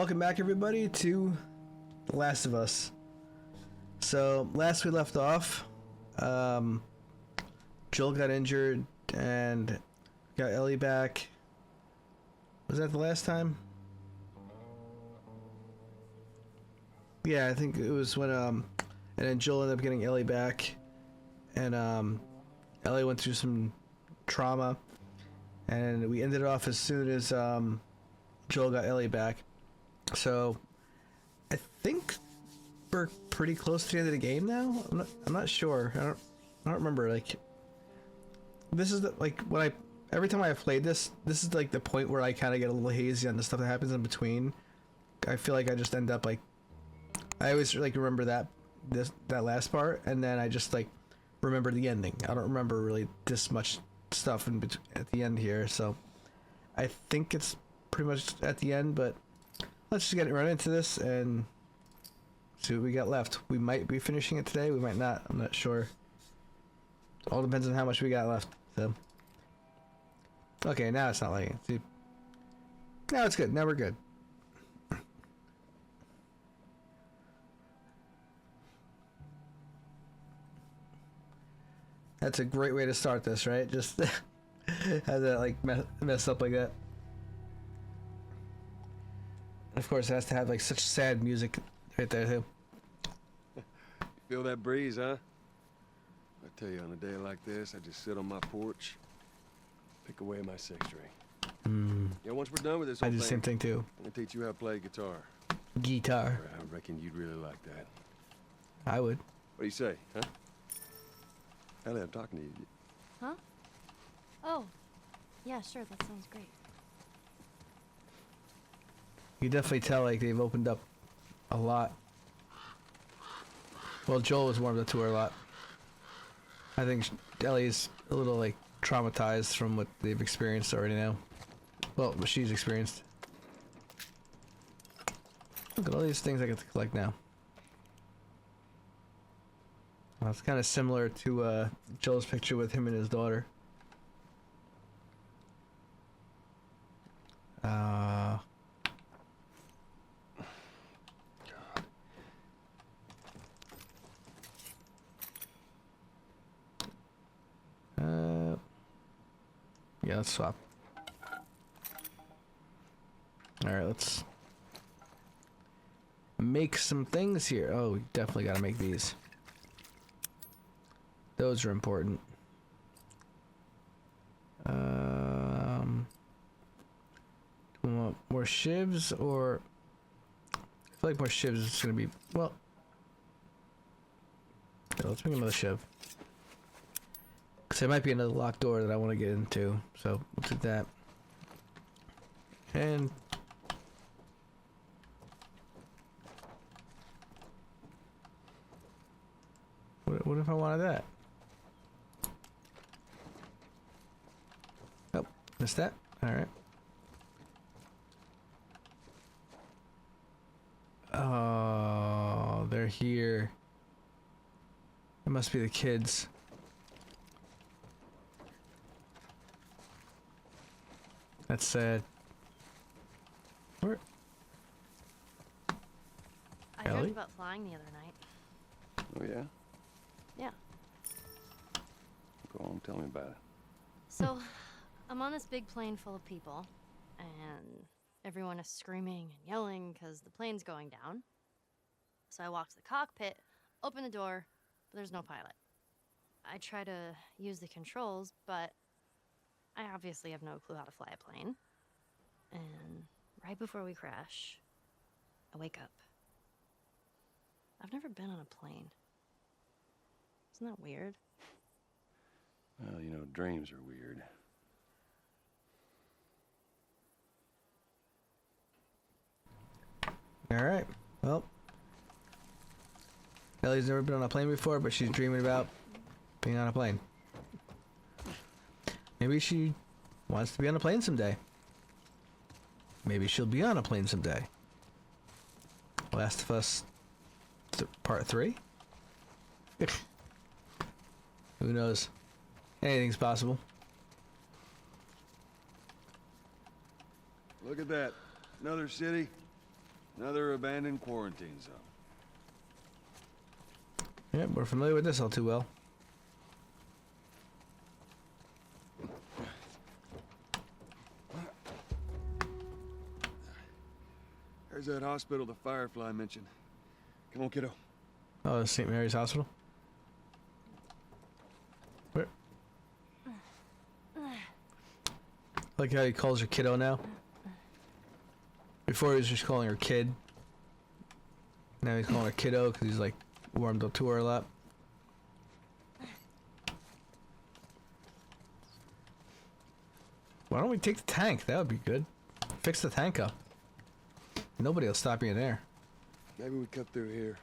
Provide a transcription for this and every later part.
welcome back everybody to The Last of Us. So last we left off, Joel got injured and got Ellie back. Was that the last time? Yeah, I think it was when and then Joel ended up getting Ellie back, and Ellie went through some trauma, and we ended it off as soon as Joel got Ellie back. So I think we're pretty close to the end of the game now. I'm not sure. I don't remember. Like, this is the, like, when every time I've played this is like the point where I kind of get a little hazy on the stuff that happens in between. I feel like I just end up like, I always like remember that last part, and then I just like remember the ending. I don't remember really this much stuff in at the end here. So I think it's pretty much at the end, but let's just get right into this and see what we got left. We might be finishing it today, we might not. I'm not sure. All depends on how much we got left. So okay, now it's not lagging. See, now it's good. Now we're good. That's a great way to start this, right? Just have that like mess up like that. And of course, it has to have like such sad music right there too. Feel that breeze, huh? I tell you, on a day like this, I just sit on my porch, pick away at my six string. Yeah, once we're done with this whole I do thing, the same thing too. I'm gonna teach you how to play guitar. Guitar. I reckon you'd really like that. I would. What do you say, huh? Ellie, I'm talking to you. Huh? Oh, yeah, sure, that sounds great. You definitely tell like they've opened up a lot. Well, Joel was warmed up to her a lot. I think Ellie's a little like traumatized from what they've experienced already now. Well, what she's experienced. Look at all these things I get to collect now. Well, it's kind of similar to Joel's picture with him and his daughter. Yeah, let's swap. Alright, let's make some things here. Oh, we definitely gotta make these. Those are important. Do we want more shivs, or I feel like more shivs is gonna be, well, yeah, let's make another shiv. Cause there might be another locked door that I want to get into, so we'll do that. And what if I wanted that? Oh, missed that. All right. Oh, they're here. It must be the kids. That's sad. Where? I Ellie? dreamt about flying the other night. Oh, yeah? Yeah. Go on, tell me about it. So, I'm on this big plane full of people, and everyone is screaming and yelling because the plane's going down. So I walk to the cockpit, open the door, but there's no pilot. I try to use the controls, but I obviously have no clue how to fly a plane. And right before we crash, I wake up. I've never been on a plane. Isn't that weird? Well, you know, dreams are weird. Alright, well. Ellie's never been on a plane before, but she's dreaming about being on a plane. Maybe she wants to be on a plane someday. Maybe she'll be on a plane someday. Last of Us Part 3? Who knows? Anything's possible. Look at that. Another city. Another abandoned quarantine zone. Yep, we're familiar with this all too well. There's that hospital the Firefly mentioned. Come on, kiddo. Oh, St. Mary's Hospital. Where? Like how he calls her kiddo now. Before he was just calling her kid. Now he's calling her kiddo because he's like warmed up to her a lot. Why don't we take the tank? That would be good. Fix the tank up. Nobody will stop you in there. Maybe we cut through here.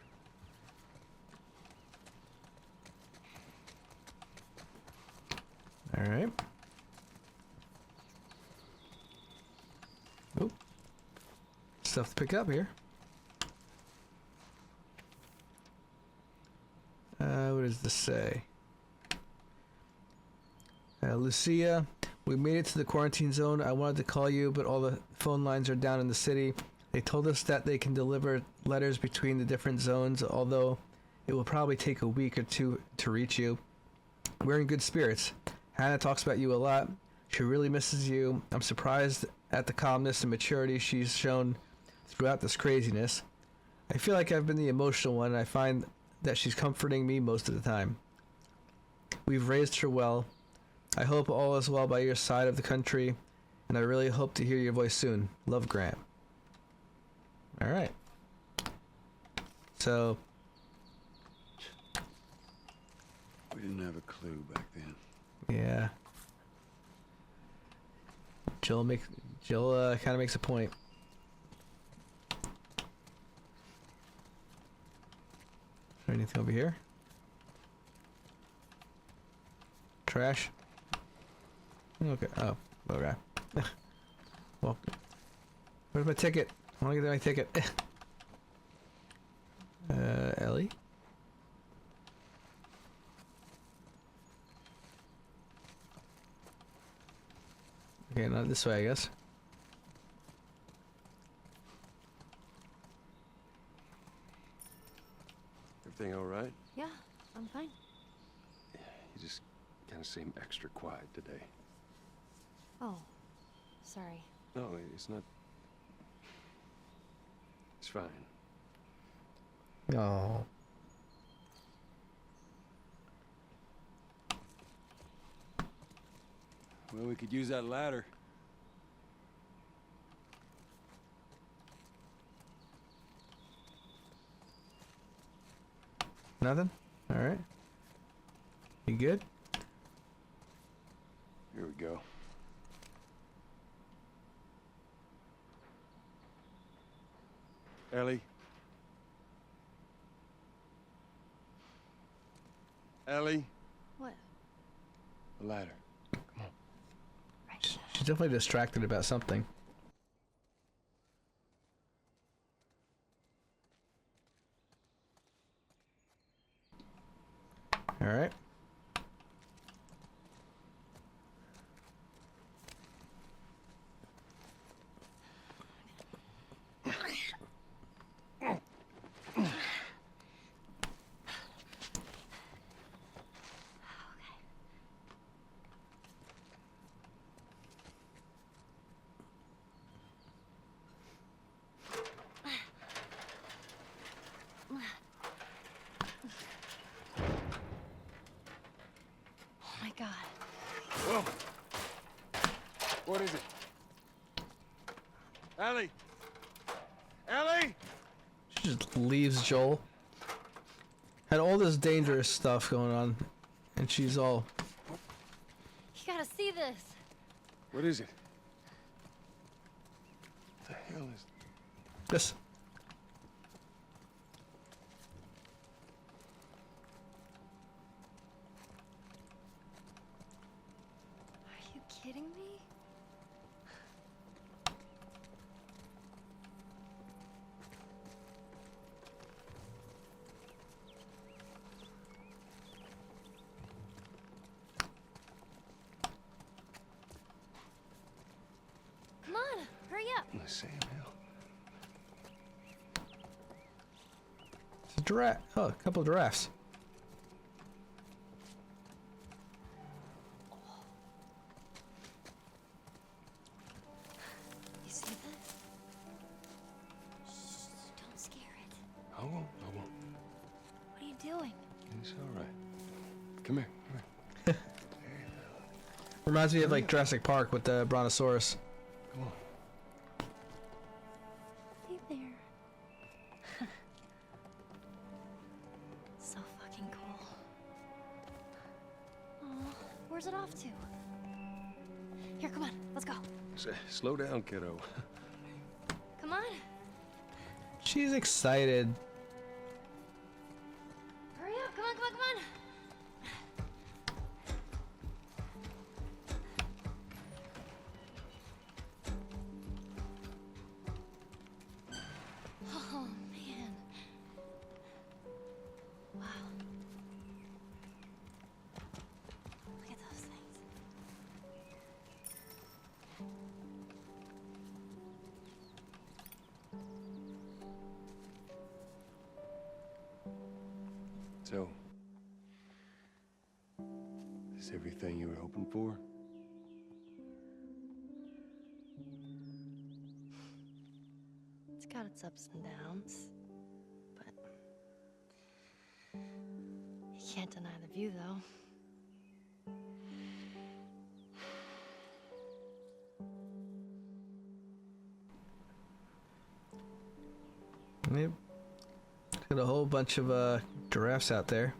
All right. Oop. Stuff to pick up here. What does this say? Lucia, we made it to the quarantine zone. I wanted to call you, but all the phone lines are down in the city. They told us that they can deliver letters between the different zones, although it will probably take a week or two to reach you. We're in good spirits. Hannah talks about you a lot. She really misses you. I'm surprised at the calmness and maturity she's shown throughout this craziness. I feel like I've been the emotional one, and I find that she's comforting me most of the time. We've raised her well. I hope all is well by your side of the country, and I really hope to hear your voice soon. Love, Grant. Alright. So, We didn't have a clue back then. yeah. Jill kind of makes a point. Is there anything over here? Trash? Okay. Oh, okay. Well, where's my ticket? I want to get my ticket. Ellie? Okay, not this way, I guess. Everything all right? Yeah, I'm fine. You just kind of seem extra quiet today. Oh, sorry. No, it's not. It's fine. Oh. Well, we could use that ladder. Nothing? Alright. You good? Here we go. Ellie? Ellie? What? The ladder. Right. She's definitely distracted about something. Alright. Oh my god. Whoa! What is it? Ellie! Ellie! She just leaves Joel. Had all this dangerous stuff going on, and she's all... You gotta see this. What is it? What the hell is... This. Are you kidding me? Come on, hurry up. Sam Hill? giraffe. Oh, a couple of giraffes. You see this? Shh, don't scare it. I won't. I won't. What are you doing? It's all right. Come here. Reminds me of like Jurassic Park with the Brontosaurus. Come on. Hey there. So fucking cool. Oh, where's it off to? Here, come on, let's go. Slow down, kiddo. Come on. She's excited. Hurry up, come on, come on, come on. Oh, man. Wow. Look at those things. So, is everything you were hoping for? It's got its ups and downs, but you can't deny the view, though. Yep. Got a whole bunch of giraffes out there.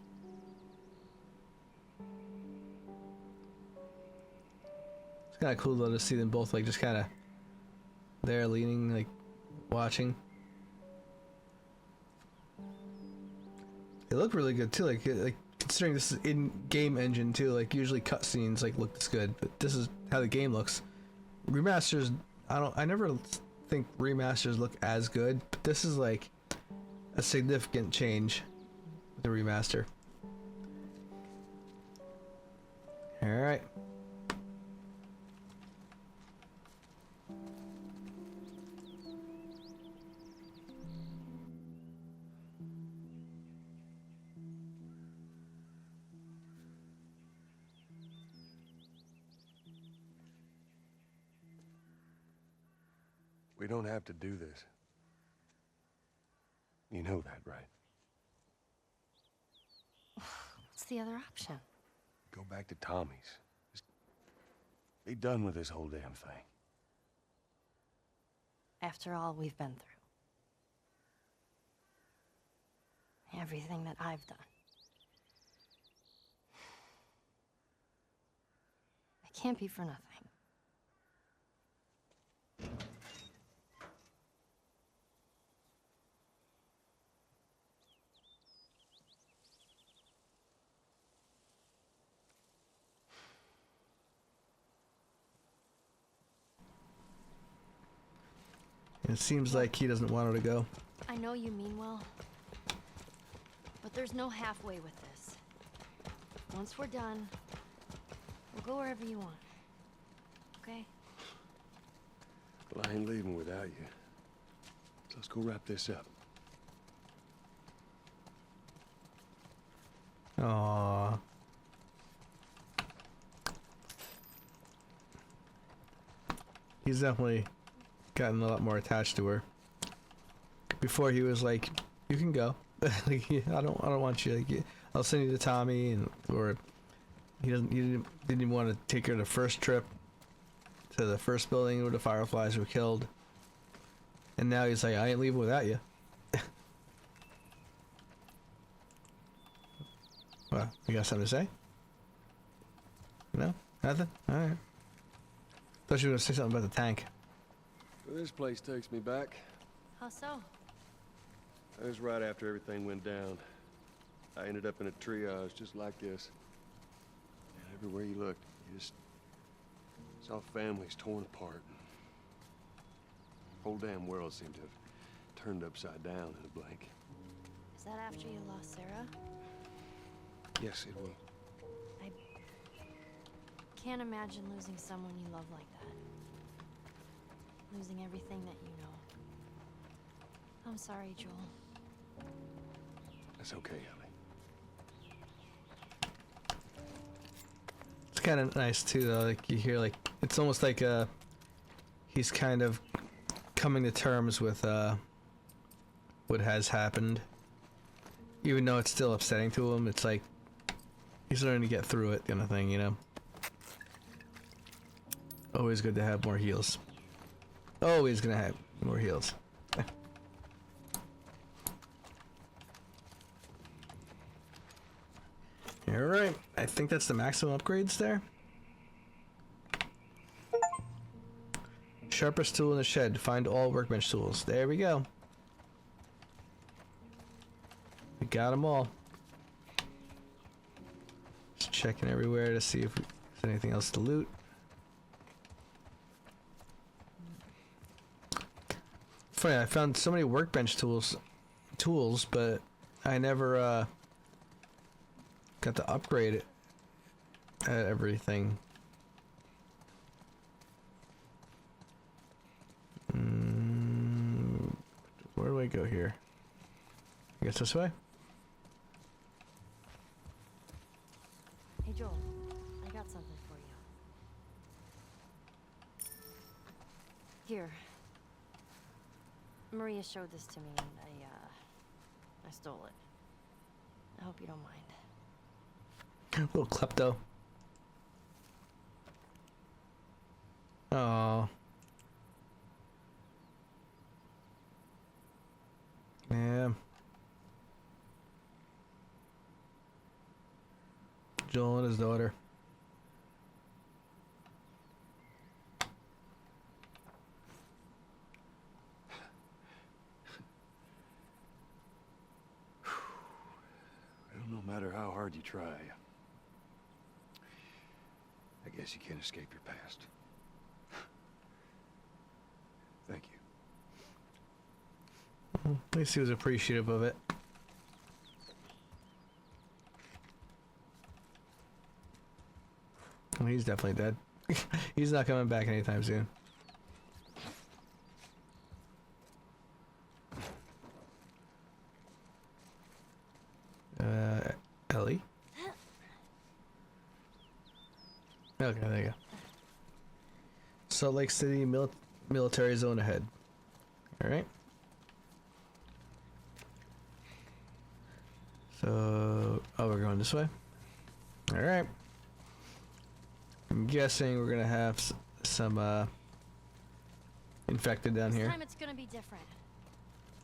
It's kind of cool though to see them both like just kind of there leaning, like watching. They look really good too, like considering this is in-game engine too. Like usually cutscenes like look this good, but this is how the game looks. Remasters, I never think remasters look as good, but this is like a significant change with the remaster. All right. We don't have to do this. You know that, right? What's the other option? Go back to Tommy's. Just be done with this whole damn thing. After all we've been through. Everything that I've done. It can't be for nothing. It seems like he doesn't want her to go. I know you mean well, but there's no halfway with this. Once we're done, we'll go wherever you want. Okay? Well, I ain't leaving without you. So let's go wrap this up. Aww. He's definitely gotten a lot more attached to her. Before he was like, "You can go. Like, I don't want you. Like, I'll send you to Tommy," and or he didn't even want to take her the first trip to the first building where the Fireflies were killed. And now he's like, "I ain't leaving without you." Well, you got something to say? No? Nothing? Alright. Thought you were gonna say something about the tank. Well, this place takes me back. How so? It was right after everything went down. I ended up in a triage just like this. And everywhere you looked, you just saw families torn apart. The whole damn world seemed to have turned upside down in a blink. Is that after you lost Sarah? Yes, it will. I can't imagine losing someone you love like that. Losing everything that you know. I'm sorry, Joel. That's okay, Ellie. It's kind of nice too, though. Like you hear, like it's almost like he's kind of coming to terms with what has happened, even though it's still upsetting to him. It's like he's learning to get through it, kind of thing, you know. Always good to have more heals. Always gonna have more heals. Alright, I think that's the maximum upgrades there. Sharpest tool in the shed. Find all workbench tools. There we go. We got them all. Just checking everywhere to see if there's anything else to loot. Funny, I found so many workbench tools, but I never got to upgrade it at everything. Where do I go here? I guess this way? Hey Joel, I got something for you. Here. Maria showed this to me and I stole it. I hope you don't mind. Little klepto. Oh. Yeah. Joel and his daughter. Well, no matter how hard you try, I guess you can't escape your past. Thank you. At least he was appreciative of it. Well, he's definitely dead. He's not coming back anytime soon. Ellie? Okay, there you go. Salt Lake City military zone ahead. Alright. So, oh, we're going this way? Alright. I'm guessing we're gonna have some, infected down This here. time it's gonna be different.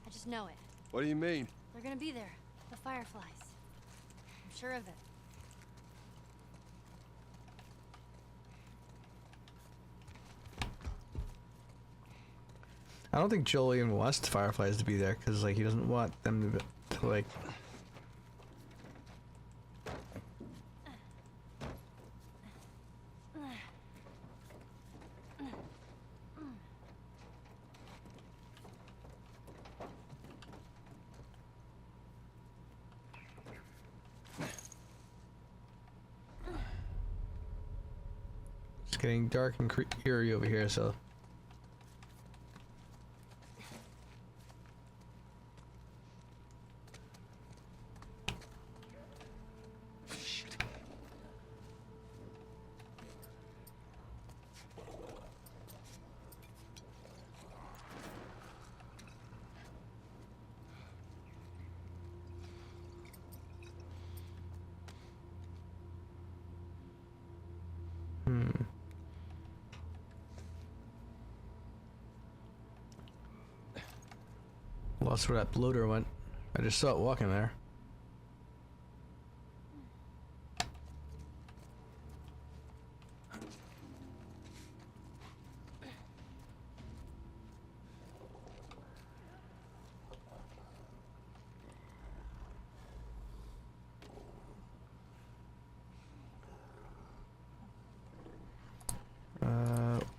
I just know it. What do you mean? They're gonna be there. The Fireflies. I'm sure of it. I don't think Joel even wants the Fireflies to be there, because, like, he doesn't want them to like... It's getting dark and eerie over here, so... Lost where that bloater went. I just saw it walking there.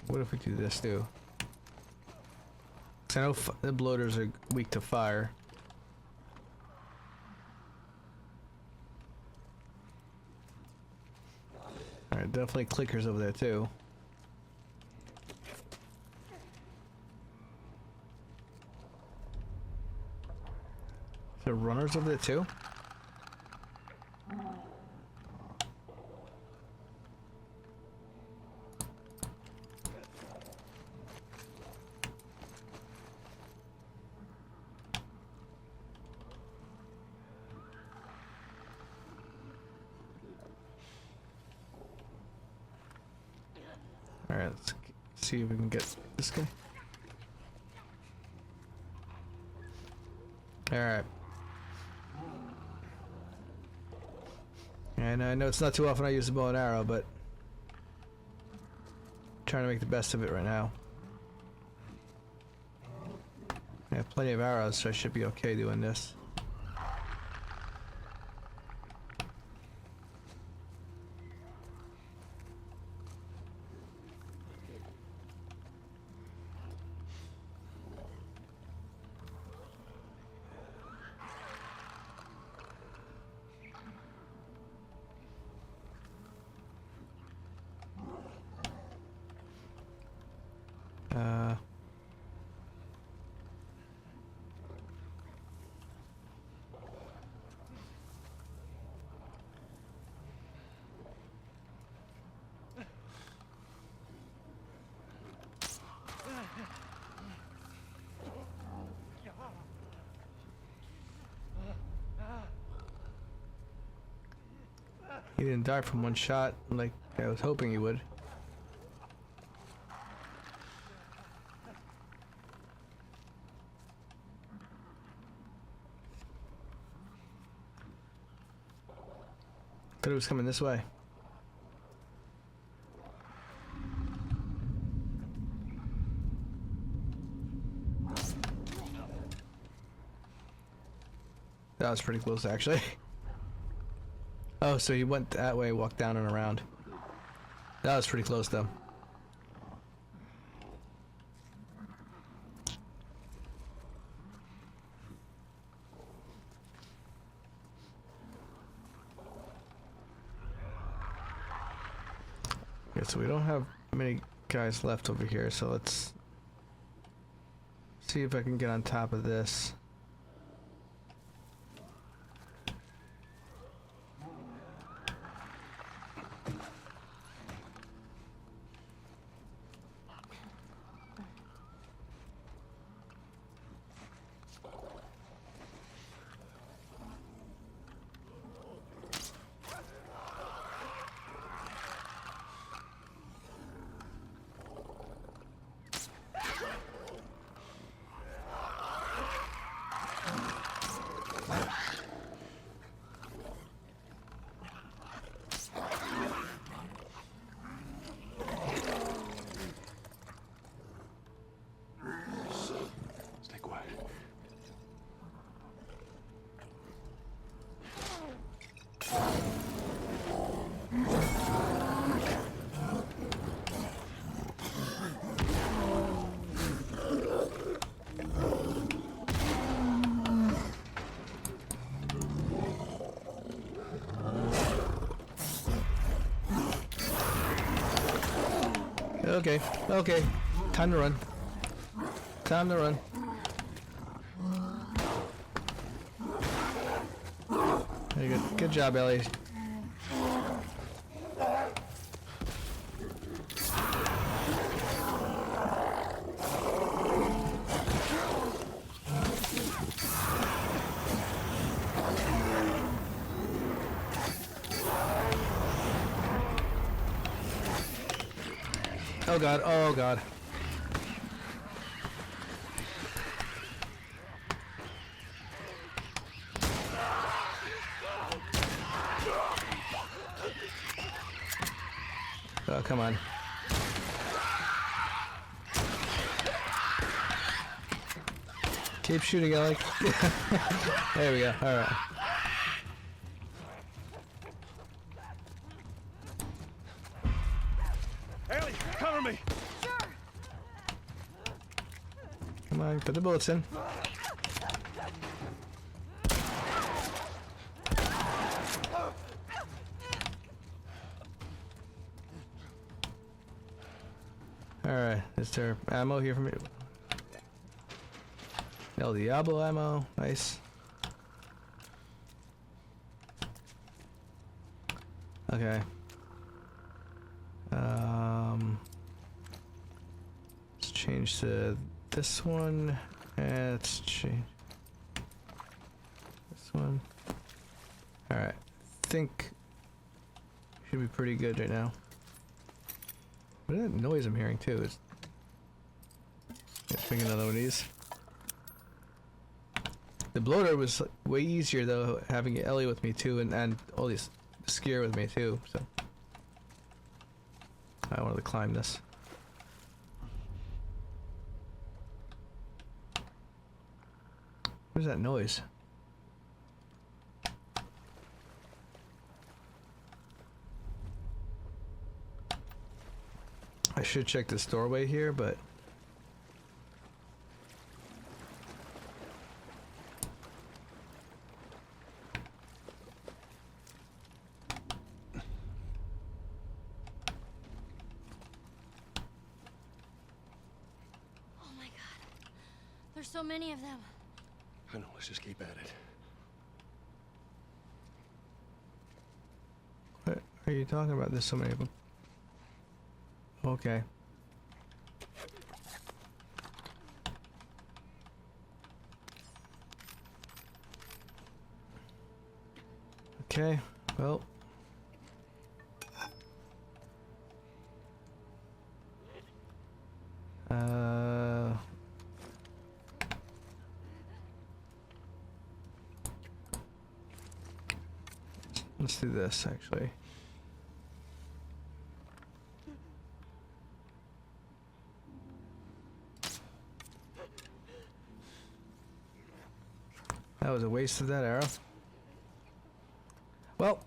What if we do this too? 'Cause I know the bloaters are weak to fire. Alright, definitely clickers over there too. There's a runners over there too? Alright, let's see if we can get this guy. Alright. And I know it's not too often I use the bow and arrow, but trying to make the best of it right now. I have plenty of arrows, so I should be okay doing this. Uh, he didn't die from one shot like I was hoping he would. Thought it was coming this way. That was pretty close, actually. Oh, so he went that way, walked down and around. That was pretty close, though. Okay, so we don't have many guys left over here, so let's see if I can get on top of this. Stay quiet. Okay, okay. Time to run. Time to run. Very good. Good job, Ellie. Oh god, oh god. Oh, come on. Keep shooting, Ellie. There we go, alright. Ellie, cover me! Come on, put the bullets in. Alright, is there ammo here for me? El Diablo ammo, nice. Okay. Let's change to this one. And let's change this one. Alright. Think should be pretty good right now. What is that noise I'm hearing too? Let's make another one of these. The bloater was way easier though, having Ellie with me too, and all these skier with me too, so. I wanted to climb this. What is that noise? I should check this doorway here, but Oh my god. There's so many of them. I know, let's just keep at it. what are you talking about? There's so many of them. Okay. Okay, well. Let's do this actually. That was a waste of that arrow. Well,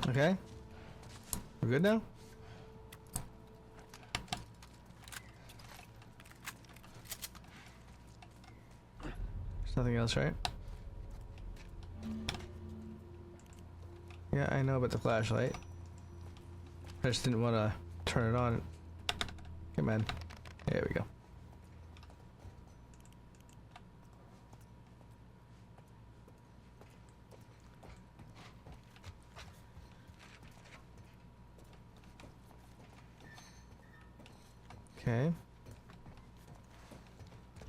okay. We're good now? There's nothing else, right? Yeah, I know about the flashlight. I just didn't want to turn it on. Come on. There we go. Okay.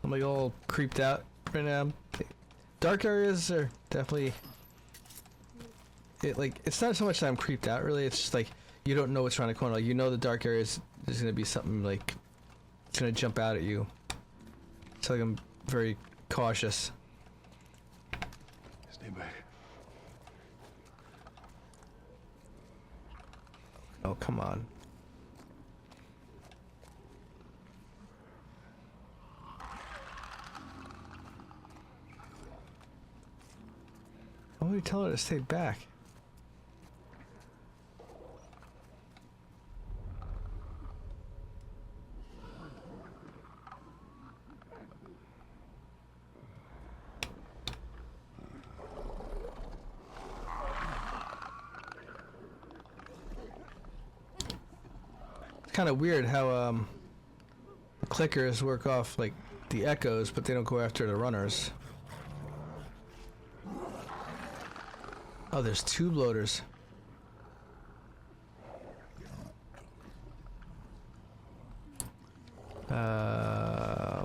I'm like all creeped out right now. Dark areas are definitely it's not so much that I'm creeped out really, it's just like you don't know what's around the corner. Like you know the dark areas there's gonna be something like it's gonna jump out at you. So like I'm very cautious. Stay back. Oh come on. Why would you tell her to stay back? It's kind of weird how the clickers work off like the echoes, but they don't go after the runners. Oh, there's two bloaters. I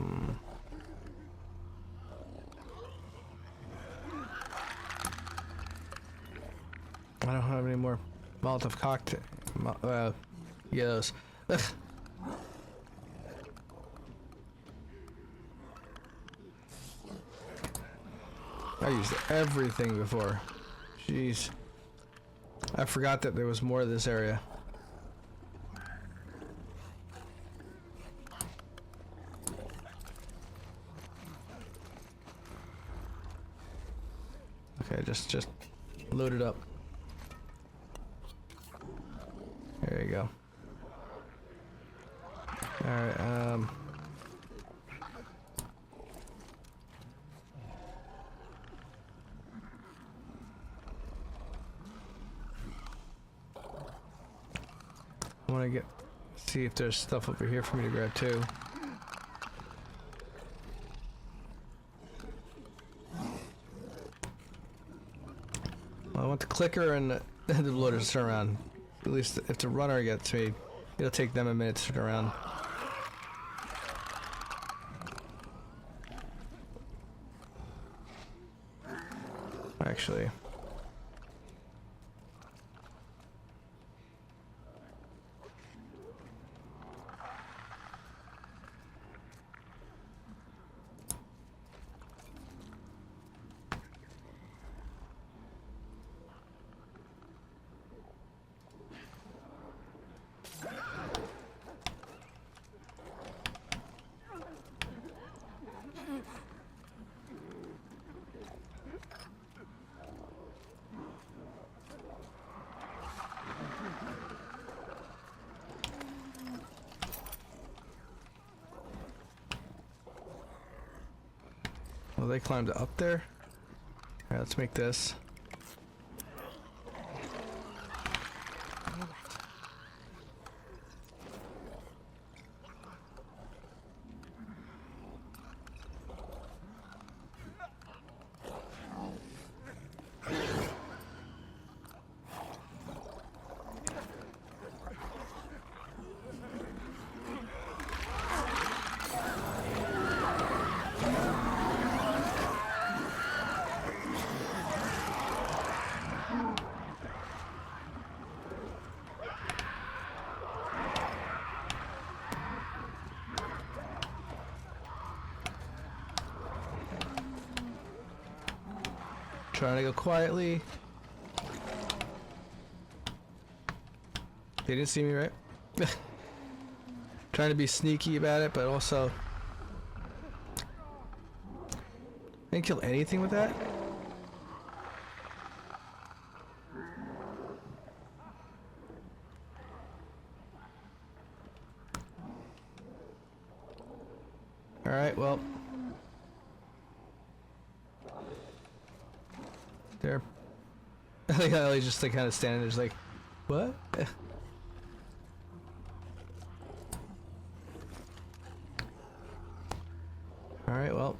don't have any more Molotov cocktail. Yeah, those. Ugh. I used everything before. Jeez. I forgot that there was more of this area. Okay, just load it up. There you go. Alright, I want to see if there's stuff over here for me to grab too. Well, I want the clicker and the loader to turn around. At least if the runner gets me, it'll take them a minute to turn around. Actually. Well, they climbed up there. Alright, let's make this. Trying to go quietly. They didn't see me, right? Trying to be sneaky about it, but also... Didn't kill anything with that? Alright, well... There. I think I just like kind of standing there, just like, what? All right, well.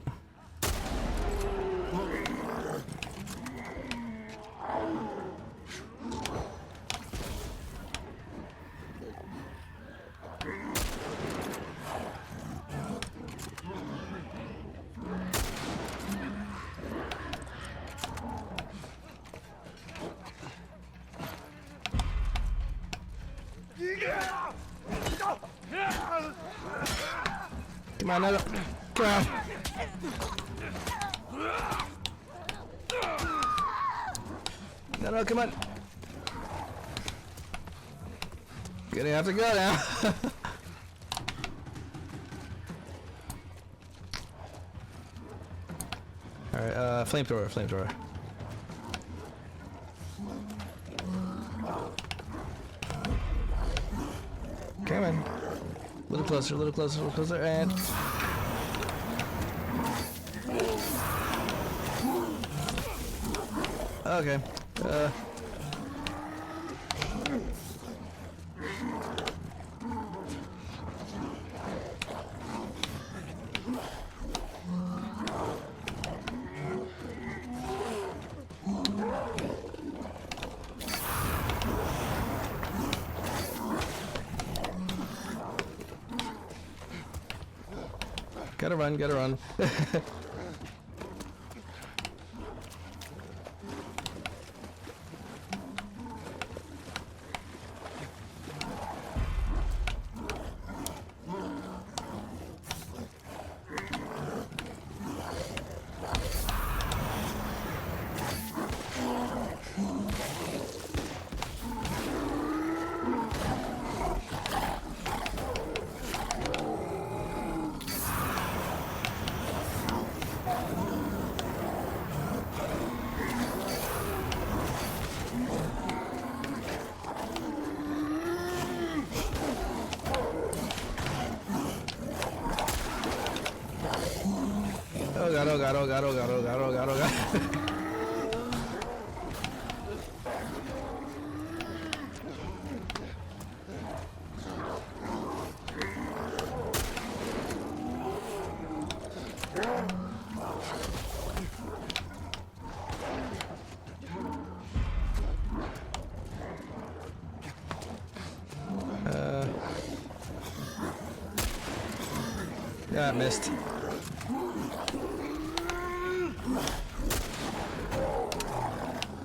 Come on, no, come on. No, come on. Gonna have to go now. Alright, flamethrower. Come on. A little closer, and... Okay. Gotta run. God, oh God, oh God, oh God, oh God, oh God, oh God. Yeah, I missed.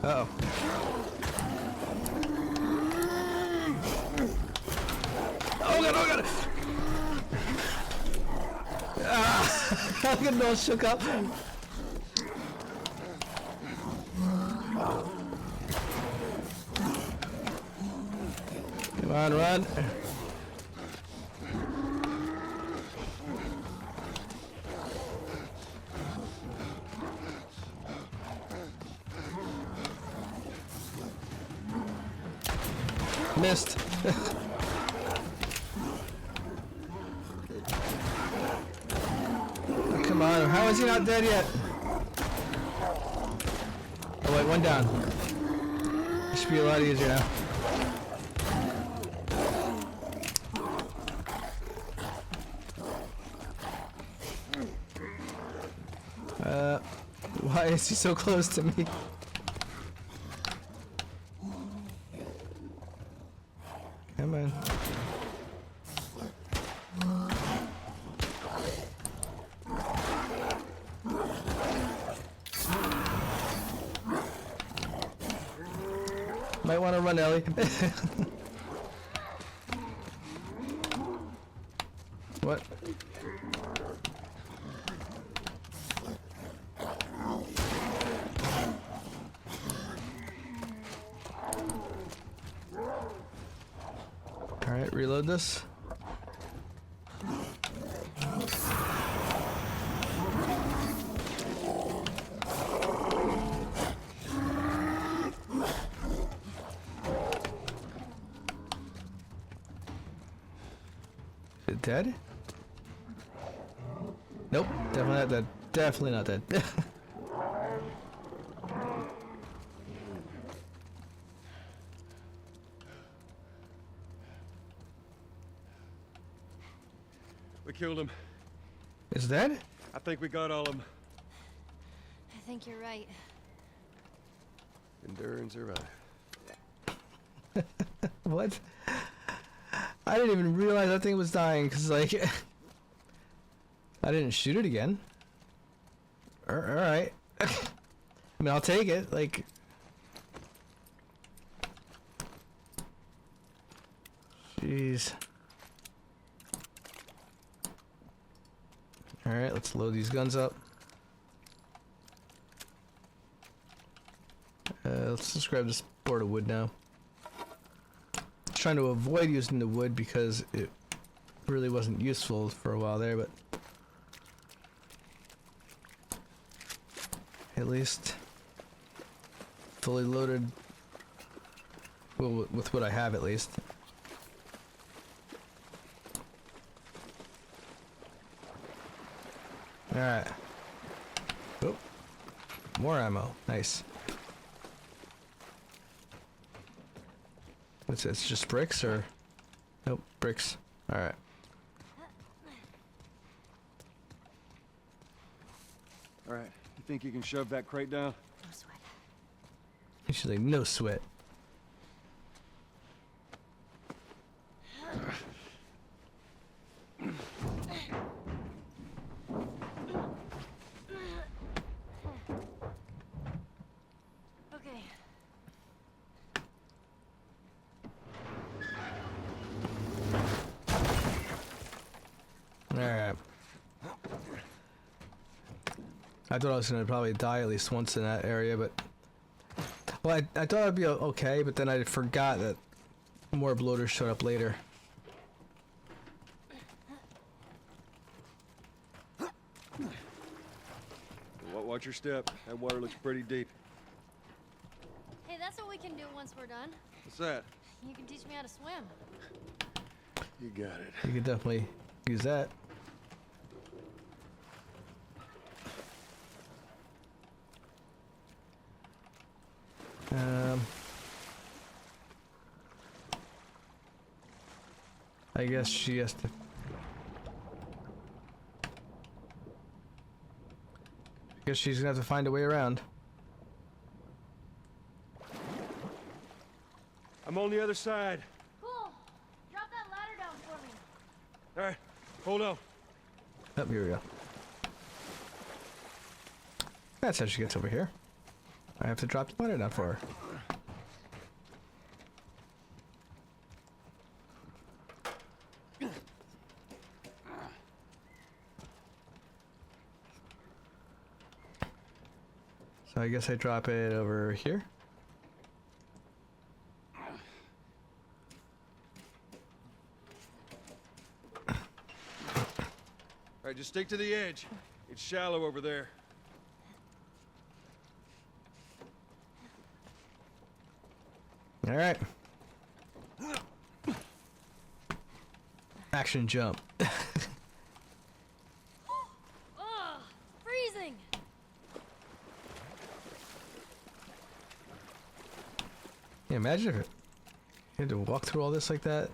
Uh-oh. Oh God, oh God! Ah! I'm getting all shook up. Come on, run. Missed. Oh, come on, how is he not dead yet? Oh wait, one down. It should be a lot easier now. Why is he so close to me? Come on. Might want to run, Ellie. What? Alright, reload this. Is it dead? Nope, definitely not dead. Definitely not dead. We killed him. Is dead? I think we got all of them. I think you're right. Endure and survive. What? I didn't even realize that thing was dying because, like, I didn't shoot it again. Alright. I mean, I'll take it. Like, jeez. Alright, let's load these guns up. Let's just grab this board of wood now. Trying to avoid using the wood because it really wasn't useful for a while there, but at least fully loaded, well, with what I have at least. Alright. Oh, more ammo. Nice. What's it? It's just bricks or? Nope, bricks. Alright. All right. You think you can shove that crate down? No sweat. Usually no sweat. Okay. Alright. I thought I was gonna probably die at least once in that area, but... Well, I thought I'd be okay, but then I forgot that more bloaters showed up later. Watch your step. That water looks pretty deep. Hey, that's what we can do once we're done. What's that? You can teach me how to swim. You got it. You could definitely use that. I guess she has to. I guess she's gonna have to find a way around. I'm on the other side. Cool. Drop that ladder down for me. All right, hold on. Oh, here we go. That's how she gets over here. I have to drop the ladder down for her. So I guess I drop it over here. All right, just stick to the edge. It's shallow over there. All right. Action jump. Ugh, freezing. Yeah, imagine if you had to walk through all this like that.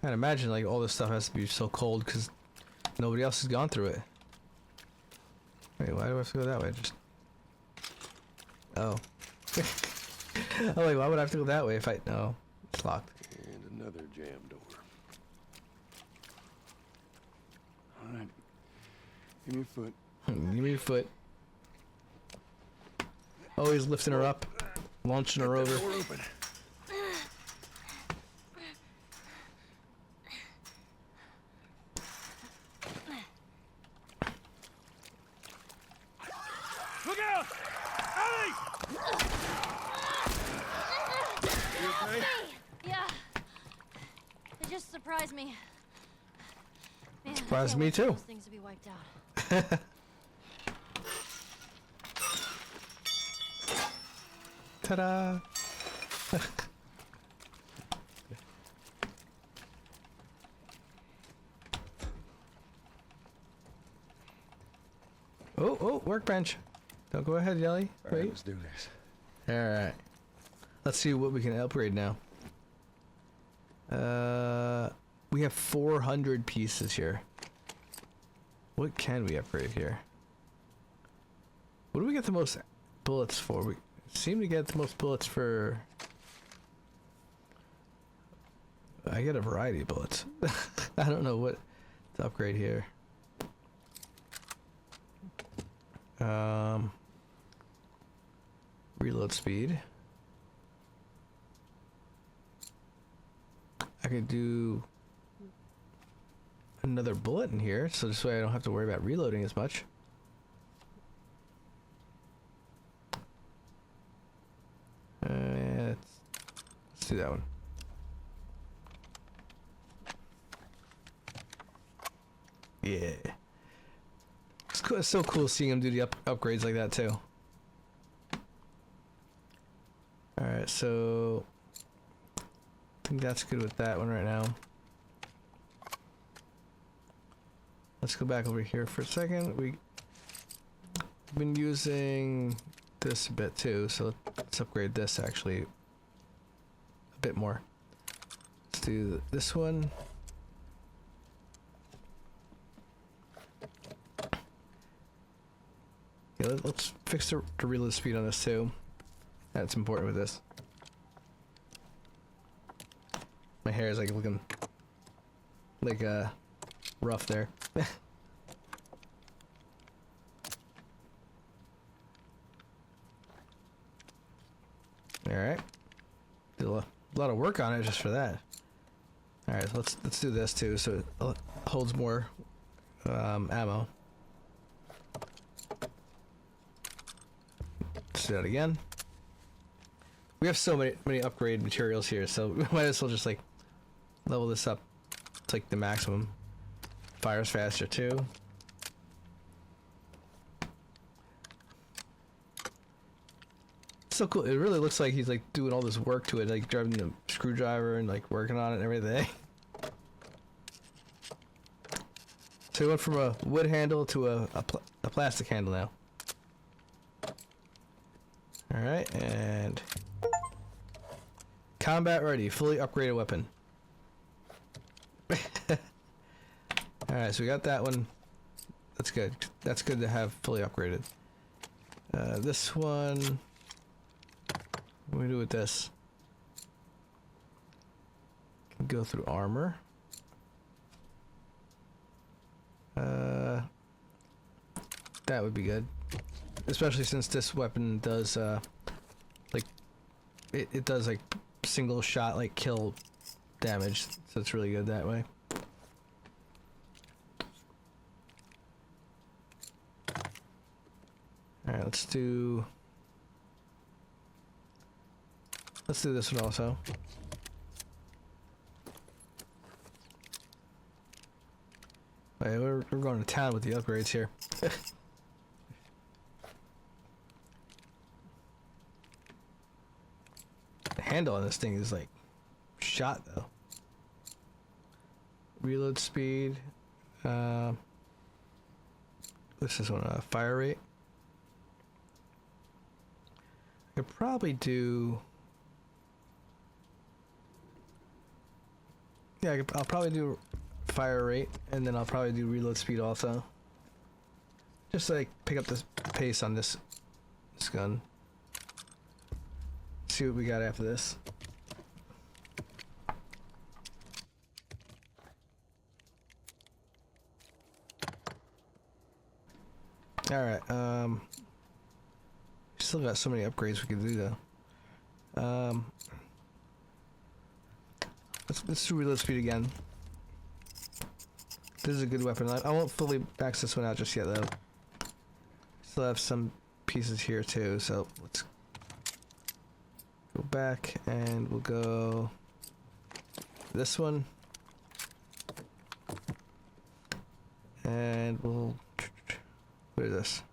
I'd imagine like all this stuff has to be so cold because nobody else has gone through it. Wait, why do I have to go that way? Just oh. I'm like, why would I have to go that way if I no? It's locked. And another jam door. All right. Give me a foot. Give me your foot. Always lifting her up, launching her over. Door open. Look out! Ellie! You okay? Yeah. It just surprised me. Man, I Surprised can't me wait for too. those things to be wiped out. Ta-da! Oh, workbench. Don't go ahead, Yelly. All right, Wait. let's do this. Alright. Let's see what we can upgrade now. We have 400 pieces here. What can we upgrade here? What do we get the most bullets for? We seem to get the most bullets for... I get a variety of bullets. I don't know what to upgrade here. Reload speed. I could do another bullet in here, so this way I don't have to worry about reloading as much. Let's do that one. Yeah. It's cool. It's so cool seeing him do the upgrades like that too. Alright, so I think that's good with that one right now. Let's go back over here for a second. We've been using this a bit too, so let's upgrade this actually a bit more. Let's do this one. Yeah, let's fix the reload speed on this too. That's important with this. My hair is like looking like rough there. Alright. Did a lot of work on it just for that. Alright, so let's do this too so it holds more ammo. Let's do that again. We have so many upgrade materials here, so we might as well just like level this up to like the maximum. Fires faster too. So cool. It really looks like he's like doing all this work to it, like driving the screwdriver and like working on it and everything. So he went from a wood handle to a plastic handle now. Alright, and combat ready, fully upgraded weapon. Alright, so we got that one. That's good. That's good to have fully upgraded. This one, what do we do with this? Can go through armor. That would be good. Especially since this weapon does, like, it does, like, single shot, like, kill damage. So it's really good that way. Alright, let's do this one also. Wait, we're going to town with the upgrades here. The handle on this thing is like shot though. Reload speed. This is on fire rate. I could probably do. Yeah, I'll probably do fire rate, and then I'll probably do reload speed also. Just to, like, pick up the pace on this gun. See what we got after this. Alright, still got so many upgrades we could do though. Let's do reload speed again. This is a good weapon. I won't fully max this one out just yet though. Still have some pieces here too, so let's go back and we'll go this one. And we'll, what is this?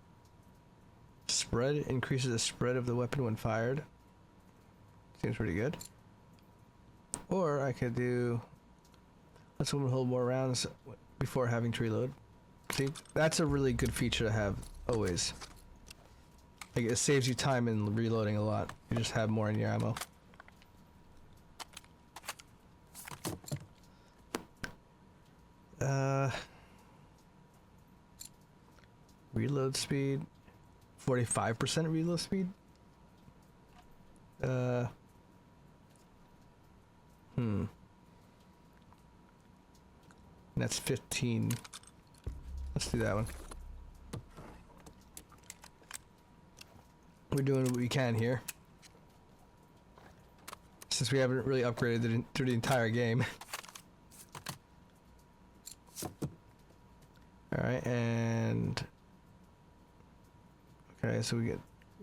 Spread increases the spread of the weapon when fired. Seems pretty good. Or I could do, let's hold more rounds before having to reload. See, that's a really good feature to have always. Like, it saves you time in reloading a lot. You just have more in your ammo. Reload speed, 45% reload speed. That's 15. Let's do that one. We're doing what we can here. Since we haven't really upgraded through the entire game. Alright, and okay, so we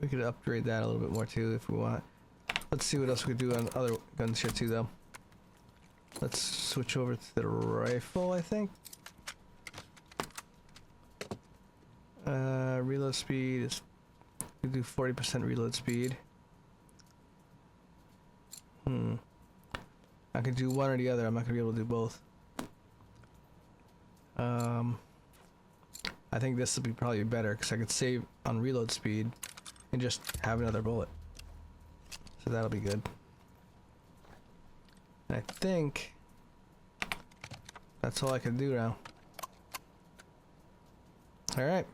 could upgrade that a little bit more too if we want. Let's see what else we could do on other guns here too though. Let's switch over to the rifle, I think. Reload speed is, we do 40% reload speed. I could do one or the other. I'm not gonna be able to do both. I think this will be probably better because I could save on reload speed and just have another bullet. So that'll be good. And I think that's all I can do now. Alright.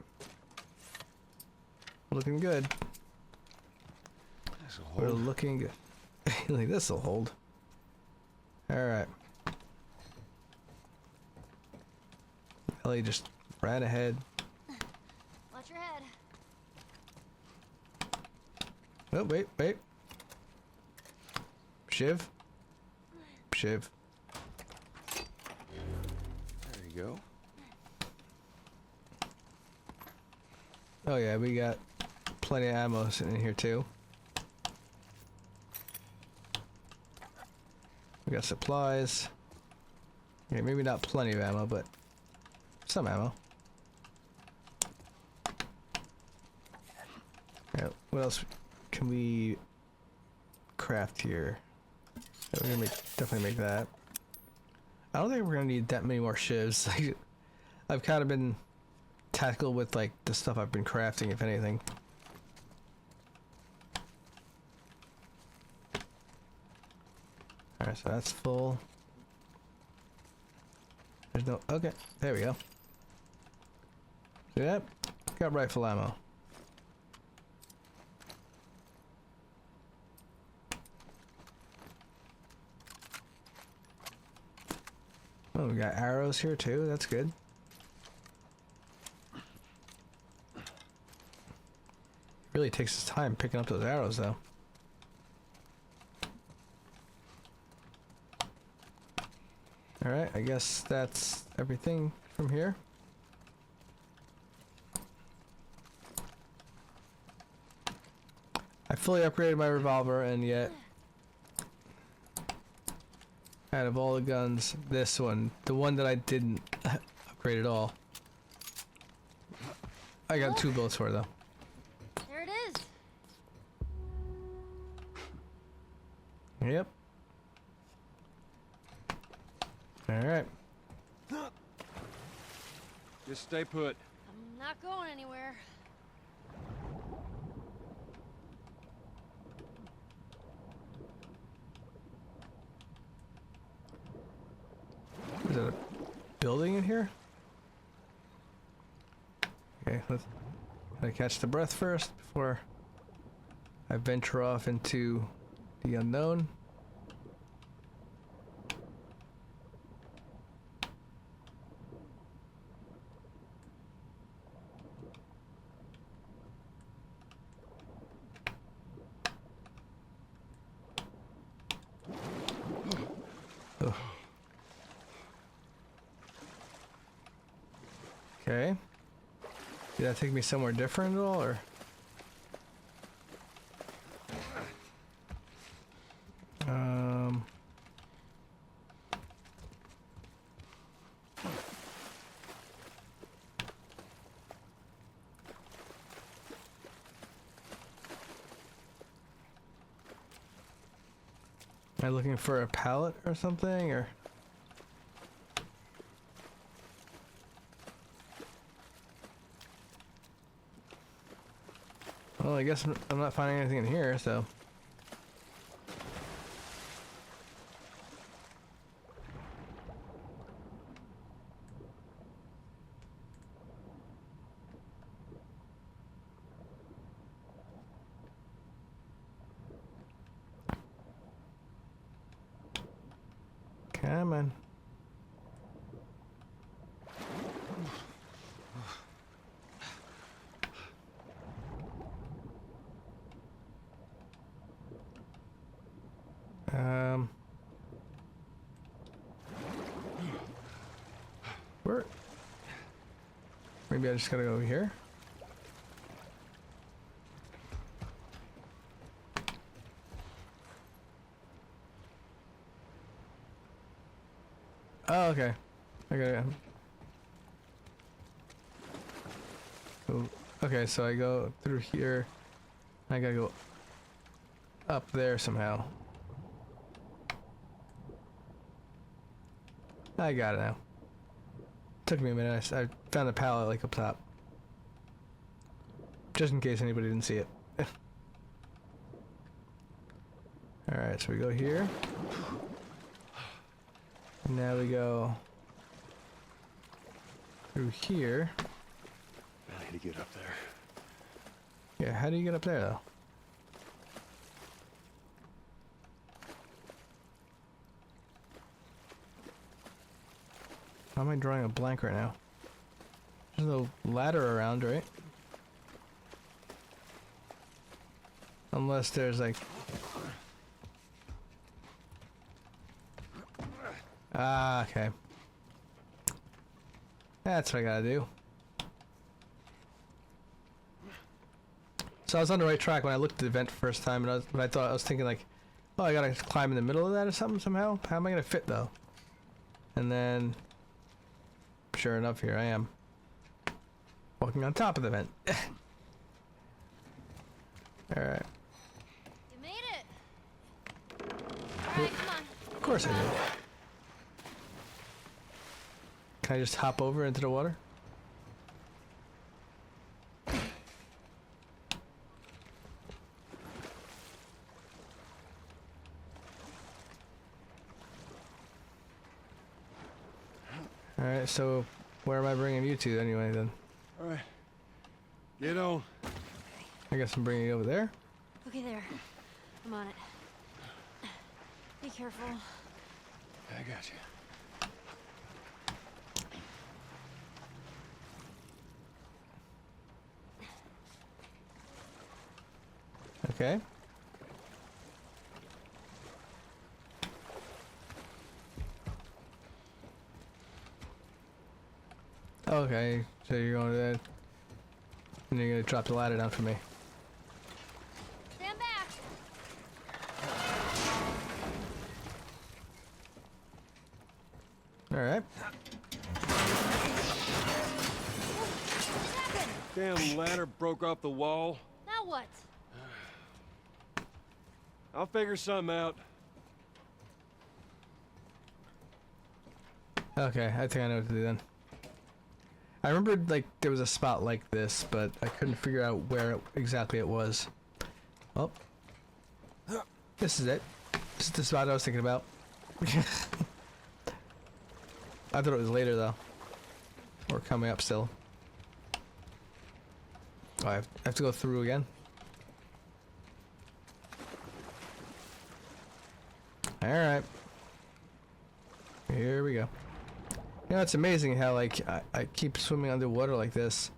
Looking good. We're looking good. Like, this'll hold. Alright. Ellie just ran ahead. Watch your head. Oh, wait. Shiv. There you go. Oh yeah, we got plenty of ammo sitting in here too. We got supplies. Yeah, maybe not plenty of ammo, but some ammo. Yeah, what else can we craft here? Yeah, we're gonna definitely make that. I don't think we're gonna need that many more shivs. I've kind of been tactical with like the stuff I've been crafting, if anything. Alright, so that's full. There's no... Okay, there we go. See that? Got rifle ammo. Oh, we got arrows here too. That's good. Really takes his time picking up those arrows though. Alright, I guess that's everything from here. I fully upgraded my revolver, and yet out of all the guns, this one, the one that I didn't upgrade at all, I got 2 bullets for it though. There it is. Yep. Alright. Just stay put. I'm not going anywhere. Is that a building in here? Okay, let's gotta catch the breath first before I venture off into the unknown. Ugh. Okay. Did that take me somewhere different at all, or? Am I looking for a pallet or something, or? Well, I guess I'm not finding anything in here, so. Come on. Where? Maybe I just gotta go here? Oh, okay. I got it. Cool. Okay, so I go through here. I gotta go up there somehow. I got it now. Took me a minute. I found the pallet like up top. Just in case anybody didn't see it. Alright, so we go here. Now we go through here. I need to get up there. Yeah, how do you get up there though? How am I drawing a blank right now? There's no ladder around, right? Unless there's like... Ah, okay. That's what I gotta do. So I was on the right track when I looked at the vent first time, and I was thinking like, oh, I gotta climb in the middle of that or something somehow. How am I gonna fit though? And then, sure enough, here I am, walking on top of the vent. All right. You made it. All right, come on. Of course I did. Can I just hop over into the water? All right, so where am I bringing you to anyway? Then All right. Get on. I guess I'm bringing you over there. Okay, there. I'm on it. Be careful. I got you. Okay. Okay, so you're going to that, and you're gonna drop the ladder down for me. Stand back! All right. What happened? Damn ladder broke off the wall. Now what? I'll figure something out. Okay, I think I know what to do then. I remembered like there was a spot like this, but I couldn't figure out where exactly it was. Oh, this is it. This is the spot I was thinking about. I thought it was later though, or coming up still. Oh, I have to go through again. All right, here we go. You know, it's amazing how, like, I keep swimming underwater like this,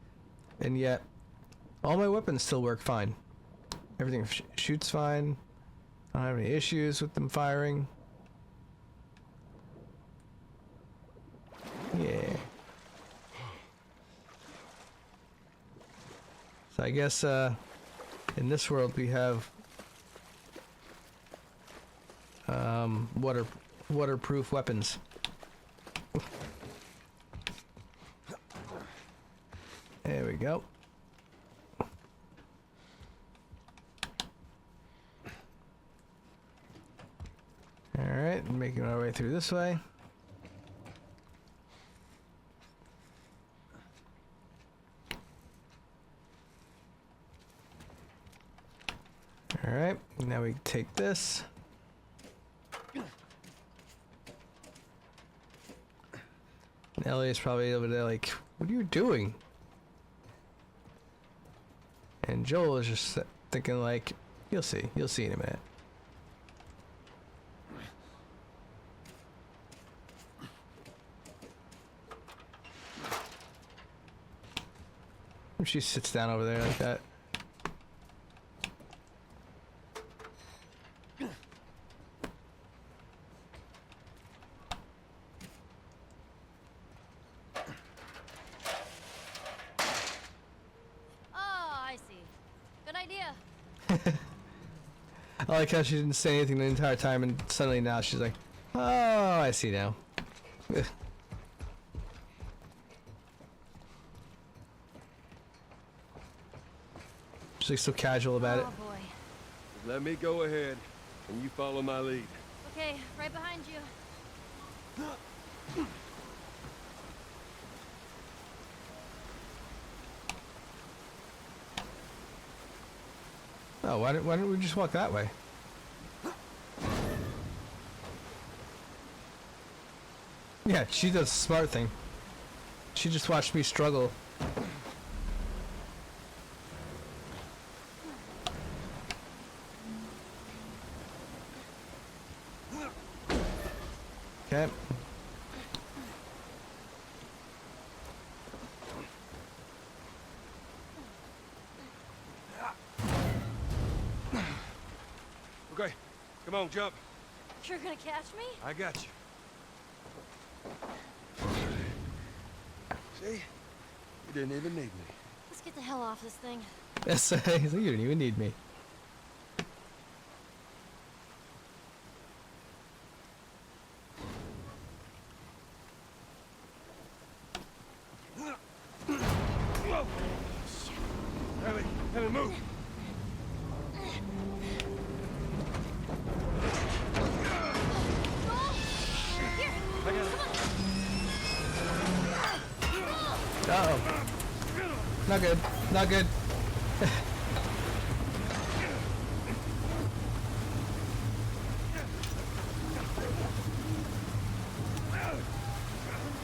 and yet all my weapons still work fine. Everything shoots fine. I don't have any issues with them firing. Yeah. So I guess, in this world we have, waterproof weapons. There we go. Alright, making our way through this way. Alright, now we take this. And Elliott's probably over there like, what are you doing? And Joel is just thinking like, you'll see in a minute. She sits down over there like that. I like how she didn't say anything the entire time, and suddenly now she's like, oh, I see now. She's like so casual about it. Oh boy. Let me go ahead, and you follow my lead. Okay, right behind you. Oh, why don't we just walk that way? Yeah, she does the smart thing. She just watched me struggle. Okay. Okay, come on, jump. You're gonna catch me? I got you. See? You didn't even need me. Let's get the hell off this thing. Yes, you don't even need me. Ellie, move! Uh-oh. Not good. Not good.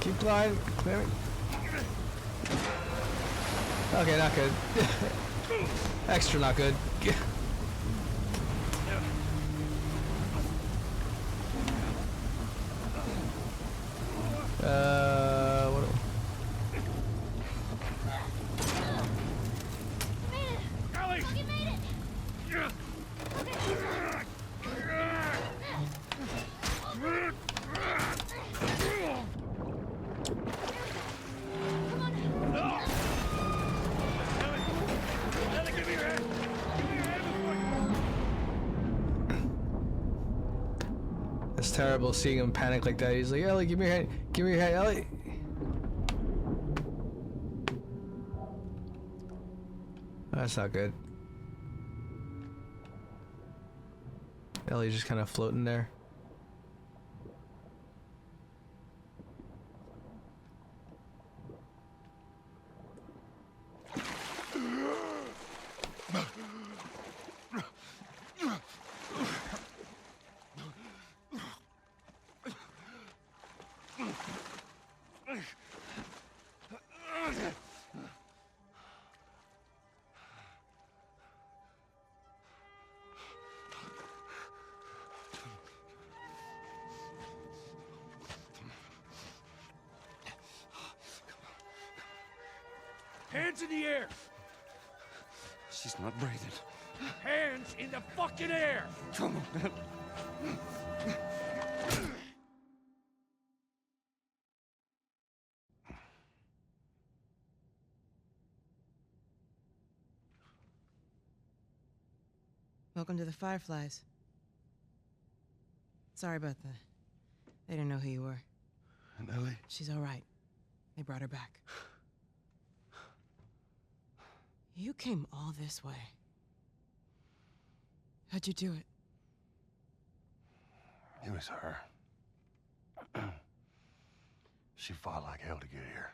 Keep gliding. Clearing. Okay, not good. Extra not good. What? Ellie! You made it! Ellie, give me your hand! Give me your hand before you... It's terrible seeing him panic like that. He's like, Ellie, give me your hand. Give me your hand, Ellie. That's not good. Ellie's just kind of floating there. Hands in the air! She's not breathing. Hands in the fucking air! Come on. Welcome to the Fireflies. Sorry about that. They didn't know who you were. And Ellie? She's all right. They brought her back. You came all this way. How'd you do it? It was her. She fought like hell to get here.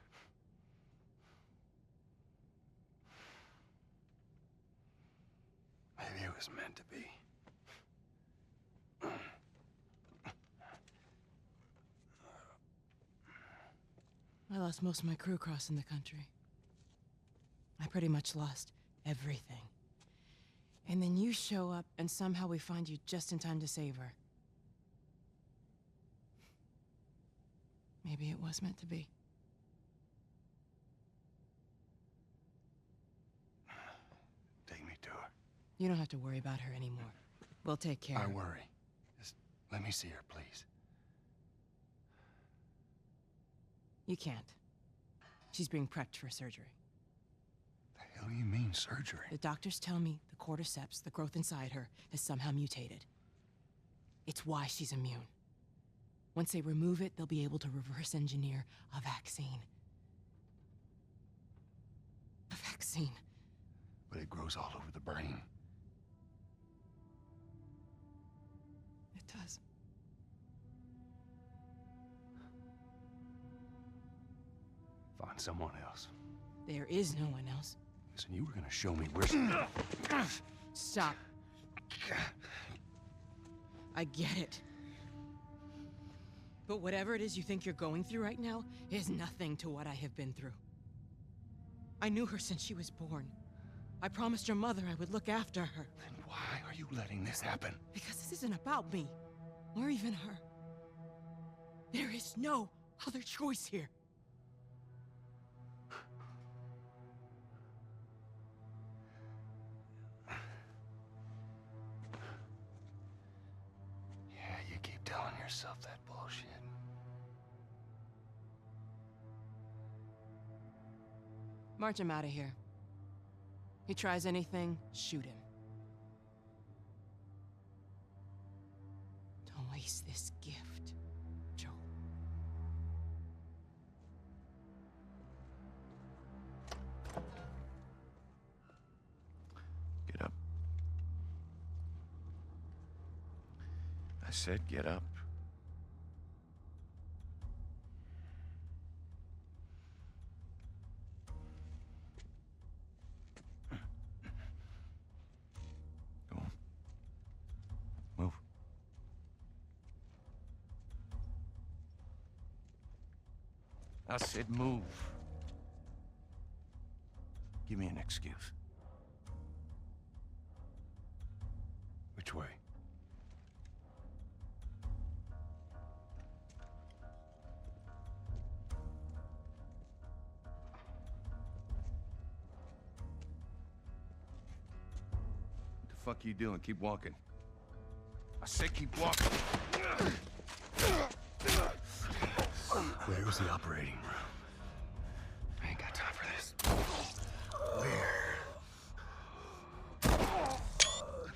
Maybe it was meant to be. I lost most of my crew crossing the country. I pretty much lost everything. And then you show up, and somehow we find you just in time to save her. Maybe it was meant to be. Take me to her. You don't have to worry about her anymore. We'll take care I of her. worry. Just let me see her, please. You can't. She's being prepped for surgery. The hell you mean surgery? The doctors tell me the cordyceps, the growth inside her, has somehow mutated. It's why she's immune. Once they remove it, they'll be able to reverse engineer a vaccine. A vaccine. But it grows all over the brain. It does. Find someone else. There is no one else. Listen, you were gonna show me where she... Stop. I get it. But whatever it is you think you're going through right now is nothing to what I have been through. I knew her since she was born. I promised your mother I would look after her. Then why are you letting this happen? Because this isn't about me, or even her. There is no other choice here. Yeah, you keep telling yourself that bullshit. March him out of here. He tries anything, shoot him. Don't waste this gift, Joel. Get up. I said get up. Go on. Move. I said move. Give me an excuse. Which way? What the fuck are you doing? Keep walking. I said keep walking. Where was the operating room? I ain't got time for this.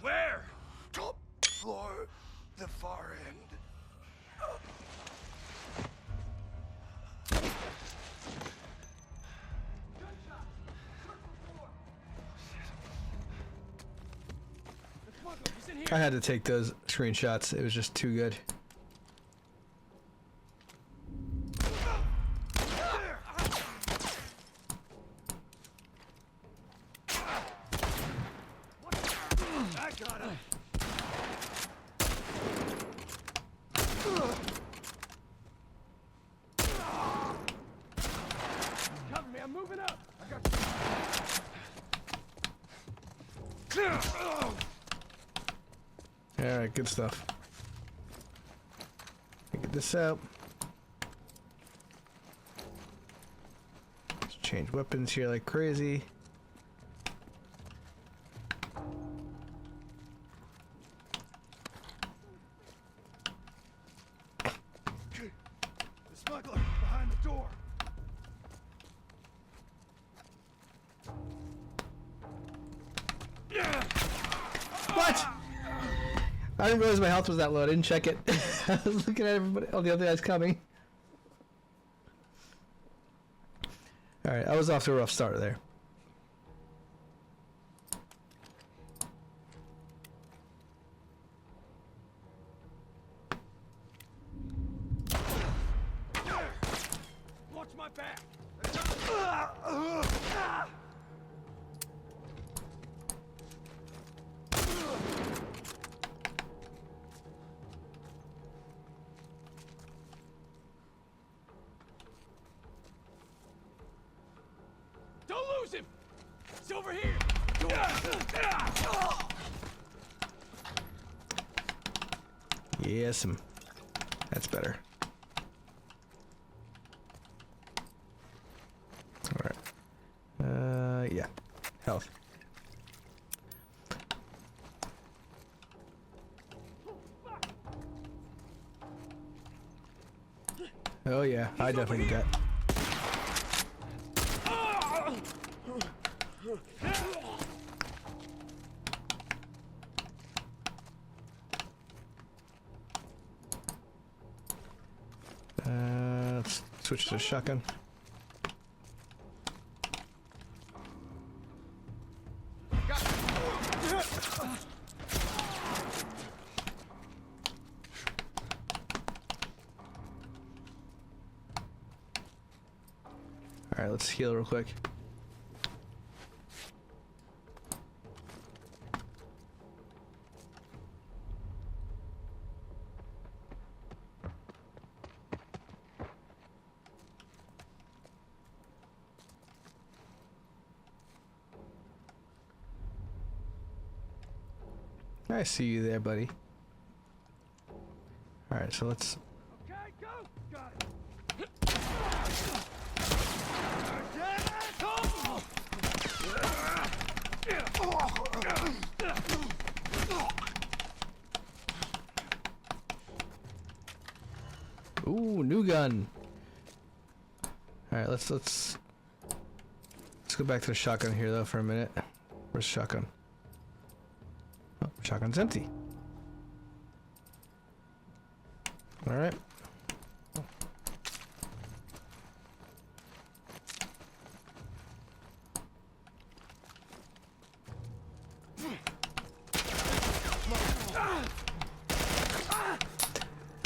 Where? Top floor, the far end. I had to take those screenshots. It was just too good. I got him. Cover me, I'm moving up. I got Alright, good stuff. Get this out. Let's change weapons here like crazy. the smuggler behind the door. What? I didn't realize my health was that low. I didn't check it. I was looking at everybody, all the other guys coming. Alright, I was off to a rough start there. Watch my back. Don't lose him. It's over here. Yes, that's better. Alright. Yeah. Health. Oh yeah, I definitely need that. Let's switch to shotgun. Alright, let's heal real quick. I see you there, buddy. Alright, so let's... Okay, go. Got it. Ooh, new gun. Alright, let's go back to the shotgun here though for a minute. Where's the shotgun? Oh, shotgun's empty. Alright.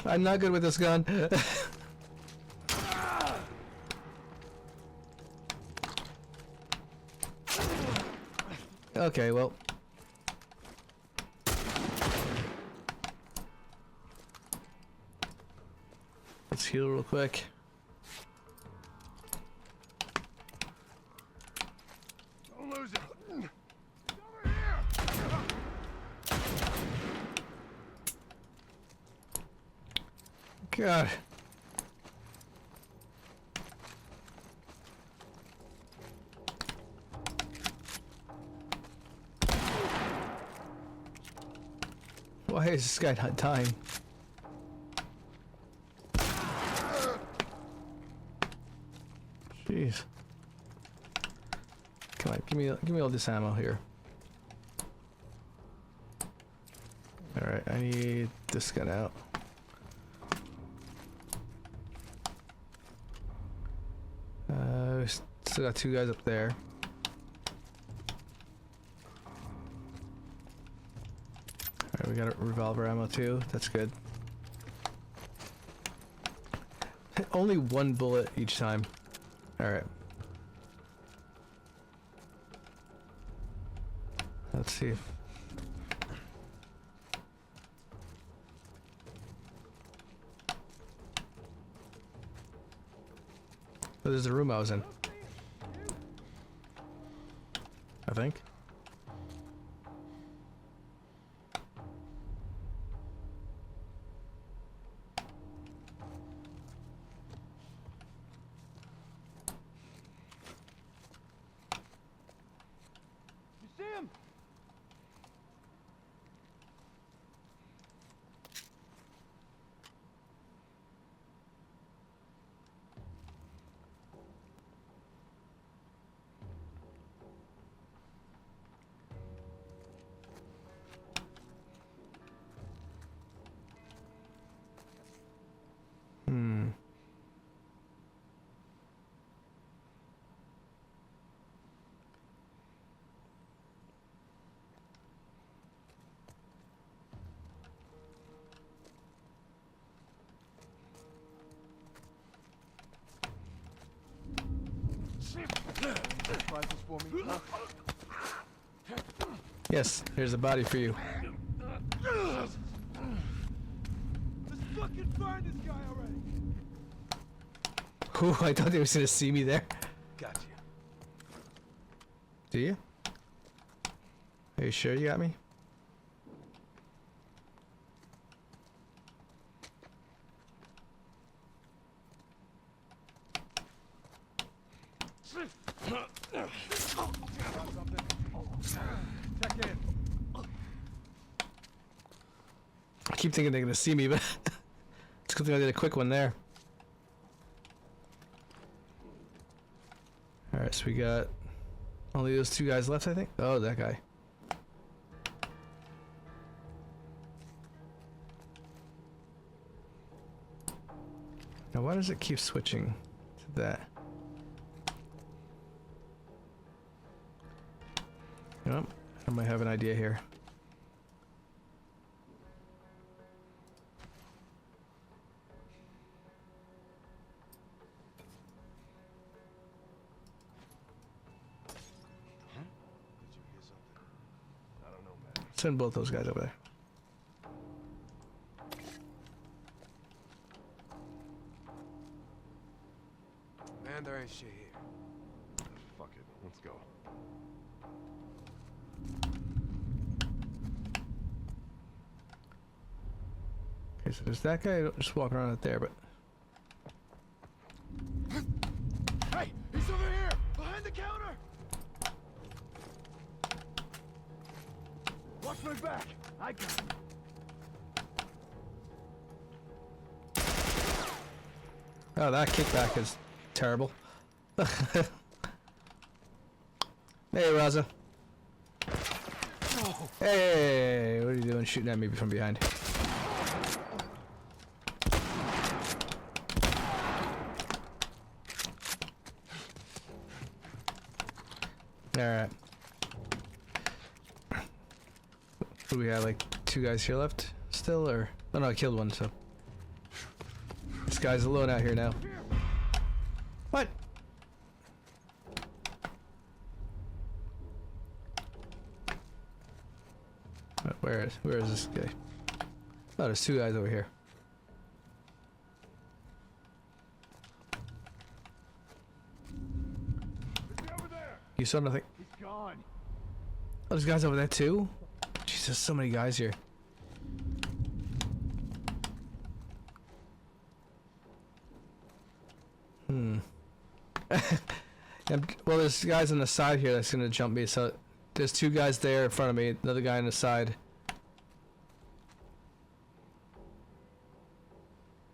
I'm not good with this gun. Okay, well. Let's heal real quick. God. Why is this guy not dying? Jeez. Come on, give me all this ammo here. All right, I need this gun out. We still got 2 guys up there. Alright, we got a revolver ammo too. That's good. Only 1 bullet each time. Alright. Let's see. Oh, there's the room I was in. I think. You see him? Prices for me? Huh? Yes, here's a body for you. Let's fucking find this guy already. Ooh, I thought they was gonna see me there. Got you. Do you? Are you sure you got me? Check in. I keep thinking they're gonna see me, but it's good thing I did a quick one there. Alright, so we got only those 2 guys left, I think. Oh, that guy. Now, why does it keep switching to that? You know, I might have an idea here. Did you hear something? I don't know, man. Send both those guys over there. Man, there ain't shit here. Fuck it. Let's go. Okay, so there's that guy just walking around out there, but Hey, he's over here, behind the counter. Watch my back. I got him. oh, that kickback is terrible. Hey, Raza. Hey, what are you doing shooting at me from behind? Alright. Do we have like 2 guys here left still, or? Oh no, I killed one, so. This guy's alone out here now. What? Where is this guy? Oh, there's 2 guys over here. Is he over there? You saw nothing. He's gone. Oh, there's guys over there too? Jesus, so many guys here. Well, there's guys on the side here that's gonna jump me. So there's 2 guys there in front of me. Another guy on the side.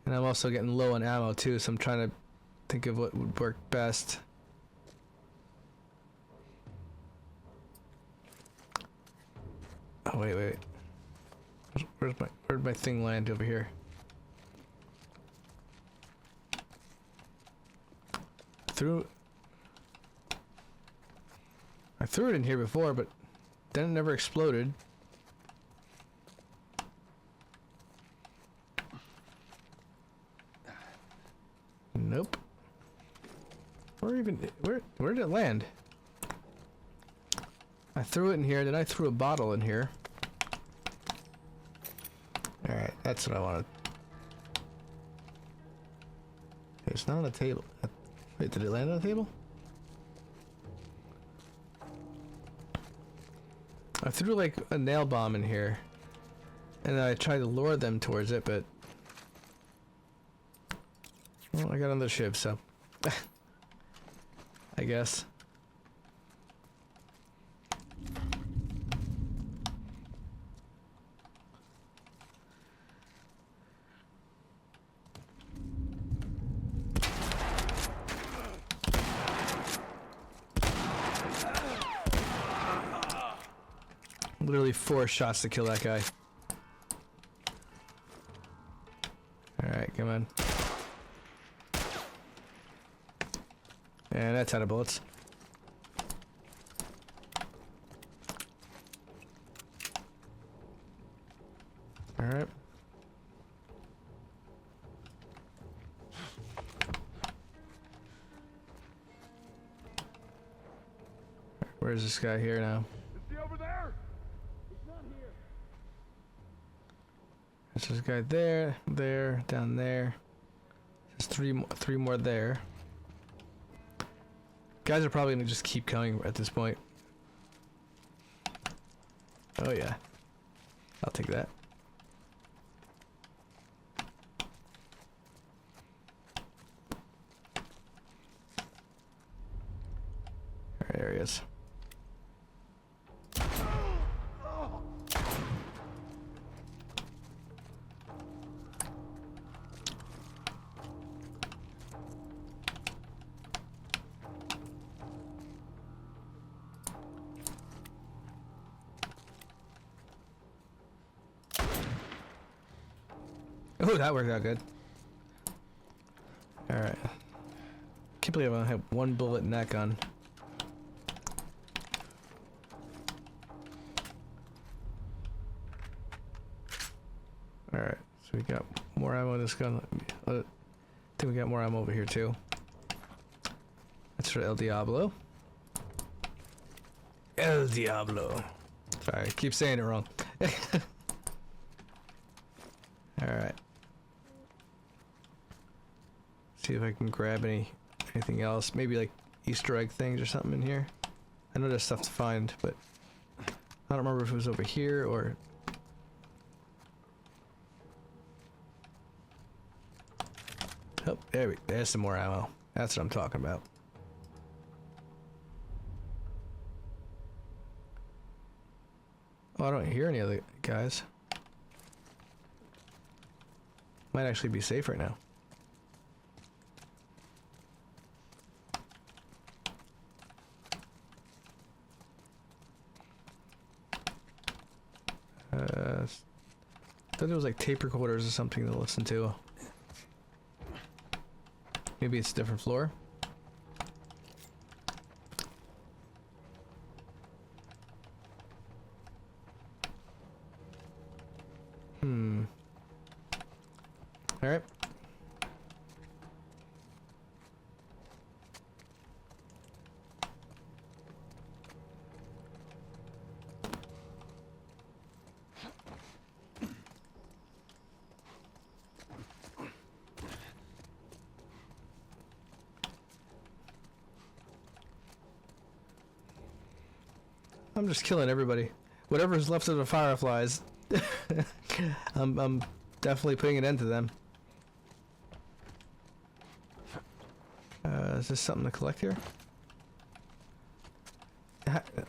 And I'm also getting low on ammo too, so I'm trying to think of what would work best. Oh wait. Where'd my thing land over here? I threw it in here before, but then it never exploded. Nope. Where did it land? I threw it in here, then I threw a bottle in here. Alright, that's what I wanted. It's not on the table. Wait, did it land on the table? I threw like a nail bomb in here. And I tried to lure them towards it, but... Well, I got another shiv, so... I guess. Literally 4 shots to kill that guy. Alright, come on. And that's out of bullets. Alright. Where's this guy here now? Is he over there? He's not here. There's this guy there, down there. There's three more there. Guys are probably gonna just keep coming at this point. Oh yeah. I'll take that. Alright, there he is. Oh, that worked out good. Alright. Can't believe I only have 1 bullet in that gun. Alright, so we got more ammo in this gun. I think we got more ammo over here too. That's for El Diablo. El Diablo. Sorry, I keep saying it wrong. Alright. See if I can grab anything else. Maybe like Easter egg things or something in here. I know there's stuff to find, but I don't remember if it was over here or... Oh, there's some more ammo. That's what I'm talking about. Oh, I don't hear any other guys. Might actually be safe right now. I thought there was like tape recorders or something to listen to. Maybe it's a different floor. Alright. I'm just killing everybody. Whatever's left of the fireflies. I'm definitely putting an end to them. Is this something to collect here?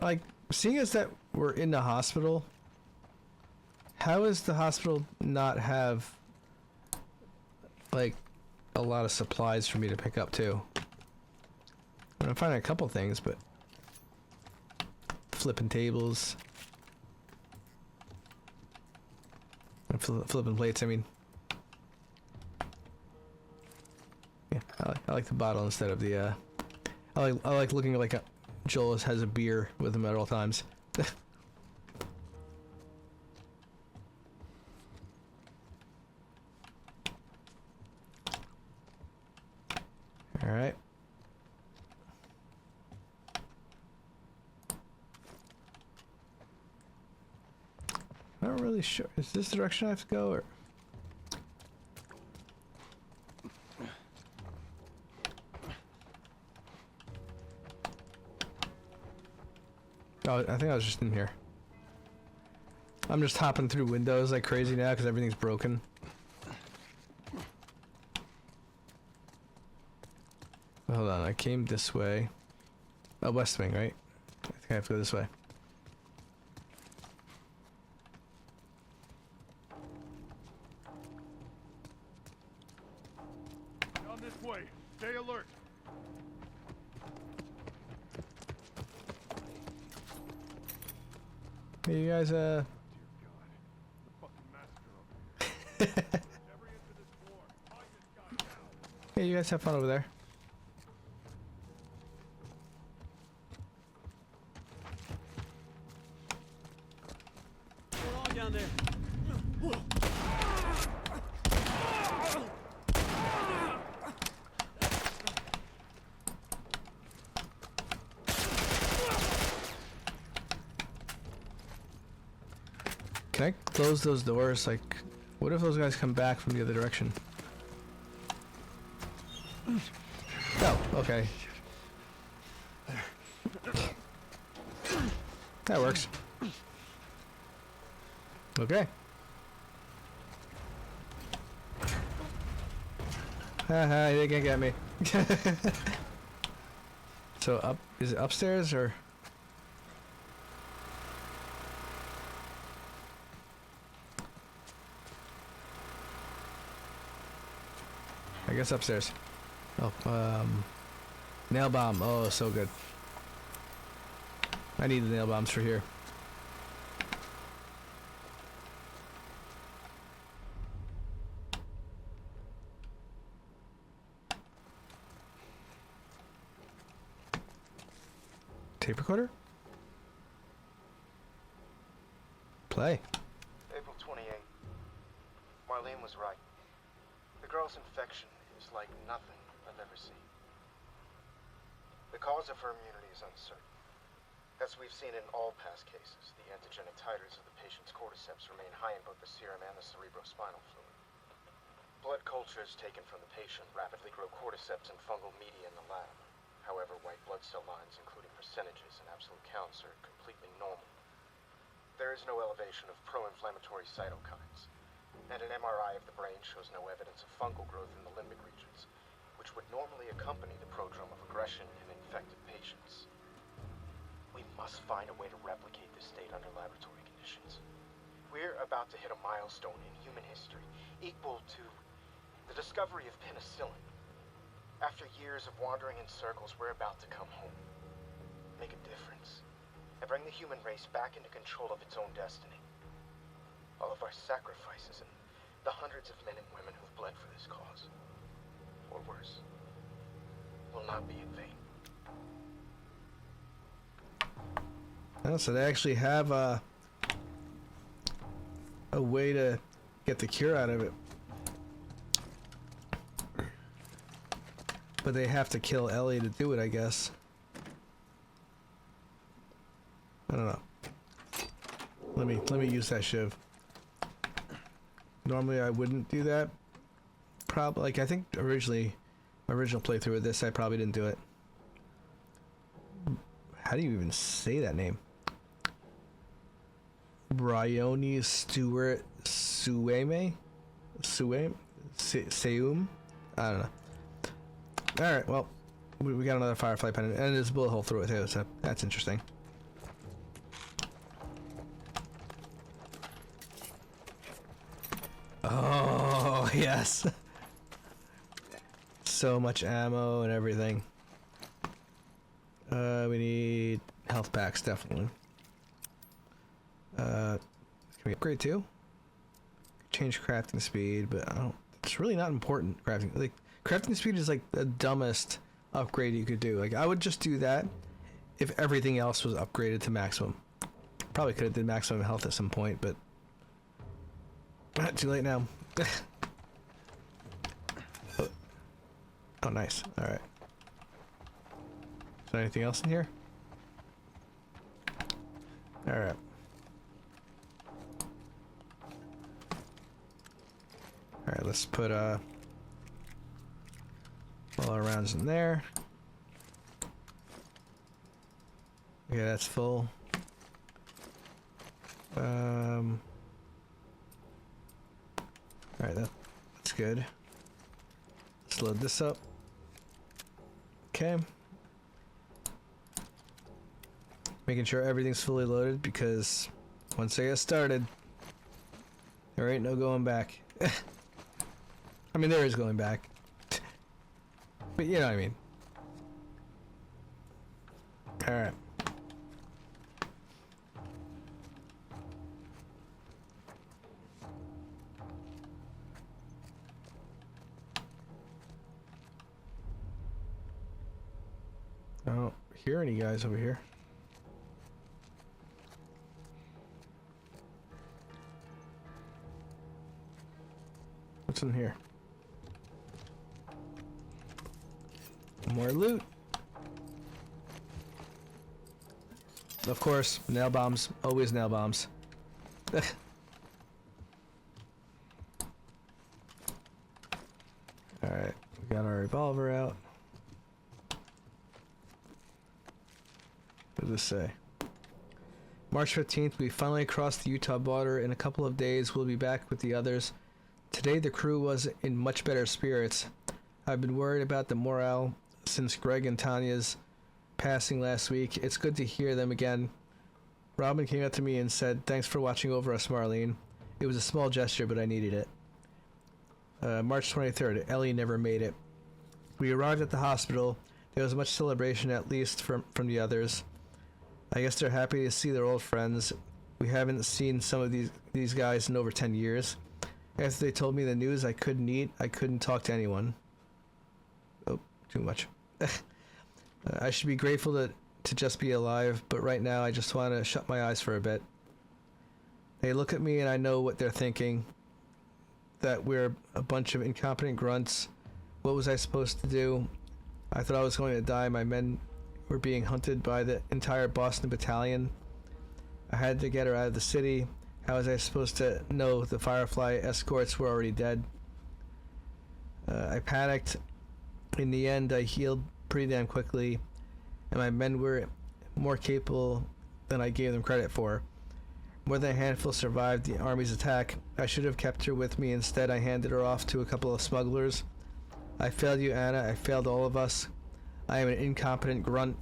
Like, seeing as that we're in the hospital, how does the hospital not have, like, a lot of supplies for me to pick up, too? I'm finding a couple things, but... Flipping tables. Flipping plates, I mean. Yeah, I like the bottle instead of the, I like looking like Joel has a beer with him at all times. Alright. I'm not really sure. Is this the direction I have to go, or? Oh, I think I was just in here. I'm just hopping through windows like crazy now because everything's broken. Hold on, I came this way. Oh, West Wing, right? I think I have to go this way. Down this way. Stay alert. Hey, you guys, Dear God. The fucking massacre over here. Never into this war. Find this guy now. hey, you guys have fun over there. What's going on down there? Can I close those doors? Like, what if those guys come back from the other direction? Oh, okay. That works. Okay. Haha, they can't get me. So up, is it upstairs or? I guess upstairs. Oh, nail bomb. Oh, so good. I need the nail bombs for here. Tape recorder? Play. April 28th. Marlene was right. The girl's infection is like nothing I've ever seen. The cause of her immunity is uncertain. As we've seen in all past cases, the antigenic titers of the patient's cordyceps remain high in both the serum and the cerebrospinal fluid. Blood cultures taken from the patient rapidly grow cordyceps and fungal media in the lab. However, white blood cell lines, including percentages and absolute counts, are completely normal. There is no elevation of pro-inflammatory cytokines, and an MRI of the brain shows no evidence of fungal growth in the limbic regions, which would normally accompany the prodrome of aggression in infected patients. We must find a way to replicate this state under laboratory conditions. We're about to hit a milestone in human history equal to the discovery of penicillin. After years of wandering in circles, we're about to come home, make a difference, and bring the human race back into control of its own destiny. All of our sacrifices and the hundreds of men and women who've bled for this cause, or worse, will not be in vain. Oh, so they actually have a way to get the cure out of it. But they have to kill Ellie to do it, I guess. I don't know. Let me use that shiv. Normally I wouldn't do that. Probably, like, I think originally, my original playthrough of this, I probably didn't do it. How do you even say that name? Bryony Stewart Sueme? Seum? I don't know. Alright, well, we got another Firefly pendant, and there's a bullet hole through it too, so that's interesting. Oh, yes. So much ammo and everything. We need health packs, definitely. Can we upgrade too? Change crafting speed, but I don't. It's really not important. Crafting speed is like the dumbest upgrade you could do. Like I would just do that if everything else was upgraded to maximum. Probably could have did maximum health at some point, but too late now. Oh, nice. All right. Is there anything else in here? All right. All right, let's put all our rounds in there. Okay, that's full. All right, that's good. Let's load this up. Okay. Making sure everything's fully loaded because once I get started, there ain't no going back. I mean, there is going back. But you know what I mean. Alright. I don't hear any guys over here. What's in here? More loot. Of course, nail bombs. Always nail bombs. Alright, we got our revolver out. What does this say? March 15th, we finally crossed the Utah border. In a couple of days, we'll be back with the others. Today, the crew was in much better spirits. I've been worried about the morale since Greg and Tanya's passing last week. It's good to hear them again. Robin came up to me and said, "Thanks for watching over us, Marlene. It was a small gesture, but I needed it." March 23rd, Ellie never made it. We arrived at the hospital. There was much celebration, at least from the others. I guess they're happy to see their old friends. We haven't seen some of these guys in over 10 years. After they told me the news, I couldn't eat. I couldn't talk to anyone. Oh, too much. I should be grateful to just be alive, but right now I just want to shut my eyes for a bit. They look at me and I know what they're thinking. That we're a bunch of incompetent grunts. What was I supposed to do? I thought I was going to die. My men were being hunted by the entire Boston battalion. I had to get her out of the city. How was I supposed to know the Firefly escorts were already dead? I panicked. In the end, I healed pretty damn quickly, and my men were more capable than I gave them credit for. More than a handful survived the army's attack. I should have kept her with me. Instead, I handed her off to a couple of smugglers. I failed you, Anna. I failed all of us. I am an incompetent grunt.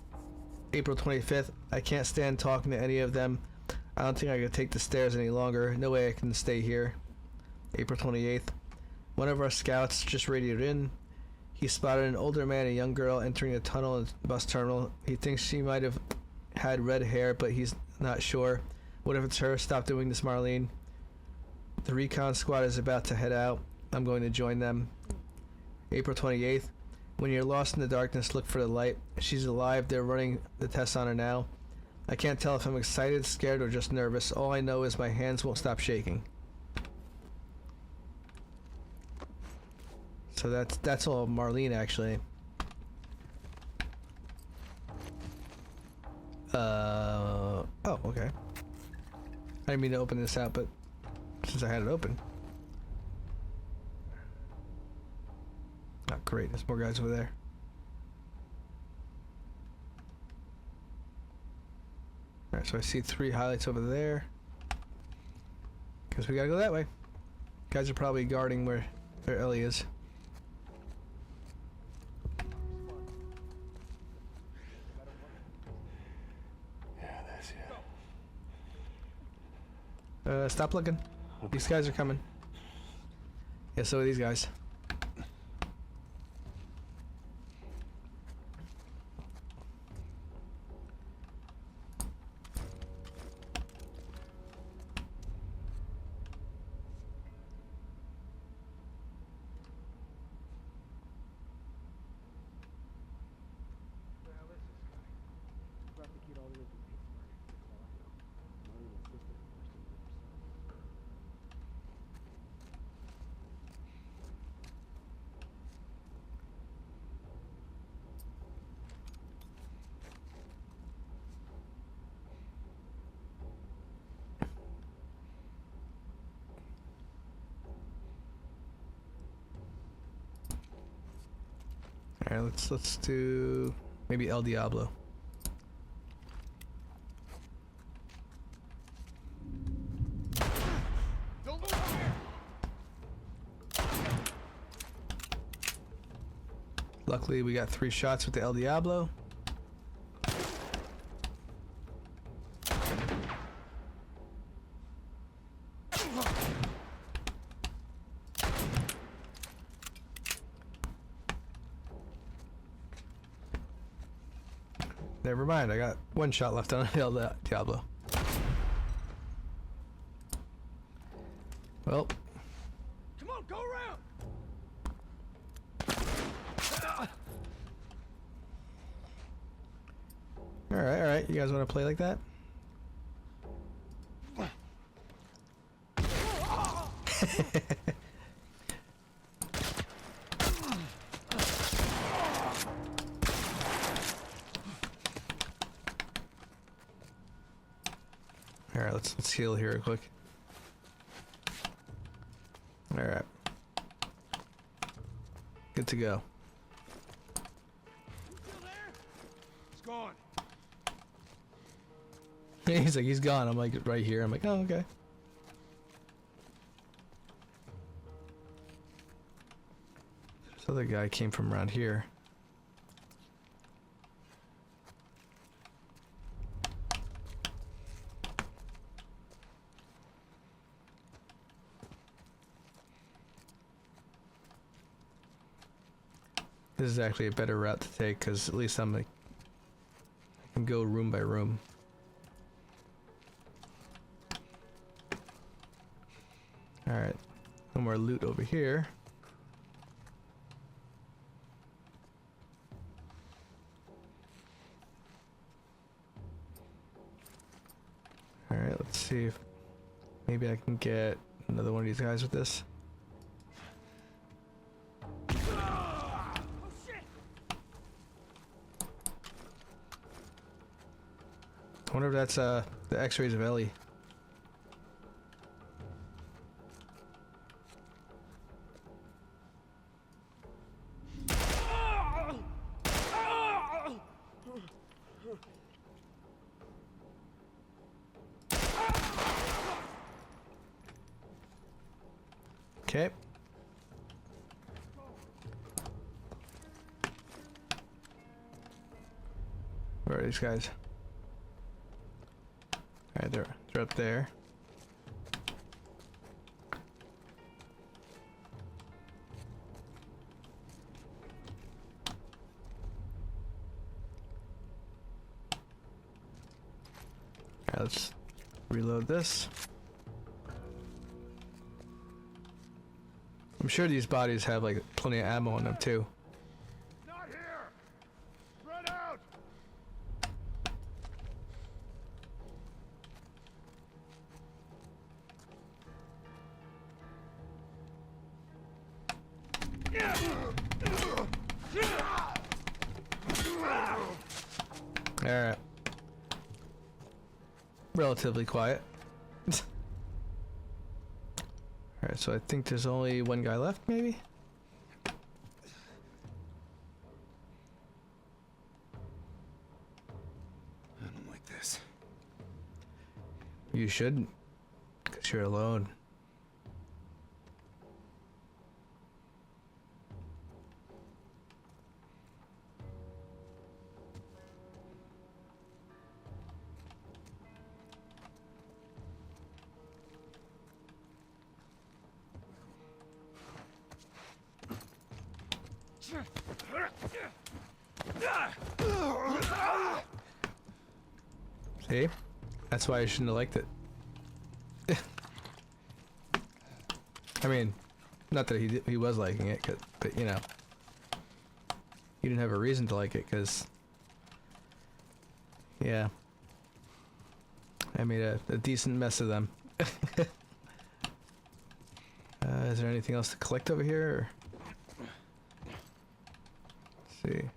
April 25th. I can't stand talking to any of them. I don't think I can take the stairs any longer. No way I can stay here. April 28th. One of our scouts just radioed in. He spotted an older man and a young girl entering a tunnel in the bus terminal. He thinks she might have had red hair, but he's not sure. What if it's her? Stop doing this, Marlene. The recon squad is about to head out. I'm going to join them. April 28th. When you're lost in the darkness, look for the light. She's alive. They're running the tests on her now. I can't tell if I'm excited, scared, or just nervous. All I know is my hands won't stop shaking. So that's all Marlene, actually. Oh, okay. I didn't mean to open this out, but since I had it open. Oh, great. There's more guys over there. Alright, so I see 3 highlights over there. Guess we gotta go that way. Guys are probably guarding where Ellie is. Stop looking. These guys are coming. Yeah, so are these guys. All right, let's do maybe El Diablo. Don't move here! Luckily, we got 3 shots with the El Diablo. Never mind, I got 1 shot left on El Diablo. Well, Come on, go around! all right. You guys want to play like that? All right, let's heal here real quick. All right, good to go. Still there? It's gone. He's like, he's gone. I'm like, right here. I'm like, oh, okay. This other guy came from around here. This is actually a better route to take because at least I'm like, I can go room by room. Alright, no more loot over here. Alright, let's see if maybe I can get another one of these guys with this. I wonder if that's the X-rays of Ellie. Okay. Where are these guys? Alright, they're up there. Alright, let's reload this. I'm sure these bodies have like plenty of ammo in them too. Not here! Spread out! Alright. Relatively quiet. Alright, so I think there's only 1 guy left, maybe? I don't like this. You shouldn't, because you're alone. See? That's why I shouldn't have liked it. I mean, not that he was liking it, but you know, he didn't have a reason to like it, because, yeah, I made a decent mess of them. Is there anything else to collect over here? Or? Let's see.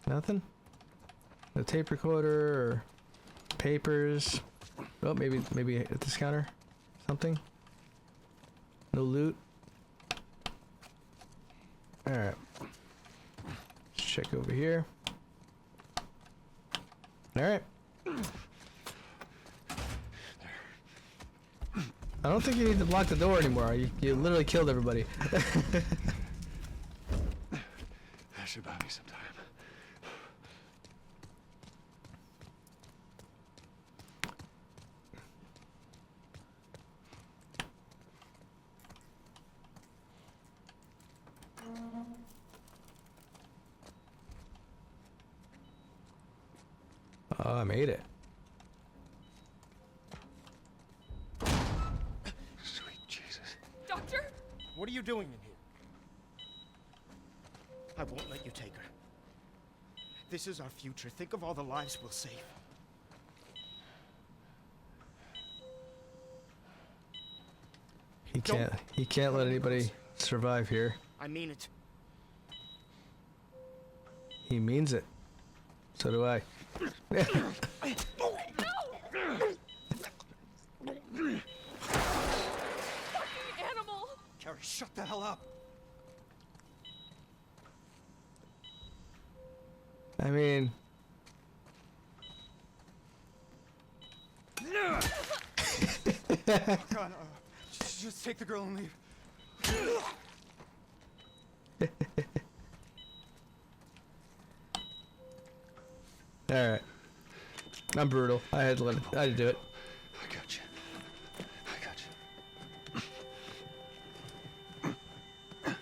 Nothing? No tape recorder or papers? Oh, maybe at this counter? Something? No loot? Alright. Let's check over here. Alright. I don't think you need to block the door anymore. You literally killed everybody. That should buy me some time. Oh, I made it. Sweet Jesus. Doctor? What are you doing in here? I won't let you take her. This is our future. Think of all the lives we'll save. He can't let anybody survive here. I mean it. He means it. So do I. Animal! Carrie, shut the hell up. I mean... God, just take the girl and leave. Alright. I'm brutal. I had to do it. I got you. I got you. Oh,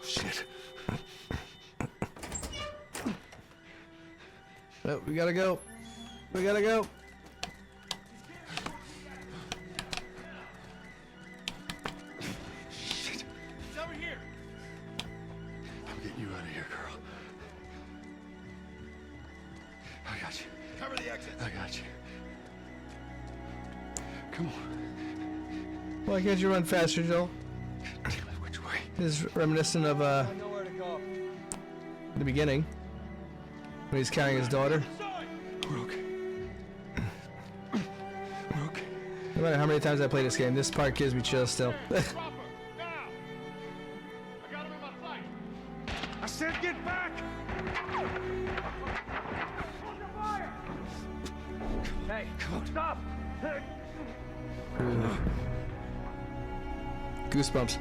shit. Oh, we gotta go. We gotta go. Shit. He's over here. I'm getting you out of here, girl. I got you. Cover the exit. I got you. Come on. Why can't you run faster, Joel? Damn it, which way? This is reminiscent of I know where to go. the beginning. When he's carrying his daughter. Inside. We're okay. We're okay. No matter how many times I play this game, this part gives me chills still. Drop her. Now. I got him in my sight. I said get back! Under fire. Hey, stop. Goosebumps.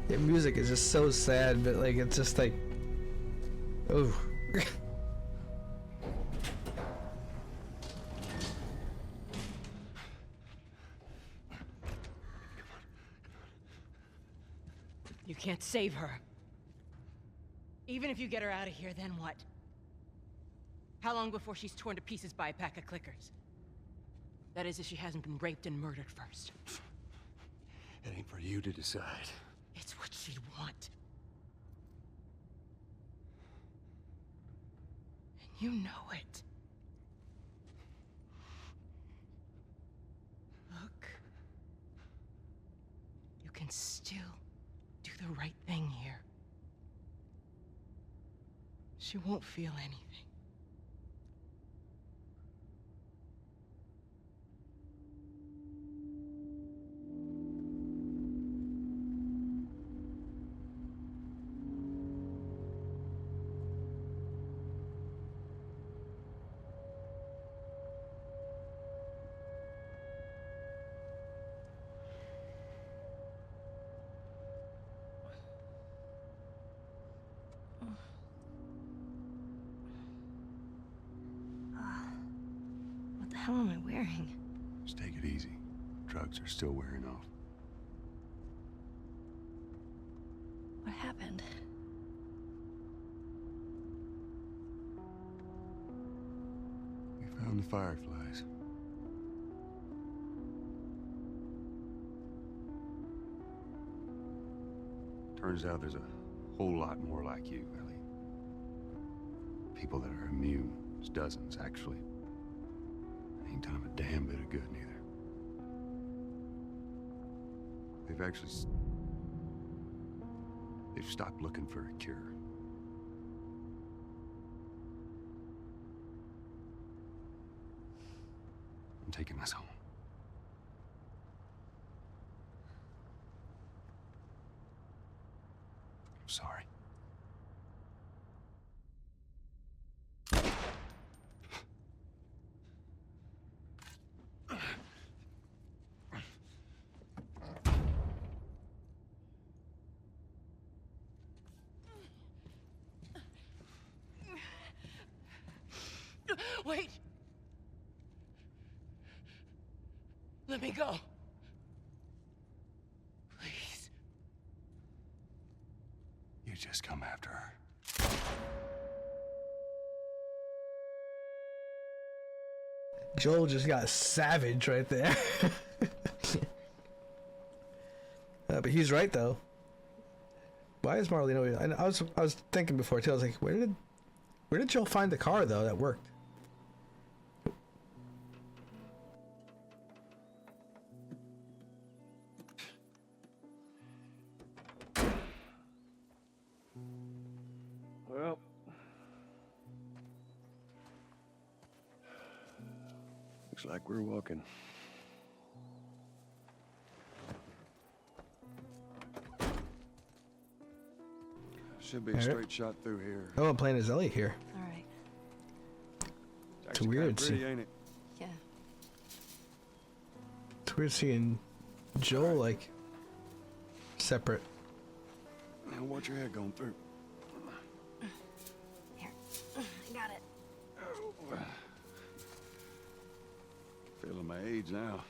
The music is just so sad, but like it's just like, oh. You can't save her. Even if you get her out of here, then what? How long before she's torn to pieces by a pack of clickers? That is, if she hasn't been raped and murdered first. It ain't for you to decide. It's what she'd want. And you know it. Look. You can still do the right thing here. She won't feel anything. hell am I wearing? Just take it easy. Drugs are still wearing off. What happened? We found the fireflies. Turns out there's a whole lot more like you, Ellie. People that are immune. There's dozens, actually. Ain't done them a damn bit of good, neither. They've stopped looking for a cure. I'm taking us home. I'm sorry. Wait! Let me go. Please. You just come after her. Joel just got savage right there. But he's right though. Why is Marlene? And I was thinking before too. I was like, where did Joel find the car though that worked? Well, looks like we're walking. Should be a Alright. straight shot through here. Oh, I'm playing as Ellie here. All right. Actually weird kinda pretty, scene. ain't it? Yeah. It's weird seeing Joel like separate. Now watch your head going through. Here. I got it. Feeling my age now.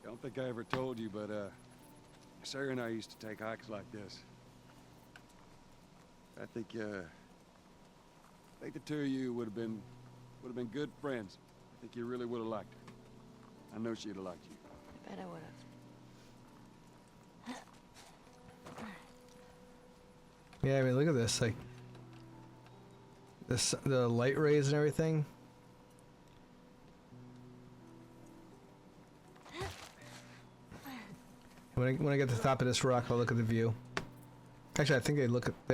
Don't think I ever told you, but Sarah and I used to take hikes like this. I think the two of you would have been good friends. I think you really would have liked her. I know she'd have liked you. I bet I would have. Yeah, I mean, look at this. Like the light rays and everything. When I get to the top of this rock, I'll look at the view. Actually, I think they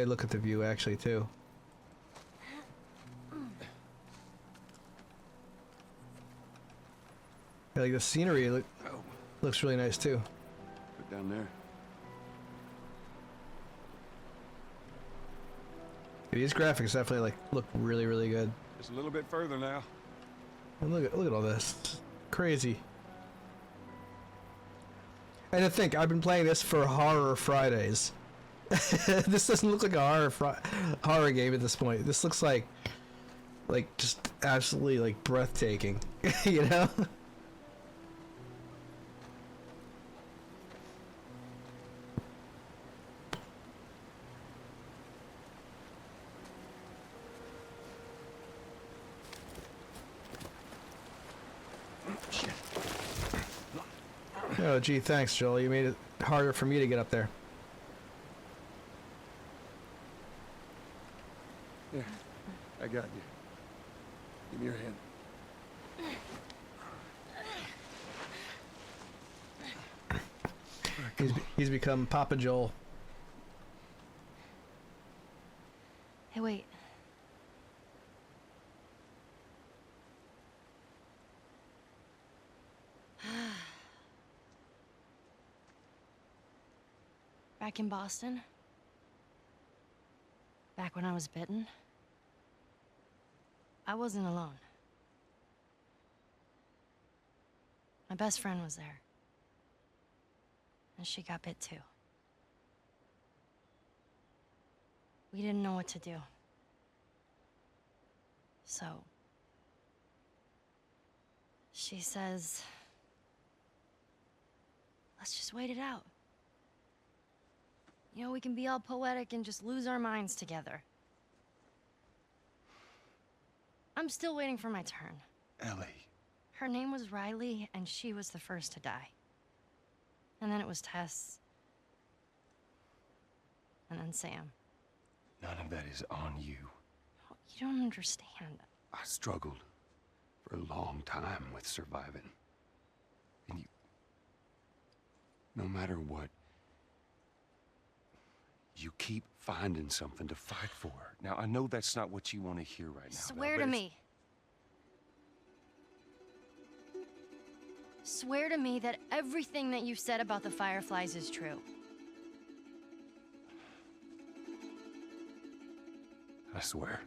look at the view actually too. Yeah, like the scenery looks really nice too. Put down there. These graphics definitely look really, really good. Just a little bit further now. And look at all this. It's crazy. And to think, I've been playing this for Horror Fridays. This doesn't look like a horror game at this point. This looks like just absolutely breathtaking, you know? Oh, gee, thanks, Joel. You made it harder for me to get up there. Here, I got you. Give me your hand. He's become Papa Joel. Hey, wait. Back in Boston, back when I was bitten, I wasn't alone. My best friend was there. And she got bit too. We didn't know what to do. So, she says, let's just wait it out. You know, we can be all poetic and just lose our minds together. I'm still waiting for my turn. Ellie. Her name was Riley, and she was the first to die. And then it was Tess. And then Sam. None of that is on you. Oh, you don't understand. I struggled for a long time with surviving. And you... No matter what, you keep finding something to fight for. Now, I know that's not what you want to hear right now. Swear to me. Swear to me that everything that you said about the Fireflies is true. I swear.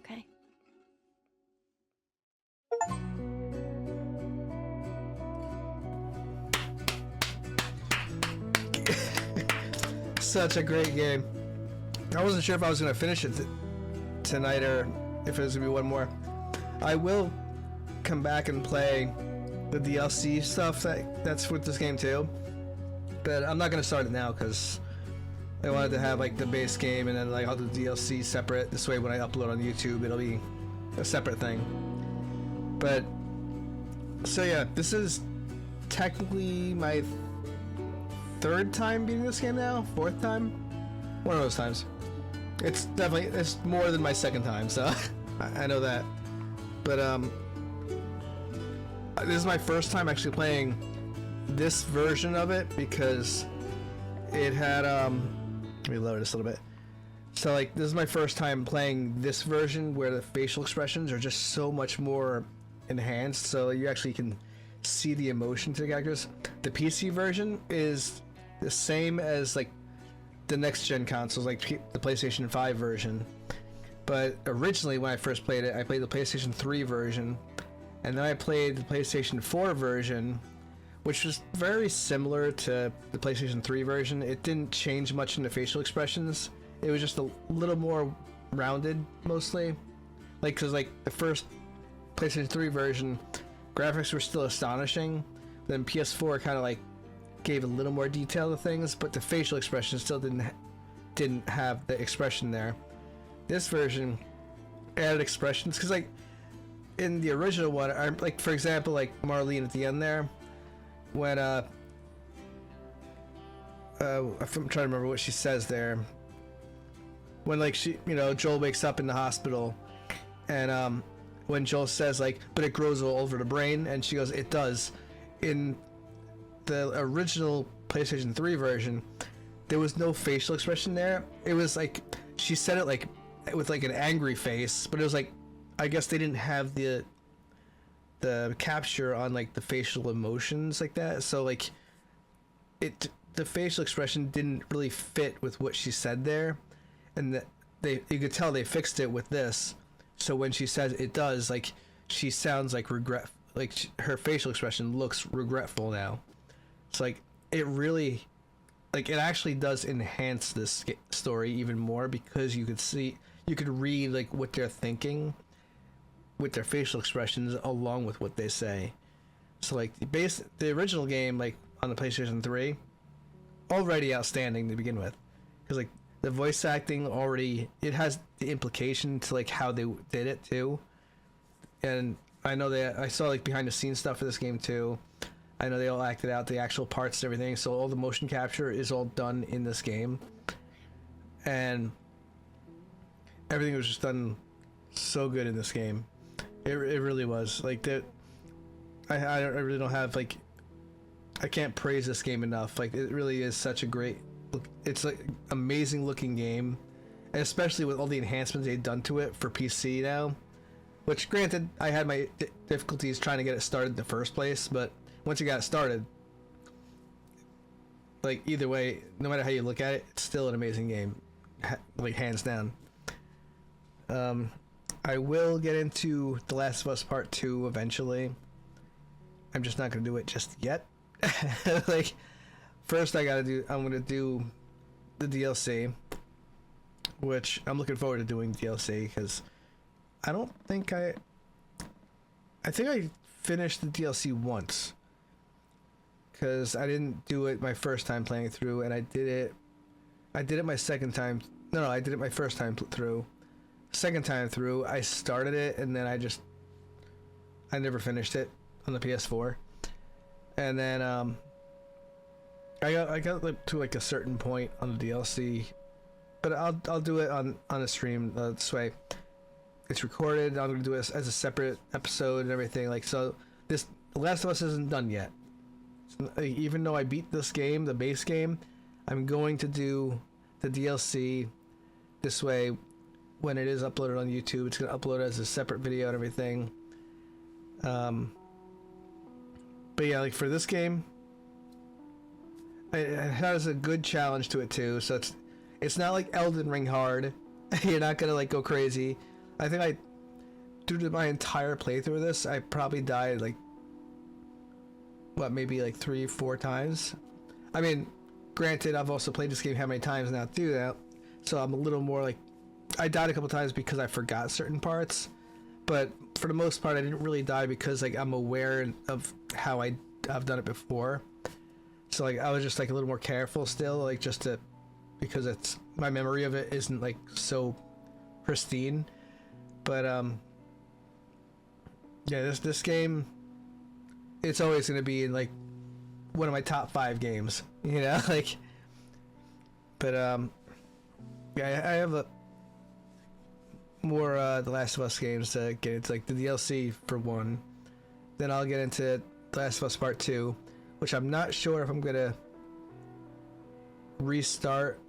Okay. Such a great game. I wasn't sure if I was going to finish it tonight or if it was going to be one more. I will come back and play the DLC stuff that's with this game too. But I'm not going to start it now because I wanted to have like the base game and then like all the DLC separate. This way when I upload on YouTube it'll be a separate thing. But so yeah, this is technically my third time beating this game now, fourth time, one of those times. It's more than my second time, so I know that. But this is my first time actually playing this version of it because it had let me load this a little bit. So like this is my first time playing this version where the facial expressions are just so much more enhanced, so you actually can see the emotion to the characters. The PC version is the same as like the next gen consoles, like the PlayStation 5 version. But originally when I first played it, I played the PlayStation 3 version, and then I played the PlayStation 4 version, which was very similar to the PlayStation 3 version. It didn't change much in the facial expressions. It was just a little more rounded, mostly. Like, cause like the first PlayStation 3 version, graphics were still astonishing. Then PS4 kind of like gave a little more detail to things, but the facial expression still didn't have the expression there. This version added expressions because like in the original one, like for example, like Marlene at the end there, when I'm trying to remember what she says there. When like she, you know, Joel wakes up in the hospital, and when Joel says like, but it grows all over the brain, and she goes, it does. In the original PlayStation 3 version, there was no facial expression there. It was like she said it like with like an angry face, but it was like, I guess they didn't have the capture on like the facial emotions like that, so like the facial expression didn't really fit with what she said there, and you could tell they fixed it with this. So when she says it does, like she sounds like regret, like her facial expression looks regretful now. It's like it really, like it actually does enhance this story even more because you could read like what they're thinking with their facial expressions along with what they say. So like the original game, like on the PlayStation 3, already outstanding to begin with, because like the voice acting already, it has the implication to like how they did it too. And I know that I saw like behind the scenes stuff for this game too. I know they all acted out the actual parts and everything, so all the motion capture is all done in this game, and everything was just done so good in this game. It really was. Like that, I really don't have like, I can't praise this game enough. Like it really is such a great, it's like amazing looking game, and especially with all the enhancements they've done to it for PC now. Which granted, I had my difficulties trying to get it started in the first place, but once you got it started, like either way, no matter how you look at it, it's still an amazing game, like hands down. I will get into The Last of Us Part 2 eventually, I'm just not gonna do it just yet. Like, first I'm gonna do the DLC, which I'm looking forward to doing DLC because I think I finished the DLC once because I didn't do it my first time playing through, and I did it my second time. No, I did it my first time through. Second time through, I started it and then I never finished it on the PS4, and then I got like, to like a certain point on the DLC, but I'll do it on a stream this way. It's recorded. I'm gonna do it as a separate episode and everything. Like, so this The Last of Us isn't done yet. Even though I beat this game, the base game, I'm going to do the DLC this way. When it is uploaded on YouTube, it's gonna upload as a separate video and everything. But yeah, like for this game, it has a good challenge to it too. So it's not like Elden Ring hard. You're not gonna like go crazy. I think due to my entire playthrough of this, I probably died like maybe like 3-4 times. I mean, granted, I've also played this game how many times now too now, so I'm a little more like, I died a couple times because I forgot certain parts, but for the most part I didn't really die because like I'm aware of how I've done it before. So like I was just like a little more careful still, like because it's my memory of it isn't like so pristine. But yeah, this game, it's always gonna be in like one of my top 5 games, you know, like. But yeah, I have a more The Last of Us games to get into, like the DLC for one. Then I'll get into The Last of Us Part 2, which I'm not sure if I'm gonna restart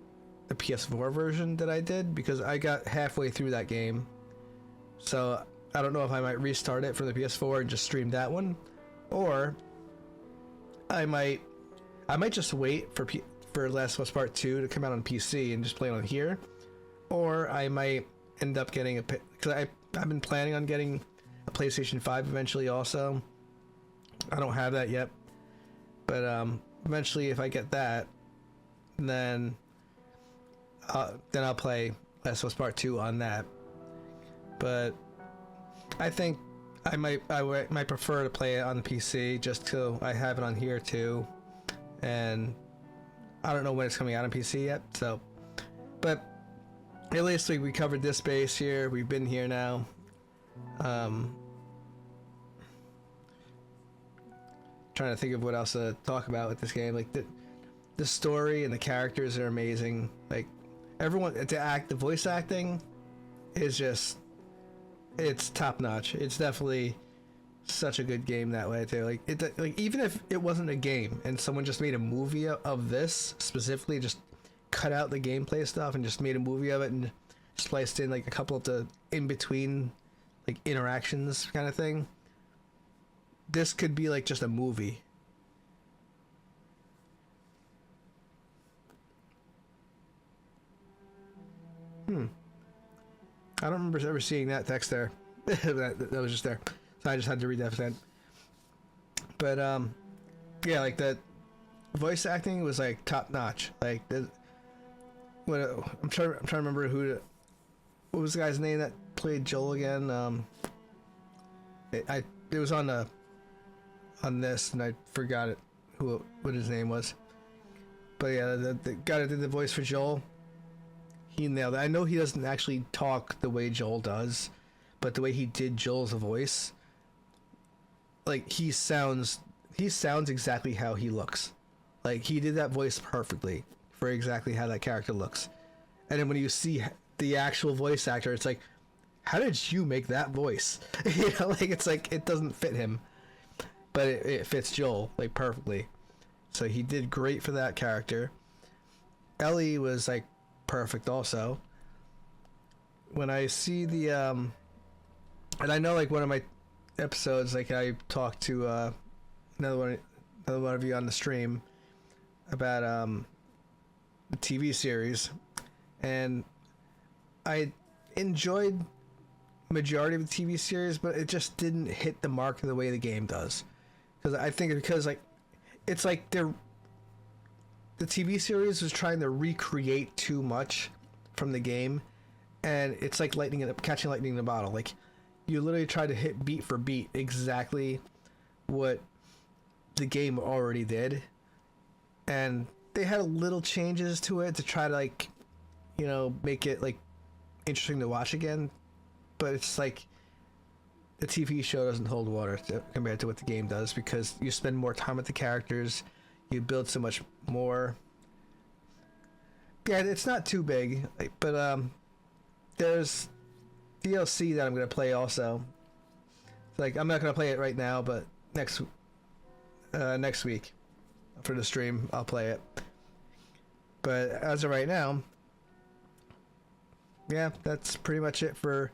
the PS4 version that I did because I got halfway through that game. So I don't know if I might restart it for the PS4 and just stream that one, or I might just wait for Last of Us Part 2 to come out on PC and just play it on here, or I might end up getting because I've been planning on getting a PlayStation 5 eventually also. I don't have that yet, but eventually if I get that, then I'll play Last of Us Part 2 on that. But I think I might prefer to play it on the PC just so I have it on here too, and I don't know when it's coming out on PC yet. So, but at least we covered this base here. We've been here now. Trying to think of what else to talk about with this game. Like the story and the characters are amazing. Like everyone, the voice acting is just, it's top notch. It's definitely such a good game that way too. Like even if it wasn't a game and someone just made a movie of this specifically, just cut out the gameplay stuff and just made a movie of it and spliced in like a couple of the in between like interactions kind of thing, this could be like just a movie. I don't remember ever seeing that text there. that was just there, so I just had to read that percent. But yeah, like the voice acting was like top notch. Like I'm trying to remember what was the guy's name that played Joel again. It was on this and I forgot what his name was. But yeah, the guy that did the voice for Joel, he nailed it. I know he doesn't actually talk the way Joel does, but the way he did Joel's voice, like he sounds exactly how he looks. Like he did that voice perfectly for exactly how that character looks. And then when you see the actual voice actor, it's like, how did you make that voice? You know, like it's like it doesn't fit him, but it fits Joel like perfectly. So he did great for that character. Ellie was like perfect also. When I see the and I know like one of my episodes, like I talked to another one of you on the stream about the TV series, and I enjoyed majority of the TV series, but it just didn't hit the mark the way the game does. because I think because like it's like the TV series was trying to recreate too much from the game, and it's like catching lightning in a bottle. Like you literally try to hit beat for beat exactly what the game already did, and they had little changes to it to try to like, you know, make it like interesting to watch again, but it's like the TV show doesn't hold water compared to what the game does, because you spend more time with the characters, you build so much more. Yeah, it's not too big, but there's DLC that I'm gonna play also. Like I'm not gonna play it right now, but next week for the stream I'll play it. But as of right now, yeah, that's pretty much it for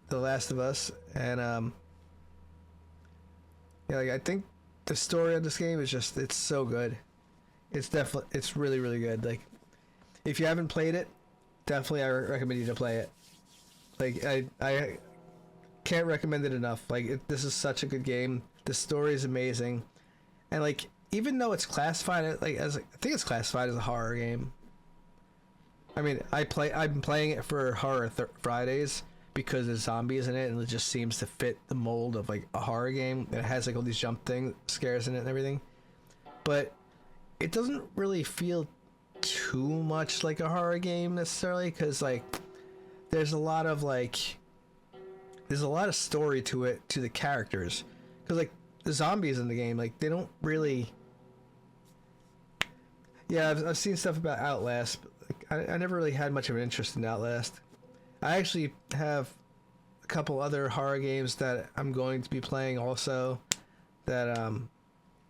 The Last of Us. And yeah, like I think the story of this game is just, it's so good. It's really, really good. Like if you haven't played it, definitely I recommend you to play it. Like I can't recommend it enough. Like this is such a good game. The story is amazing, and like even though it's classified like as I think it's classified as a horror game. I mean, I've been playing it for Horror Fridays because there's zombies in it, and it just seems to fit the mold of like a horror game. And it has like all these scares in it and everything, but it doesn't really feel too much like a horror game necessarily, because like there's a lot of story to it, to the characters, because like the zombies in the game, like they don't really. Yeah, I've seen stuff about Outlast, but like, I never really had much of an interest in Outlast. I actually have a couple other horror games that I'm going to be playing also, that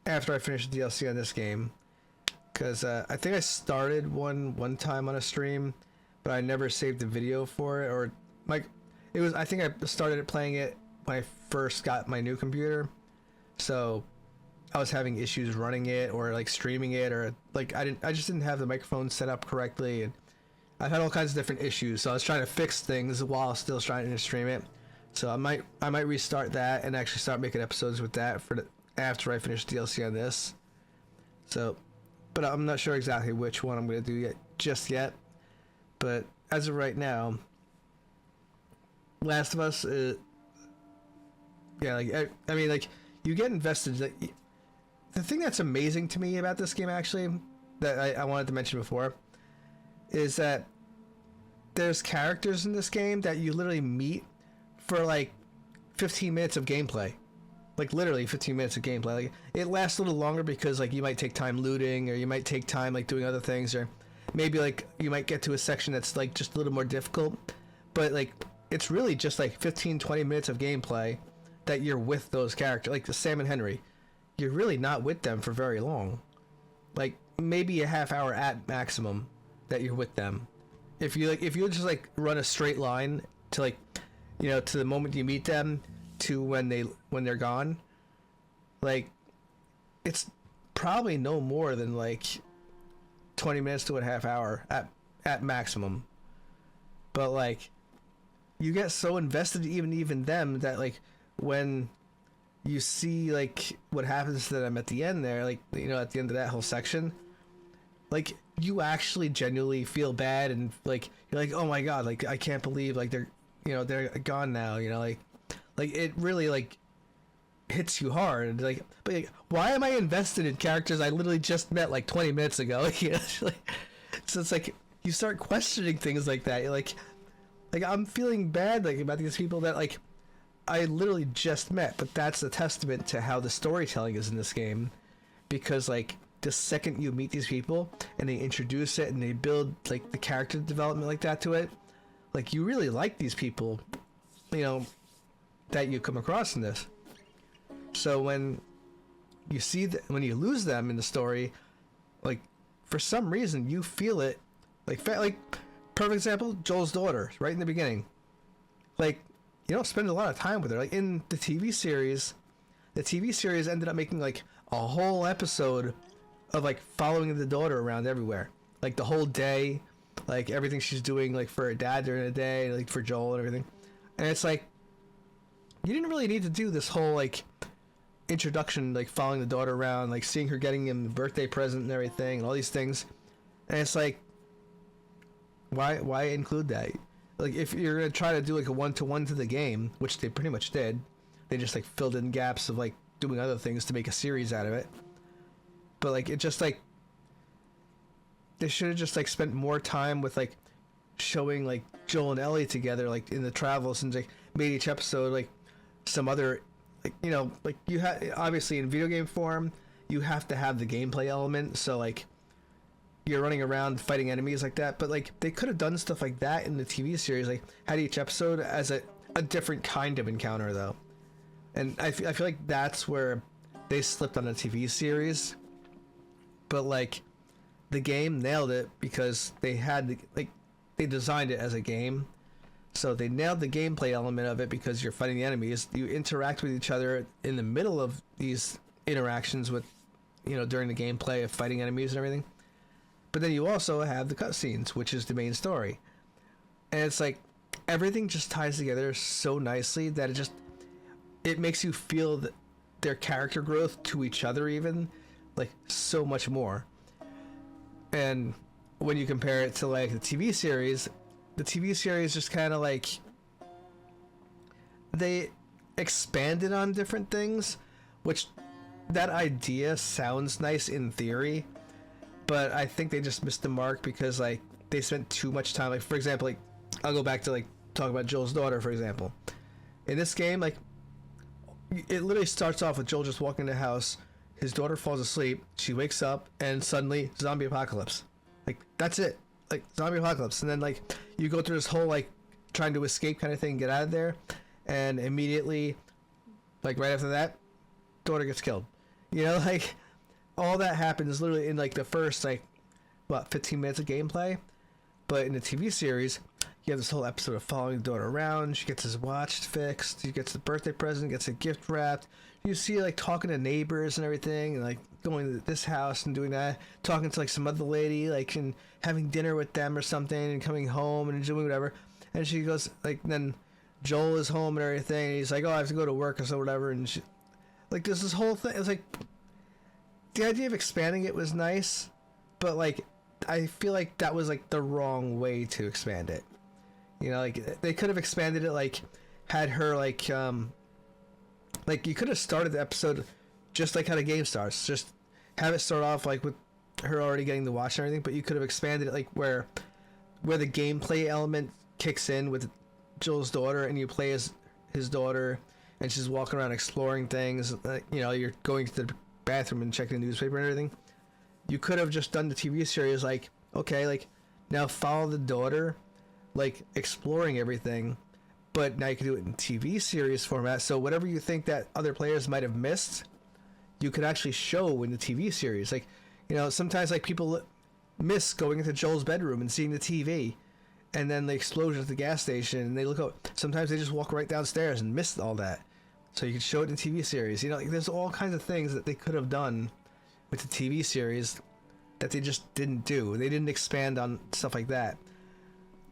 after I finish the DLC on this game, because I think I started one time on a stream, but I never saved the video for it, or like it was. I think I started playing it when I first got my new computer, so I was having issues running it or like streaming it, or like I just didn't have the microphone set up correctly, and I've had all kinds of different issues. So I was trying to fix things while still trying to stream it. So I might restart that and actually start making episodes with that after I finish DLC on this. So, but I'm not sure exactly which one I'm gonna do just yet. But as of right now, Last of Us, yeah, like I mean, like you get invested. Like, the thing that's amazing to me about this game, actually, that I wanted to mention before, is that there's characters in this game that you literally meet for like 15 minutes of gameplay. Like literally 15 minutes of gameplay. Like it lasts a little longer because like you might take time looting, or you might take time like doing other things, or maybe like you might get to a section that's like just a little more difficult, but like it's really just like 15-20 minutes of gameplay that you're with those characters. Like the Sam and Henry, you're really not with them for very long, like maybe a half hour at maximum that you're with them. If you just like run a straight line to like, you know, to the moment you meet them to when they're gone, like it's probably no more than like 20 minutes to a half hour at maximum. But like you get so invested even them that like when you see like what happens to them at the end there, like, you know, at the end of that whole section, like you actually genuinely feel bad, and like you're like, oh my god, like I can't believe like they're gone now, you know, like it really like hits you hard. Like, but like, why am I invested in characters I literally just met like 20 minutes ago? You know, so it's like you start questioning things like that. You're like I'm feeling bad like about these people that like I literally just met, but that's a testament to how the storytelling is in this game, because like the second you meet these people and they introduce it and they build like the character development like that to it, like you really like these people, you know, that you come across in this. So when you see when you lose them in the story, like for some reason you feel it, like perfect example, Joel's daughter right in the beginning, like you don't spend a lot of time with her. Like in the TV series ended up making like a whole episode of like following the daughter around everywhere, like the whole day, like everything she's doing like for her dad during the day, like for Joel and everything. And it's like you didn't really need to do this whole like introduction, like following the daughter around, like seeing her getting him the birthday present and everything, and all these things, and it's like, why include that? Like, if you're gonna try to do like a one-to-one to the game, which they pretty much did, they just like filled in gaps of like doing other things to make a series out of it. But like, it just like, they should have just like spent more time with like showing like Joel and Ellie together, like in the travels, and like made each episode like some other, like, you know, like you have, obviously in video game form you have to have the gameplay element, so like you're running around fighting enemies like that, but like they could have done stuff like that in the TV series, like had each episode as a different kind of encounter though. And I feel like that's where they slipped on the TV series. But like the game nailed it because they had like they designed it as a game, so they nailed the gameplay element of it because you're fighting the enemies, you interact with each other in the middle of these interactions with, you know, during the gameplay of fighting enemies and everything. But then you also have the cutscenes, which is the main story, and it's like everything just ties together so nicely that it makes you feel that their character growth to each other even like so much more. And when you compare it to like the TV series just kind of like, they expanded on different things, which that idea sounds nice in theory, but I think they just missed the mark because like they spent too much time. Like, for example, like I'll go back to like talk about Joel's daughter, for example. In this game, like it literally starts off with Joel just walking in the house, his daughter falls asleep, she wakes up, and suddenly zombie apocalypse. Like, that's it. Like, zombie apocalypse. And then like you go through this whole like trying to escape kind of thing, get out of there, and immediately, like right after that, daughter gets killed. You know, like all that happens literally in like the first like 15 minutes of gameplay. But in the TV series, you have this whole episode of following the daughter around. She gets his watch fixed, she gets the birthday present, gets a gift wrapped. You see like talking to neighbors and everything, and like going to this house and doing that, talking to like some other lady, like, and having dinner with them or something, and coming home and doing whatever. And she goes like, then Joel is home and everything, and he's like, oh, I have to go to work or so whatever. And she, like, there's this whole thing. It's like the idea of expanding it was nice, but like I feel like that was like the wrong way to expand it. You know, like they could have expanded it, like had her like you could have started the episode just like how the game starts, just have it start off like with her already getting the watch and everything, but you could have expanded it like where the gameplay element kicks in with Joel's daughter, and you play as his daughter, and she's walking around exploring things. You know, you're going to the bathroom and checking the newspaper and everything. You could have just done the TV series like, okay, like now follow the daughter, like exploring everything, but now you can do it in TV series format. So whatever you think that other players might have missed, you could actually show in the TV series. Like, you know, sometimes like people miss going into Joel's bedroom and seeing the TV, and then the explosion at the gas station, and they look up. Sometimes they just walk right downstairs and miss all that. So you can show it in the TV series. You know, like, there's all kinds of things that they could have done with the TV series that they just didn't do. They didn't expand on stuff like that.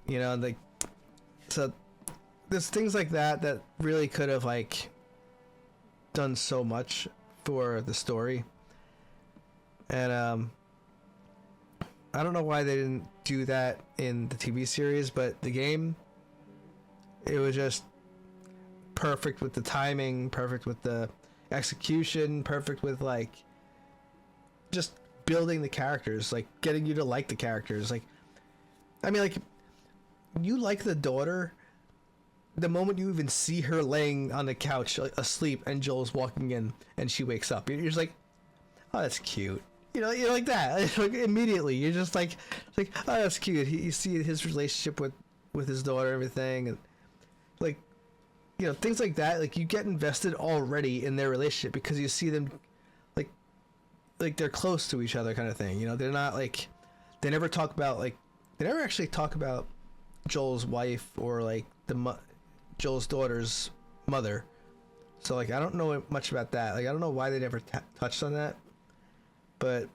You know, like, so there's things like that that really could have like done so much for the story. And I don't know why they didn't do that in the TV series, but the game, it was just perfect with the timing, perfect with the execution, perfect with like just building the characters, like getting you to like the characters. Like, I mean, like, you like the daughter the moment you even see her laying on the couch asleep and Joel's walking in and she wakes up. You're just like, oh, that's cute. You know, like that. Like, immediately, you're just like, oh, that's cute. You see his relationship with his daughter and everything, and like, you know, things like that. Like, you get invested already in their relationship because you see them, like they're close to each other, kind of thing. You know, they're not like, they never actually talk about Joel's wife or like Joel's daughter's mother. So like, I don't know much about that. Like, I don't know why they never touched on that. But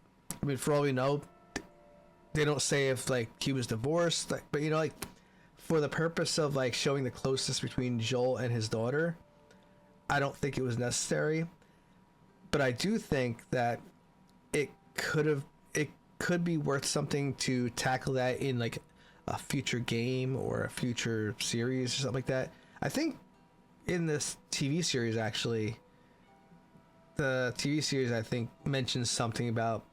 I mean, for all we know, they don't say if like he was divorced. Like, but you know, like, for the purpose of like showing the closeness between Joel and his daughter, I don't think it was necessary. but I do think that it could be worth something to tackle that in like a future game or a future series or something like that. I think in this TV series, actually, the TV series I think mentions something about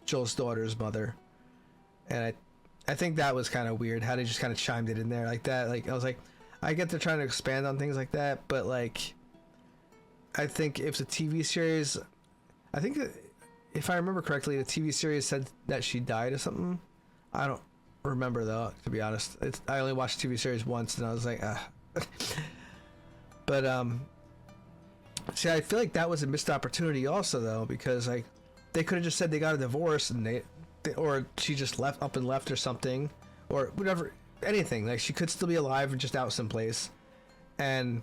Joel's daughter's mother, and I think that was kind of weird how they just kind of chimed it in there like that. Like I was like, I get they're trying to expand on things like that, but like I think if the TV series, I think that if I remember correctly, the TV series said that she died or something. I don't remember though, to be honest. I only watched the TV series once and I was like, ah. But see, I feel like that was a missed opportunity also though, because like they could have just said they got a divorce and they or she just left up and left or something, or whatever, anything. Like she could still be alive and just out someplace, and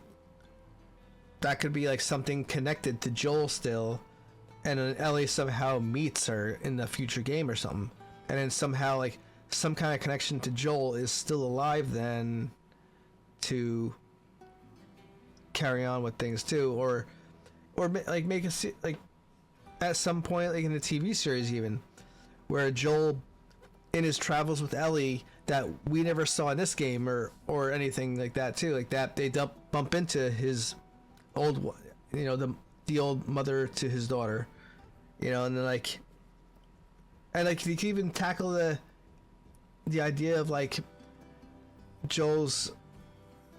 that could be like something connected to Joel still, and then Ellie somehow meets her in the future game or something, and then somehow like some kind of connection to Joel is still alive then to carry on with things too, or like make a like at some point like in the TV series even, where Joel in his travels with Ellie that we never saw in this game or anything like that too, like that they bump into his old, you know, the old mother to his daughter, you know, and then like, and like you can even tackle the idea of like Joel's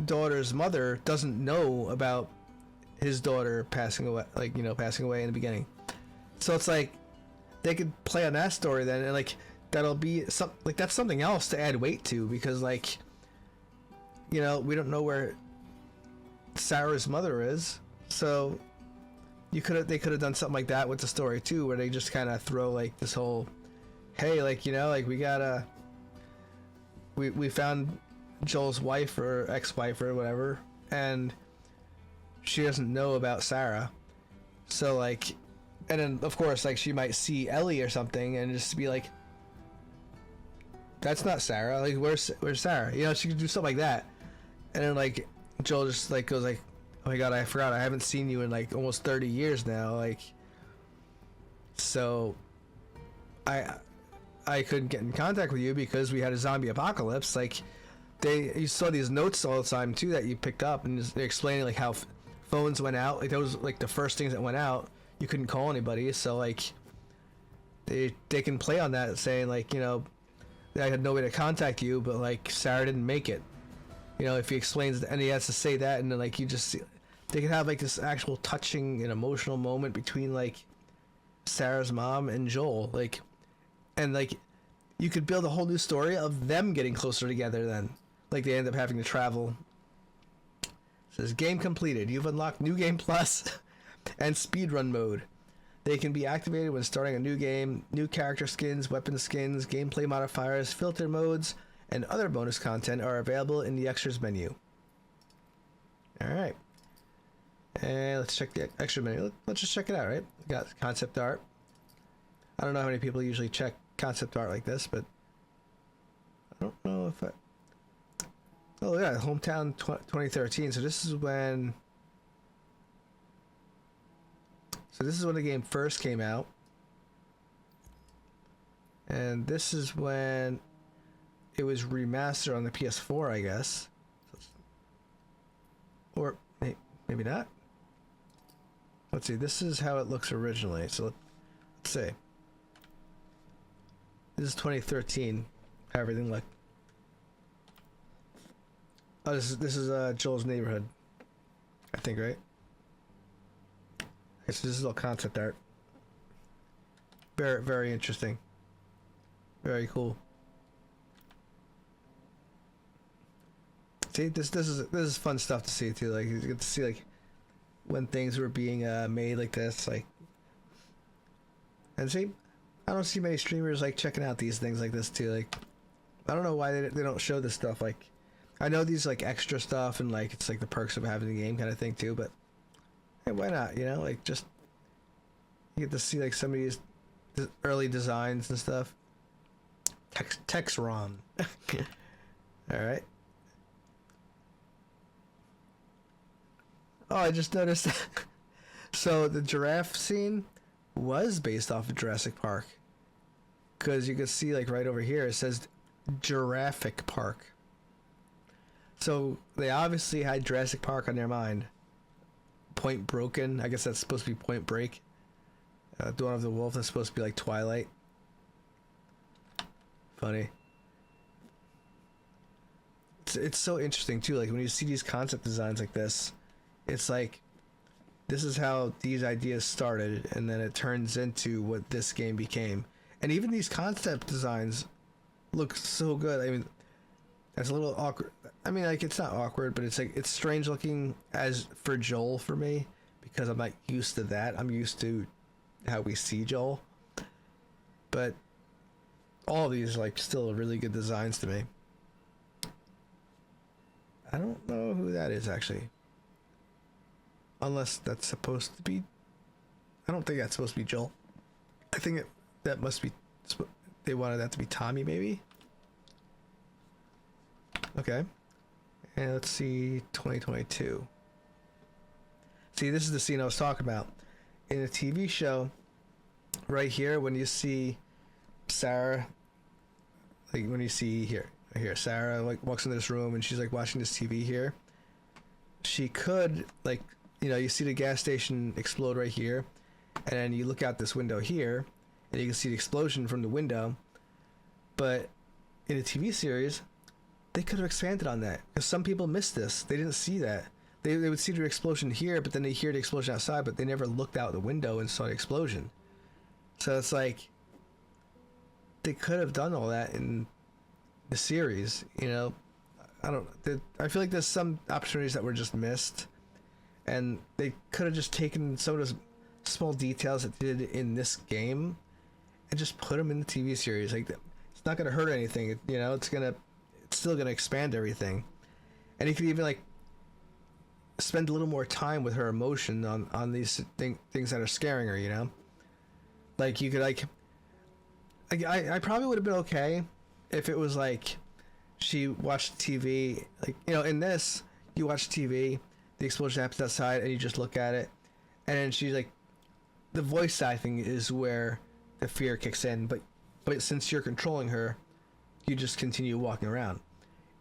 daughter's mother doesn't know about his daughter passing away, like, you know, passing away in the beginning. So it's like they could play on that story then, and like that'll be some like that's something else to add weight to, because like, you know, we don't know where Sarah's mother is, so they could have done something like that with the story too, where they just kind of throw like this whole, hey, like, you know, like we found Joel's wife or ex-wife or whatever, and she doesn't know about Sarah, so like, and then of course like she might see Ellie or something and just be like, that's not Sarah, like where's Sarah, you know, she could do something like that, and then like Joel just like goes like, oh my god, I forgot, I haven't seen you in like almost 30 years now, like, so I couldn't get in contact with you because we had a zombie apocalypse. Like you saw these notes all the time too that you picked up, and they're explaining like how phones went out, like those like the first things that went out, you couldn't call anybody, so like they can play on that, saying like, you know, I had no way to contact you, but like Sarah didn't make it, you know, if he explains, and he has to say that, and then like you just see, they can have like this actual touching and emotional moment between like Sarah's mom and Joel, like, and like you could build a whole new story of them getting closer together then, like they end up having to travel. It says game completed, you've unlocked new game plus and speedrun mode. They can be activated when starting a new game. New character skins, weapon skins, gameplay modifiers, filter modes, and other bonus content are available in the extras menu. Alright, and let's check the extra menu. Let's just check it out, right? We got concept art. I don't know how many people usually check concept art like this, but I don't know if oh yeah, Hometown 2013. So this is when the game first came out, and this is when it was remastered on the PS4, I guess, or maybe not. Let's see, this is how it looks originally, so let's see. This is 2013, how everything looked. Oh, this is Joel's neighborhood, I think, right? Okay, so this is all concept art. Very, very interesting. Very cool. See, this is fun stuff to see too. Like you get to see like when things were being made like this, like, and see, I don't see many streamers like checking out these things like this too. Like, I don't know why they don't show this stuff. Like, I know these like extra stuff and like it's like the perks of having the game kind of thing too, but hey, why not? You know, like just you get to see like some of these early designs and stuff. Texron. All right. Oh, I just noticed So the giraffe scene was based off of Jurassic Park, because you can see like right over here it says Jurassic Park. So they obviously had Jurassic Park on their mind. Point Broken, I guess that's supposed to be Point Break. Dawn of the Wolf, that's supposed to be like Twilight. Funny. It's so interesting too, like when you see these concept designs like this, it's like this is how these ideas started, and then it turns into what this game became. And even these concept designs look so good. I mean, that's a little awkward. I mean, like, it's not awkward, but it's like, it's strange looking as for Joel for me, because I'm not used to that. I'm used to how we see Joel. But all of these are like still really good designs to me. I don't know who that is actually. Unless that's supposed to be... I don't think that's supposed to be Joel. I think that must be... They wanted that to be Tommy, maybe? Okay. And let's see... 2022. See, this is the scene I was talking about. In a TV show, right here, when you see Sarah... Like, when you see... Here, Sarah, like, walks into this room and she's, like, watching this TV here. She could, like... You know, you see the gas station explode right here, and then you look out this window here, and you can see the explosion from the window. But in a TV series, they could have expanded on that, because some people missed this. They didn't see that. They would see the explosion here, but then they hear the explosion outside, but they never looked out the window and saw the explosion. So it's like, they could have done all that in the series, you know? I feel like there's some opportunities that were just missed. And they could have just taken some of those small details that they did in this game and just put them in the TV series. Like, it's not going to hurt anything, you know? It's still going to expand everything. And you could even, like, spend a little more time with her emotion on these things that are scaring her, you know? Like, you could, like... I probably would have been okay if it was, like, she watched TV. Like, you know, in this, you watch TV... The explosion happens outside, and you just look at it, and then she's like, the voice acting is where the fear kicks in. But since you're controlling her, you just continue walking around.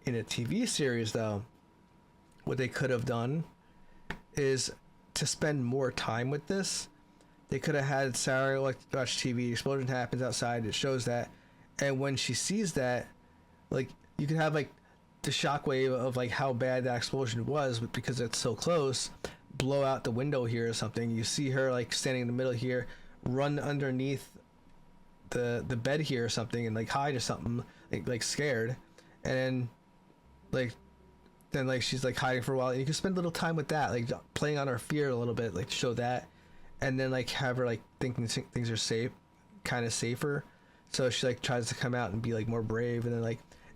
In a TV series, though, what they could have done is to spend more time with this. They could have had Sarah like watch TV. The explosion happens outside. It shows that, and when she sees that, like you could have like. The shockwave of like how bad that explosion was, but because it's so close, blow out the window here or something. You see her like standing in the middle here, run underneath the bed here or something, and like hide or something, like scared, and then she's like hiding for a while, and you can spend a little time with that, like playing on her fear a little bit, like show that, and then like have her like thinking things are safe, kind of safer, so she like tries to come out and be like more brave,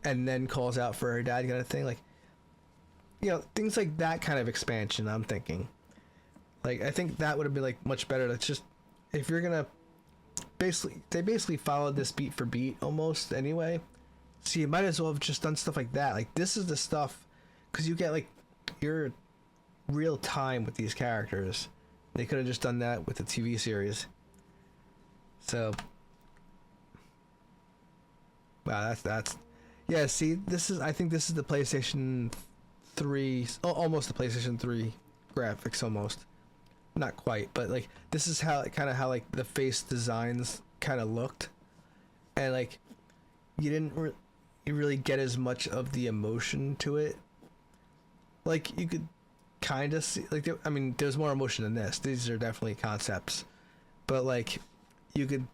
and then calls out for her dad, kind of thing. Like, you know, things like that kind of expansion, I'm thinking. Like, I think that would have been, like, much better. That's just, if you're gonna, they basically followed this beat for beat, almost, anyway. So you might as well have just done stuff like that. Like, this is the stuff, because you get, like, your real time with these characters. They could have just done that with the TV series. So, wow, that's... Yeah, see, I think this is the PlayStation 3, almost the PlayStation 3 graphics, almost. Not quite, but, like, this is how like, the face designs kind of looked. And, like, you didn't really get as much of the emotion to it. Like, you could kind of see, like, there's more emotion than this. These are definitely concepts. But, like, you could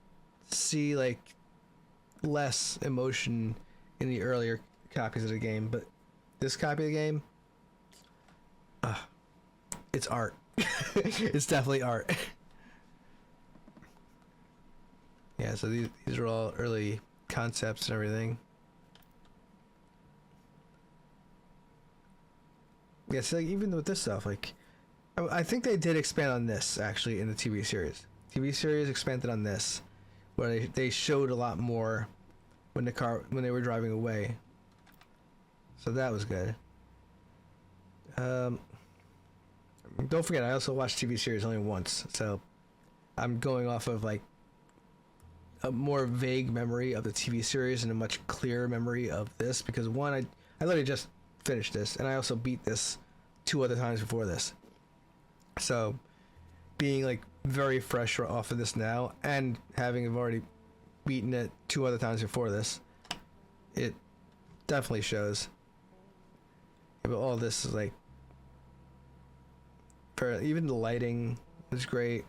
see, like, less emotion in the earlier copies of the game, but this copy of the game, it's art. It's definitely art. Yeah, so these are all early concepts and everything. Yeah, so like, even with this stuff, like, I think they did expand on this, actually, in the TV series. TV series expanded on this, where they showed a lot more when they were driving away. So that was good. Don't forget, I also watched TV series only once, so I'm going off of like a more vague memory of the TV series and a much clearer memory of this, because one, I literally just finished this, and I also beat this 2 other times before this. So being like very fresh off of this now, and having already beaten it 2 other times before this, it definitely shows. Yeah, but all this is like, even the lighting is great.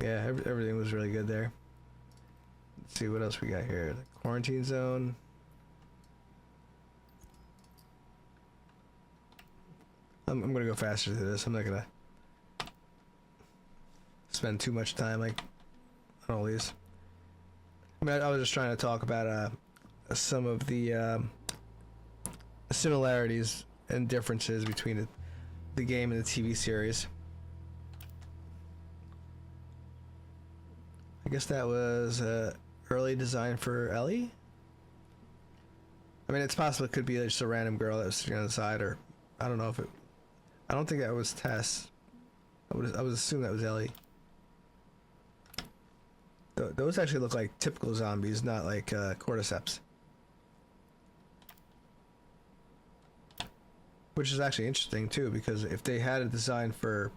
Yeah, everything was really good there. Let's see what else we got here. The quarantine zone. I'm gonna go faster through this. I'm not gonna spend too much time like on all these. I mean, I was just trying to talk about some of the similarities and differences between the game and the TV series. I guess that was early design for Ellie. I mean, it's possible it could be just a random girl that was sitting on the side, or I don't know if it. I don't think that was Tess. I would assume that was Ellie. Those actually look like typical zombies, not like cordyceps. Which is actually interesting too, because if they had a design for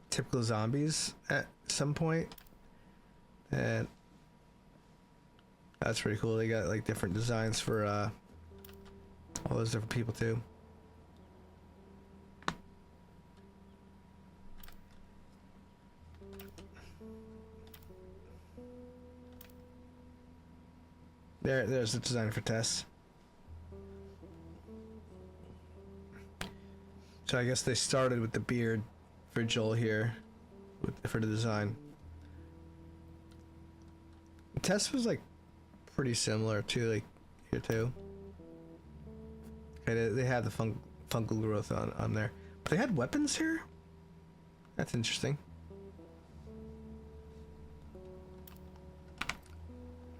typical zombies at some point, and that's pretty cool. They got like different designs for all those different people too. There's the design for Tess. So I guess they started with the beard for Joel here, for the design. Tess was like pretty similar to like here too. Okay, they had the fungal growth on there, but they had weapons here. That's interesting.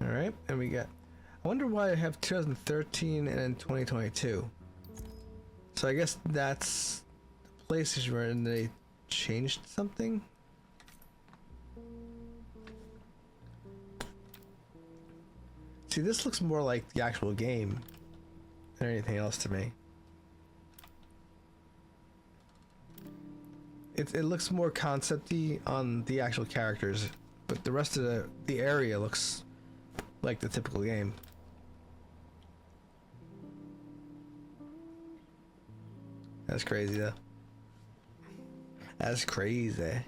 All right, and we got. I wonder why I have 2013 and then 2022. So I guess that's the places where they changed something. See, this looks more like the actual game than anything else to me. It looks more concept-y on the actual characters, but the rest of the area looks like the typical game. That's crazy though. That's crazy.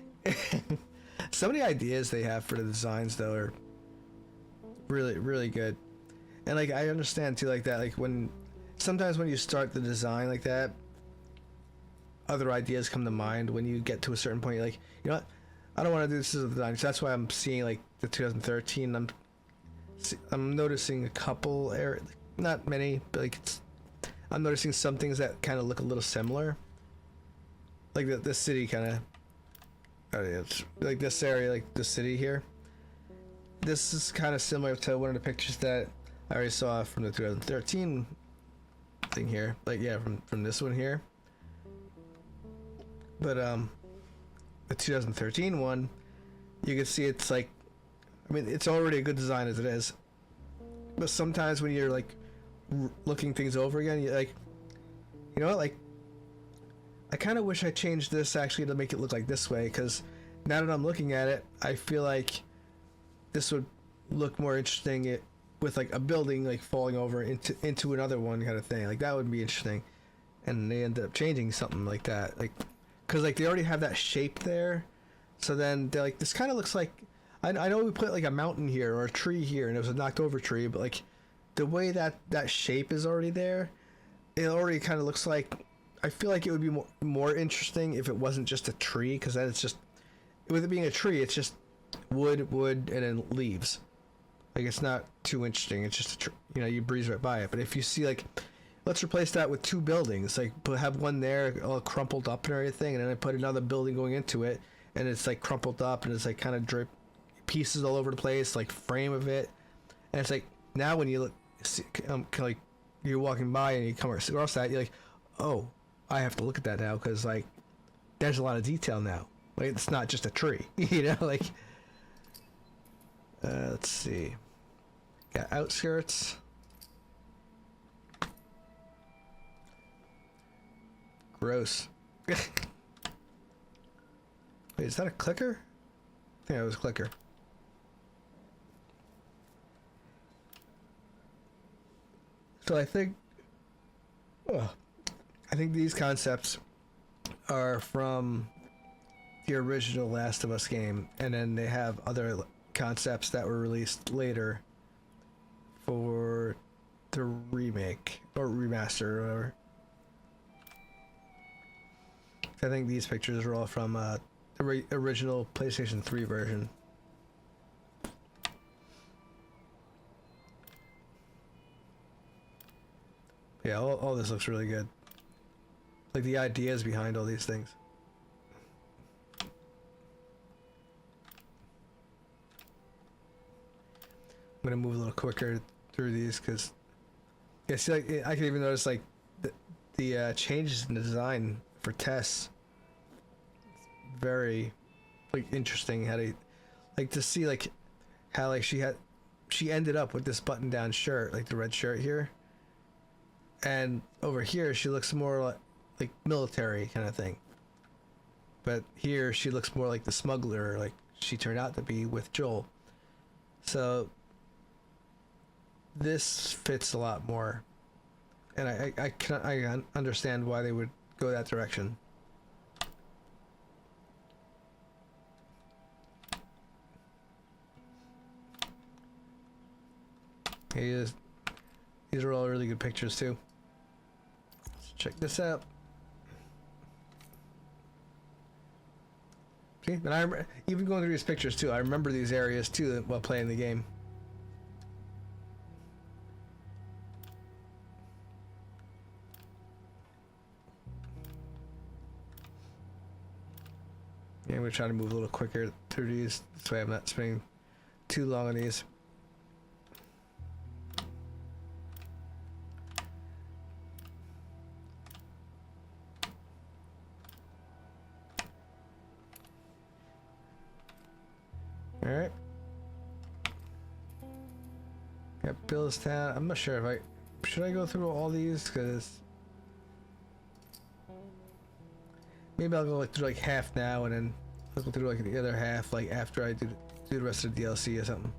Some of the ideas they have for the designs though are really, really good. And like I understand too, like that, like sometimes when you start the design like that, other ideas come to mind. When you get to a certain point, you're like, you know what, I don't want to do this as a design. So that's why I'm seeing like the 2013. I'm noticing a couple not many, but like I'm noticing some things that kind of look a little similar. Like the city kind of, it's like this area, like the city here. This is kind of similar to one of the pictures that I already saw from the 2013 thing here. Like yeah, from this one here. But the 2013 one, you can see it's like, I mean, it's already a good design as it is. But sometimes when you're like looking things over again, you're like, you know what, like I kind of wish I changed this actually to make it look like this way, because now that I'm looking at it, I feel like this would look more interesting with like a building like falling over into another one kind of thing. Like that would be interesting. And they ended up changing something like that, like because like they already have that shape there, so then they're like, this kind of looks like, I know we put like a mountain here or a tree here and it was a knocked over tree, but like the way that shape is already there, it already kind of looks like, I feel like it would be more interesting if it wasn't just a tree, because then it's just, with it being a tree, it's just wood, and then leaves. Like it's not too interesting. It's just you breeze right by it. But if you see like, let's replace that with 2 buildings, like have one there all crumpled up and everything, and then I put another building going into it, and it's like crumpled up and it's like kind of drip pieces all over the place, like frame of it, and it's like now when you look, like you're walking by and you come across that, you're like, oh, I have to look at that now because like there's a lot of detail now. Like it's not just a tree, you know. Like let's see, got outskirts. Gross. Wait, is that a clicker? I think it was a clicker. So I think these concepts are from the original Last of Us game, and then they have other concepts that were released later for the remake or remaster or whatever. I think these pictures are all from the original PlayStation 3 version. Yeah, all this looks really good. Like the ideas behind all these things. I'm gonna move a little quicker through these because, yeah, see, like I can even notice like the changes in the design for Tess. It's very like interesting how they like to see like how like she ended up with this button down shirt, like the red shirt here. And over here, she looks more like military kind of thing. But here, she looks more like the smuggler, like she turned out to be with Joel. So this fits a lot more, and I understand why they would go that direction. These are all really good pictures too. Check this out. See, and I even going through these pictures too. I remember these areas too while playing the game. Yeah, I'm gonna try to move a little quicker through these, so I'm not spending too long on these. Alright. Got Billstown. I'm not sure if I... Should I go through all these? Because... Maybe I'll go like through like half now and then I'll go through like the other half like after I do the rest of the DLC or something.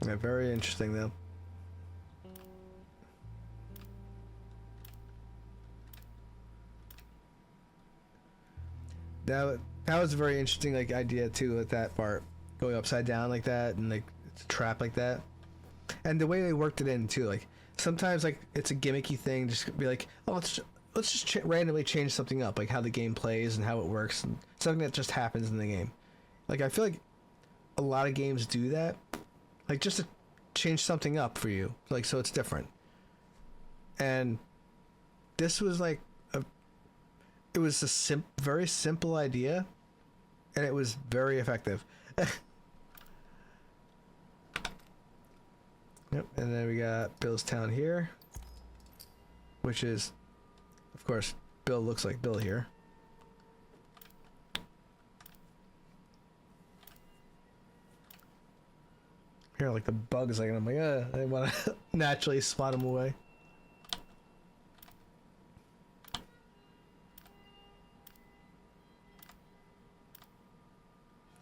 Yeah, very interesting though. That was a very interesting like idea too with that part going upside down like that and like it's a trap like that, and the way they worked it in too. Like sometimes like it's a gimmicky thing, just be like, oh let's just randomly change something up, like how the game plays and how it works, and something that just happens in the game. Like I feel like a lot of games do that, like just to change something up for you, like so it's different. And this was like it was a very simple idea, and it was very effective. Yep, and then we got Billstown here, which is, of course, Bill looks like Bill here. Here, like the bugs, like, and I'm like, I want to naturally swat them away.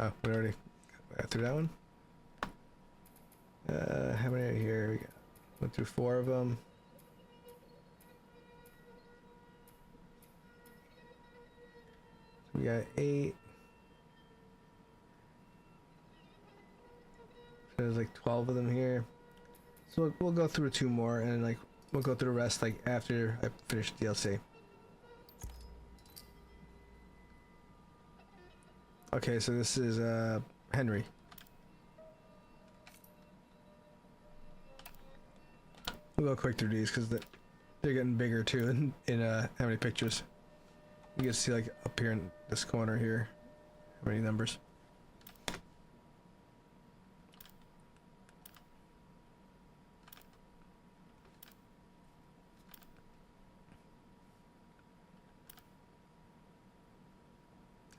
Oh, we already got through that one. How many are here? We went through 4 of them. We got 8. So there's like 12 of them here. So we'll go through 2 more, and like we'll go through the rest like after I finish DLC. Okay, so this is Henry. We'll go quick through these because they're getting bigger too in how many pictures. You can see like up here in this corner here, how many numbers.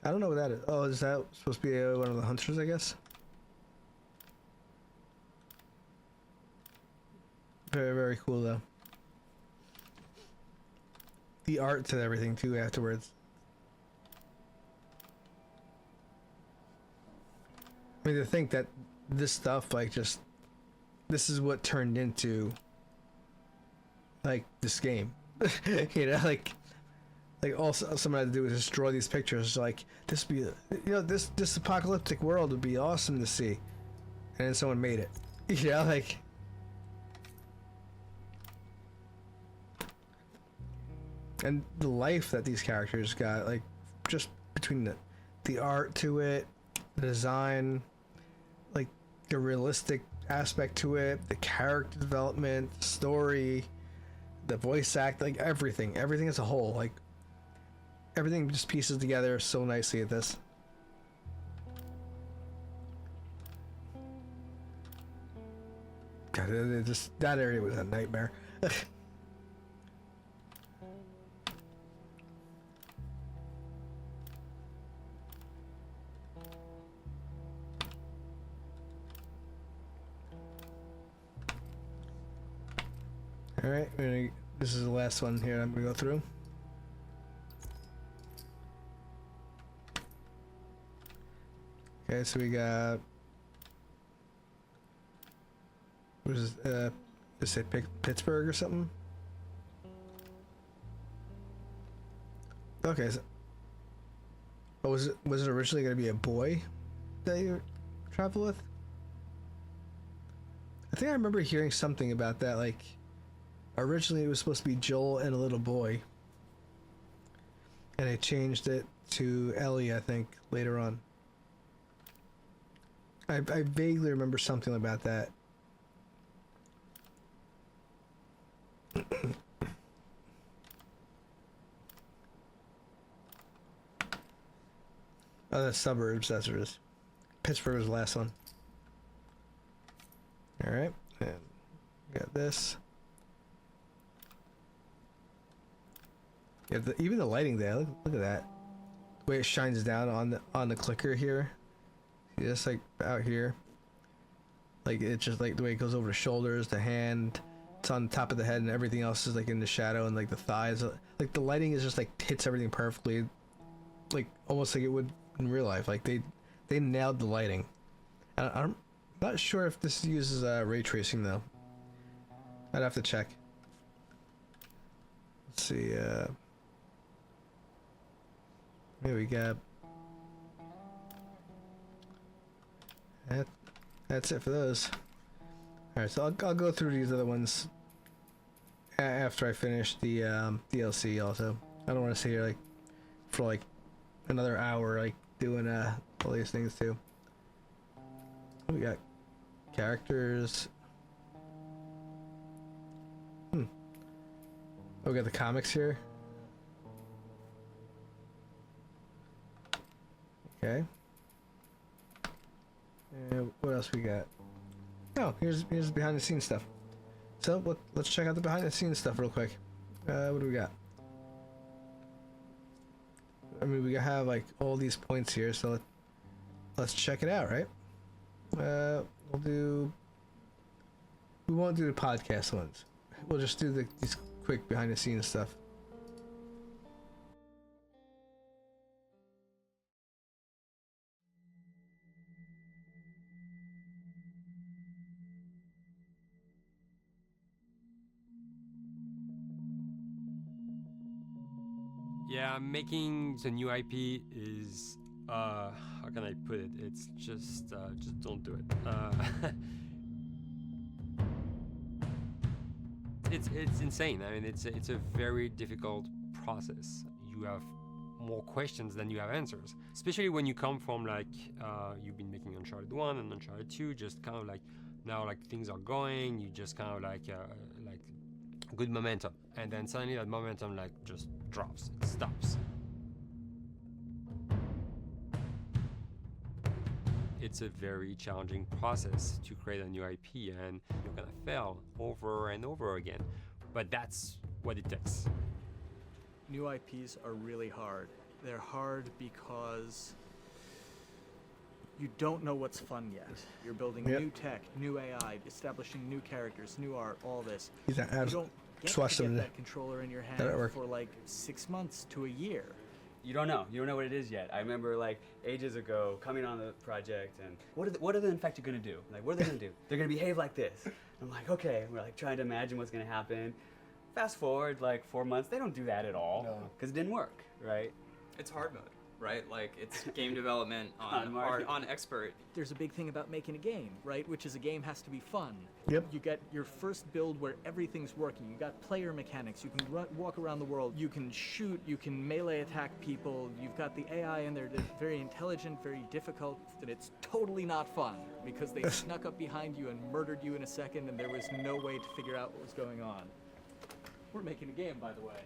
I don't know what that is. Oh, is that supposed to be one of the hunters, I guess? Very, very cool, though. The art to everything, too, afterwards. I mean, to think that this stuff, like, just... This is what turned into, like, this game. You know, like all someone had to do was just draw these pictures. Like, this would be, you know, this apocalyptic world would be awesome to see, and then someone made it. You know, like, and the life that these characters got, like, just between the art to it, the design, like the realistic aspect to it, the character development, story, the voice act, like everything as a whole, like. Everything just pieces together so nicely at this. God, that area was a nightmare. All right, this is the last one here I'm gonna go through. Okay, so we got, what is it, Pittsburgh or something? Okay, so, oh, was it originally going to be a boy that you travel with? I think I remember hearing something about that, like, originally it was supposed to be Joel and a little boy, and they changed it to Ellie, I think, later on. I vaguely remember something about that. Oh, that's suburbs, that's what it is. Pittsburgh was the last one. Alright, and we got this. Yeah, even the lighting there, look at that. The way it shines down on the clicker here. Just like out here, like it's just like the way it goes over the shoulders, the hand, it's on top of the head, and everything else is like in the shadow, and like the thighs, like the lighting is just like hits everything perfectly, like almost like it would in real life. Like they nailed the lighting. I'm not sure if this uses ray tracing though. I'd have to check. Let's see. Here we go. That's it for those. Alright, so I'll go through these other ones after I finish the DLC also. I don't want to sit here like for like another hour like doing all these things too. We got characters. Oh, we got the comics here. Okay. What else we got? Oh, here's behind the scenes stuff. So let's check out the behind the scenes stuff real quick. What do we got? I mean, we have like all these points here, so let's check it out, right? We won't do the podcast ones. We'll just do these quick behind the scenes stuff. Yeah, making the new IP is, how can I put it? It's just don't do it. It's insane. I mean, it's a very difficult process. You have more questions than you have answers, especially when you come from like, you've been making Uncharted 1 and Uncharted 2, just kind of like Now like things are going, you just kind of like good momentum, and then suddenly that momentum like just drops, it stops. It's a very challenging process to create a new IP, and you're gonna fail over and over again, but that's what it takes. New IPs are really hard. They're hard because you don't know what's fun yet. You're building Yep. new tech, new AI, establishing new characters, new art, all this. He's not, You I've don't get just to watched get him that controller in your hand at work. for like 6 months to a year. You don't know. You don't know what it is yet. I remember like ages ago coming on the project and what are the infected gonna do? Like what are they gonna do? They're gonna behave like this. I'm like, okay. We're like trying to imagine what's gonna happen. Fast forward like 4 months, they don't do that at all because it didn't work, right? It's hard mode, right? Like it's game development On Mario. on expert. There's a big thing about making a game, right? Which is a game has to be fun. Yep. You get your first build where everything's working. You got player mechanics. You can walk around the world. You can shoot. You can melee attack people. You've got the AI in there that's very intelligent, very difficult. And it's totally not fun because they snuck up behind you and murdered you in a second, and there was no way to figure out what was going on. We're making a game, by the way.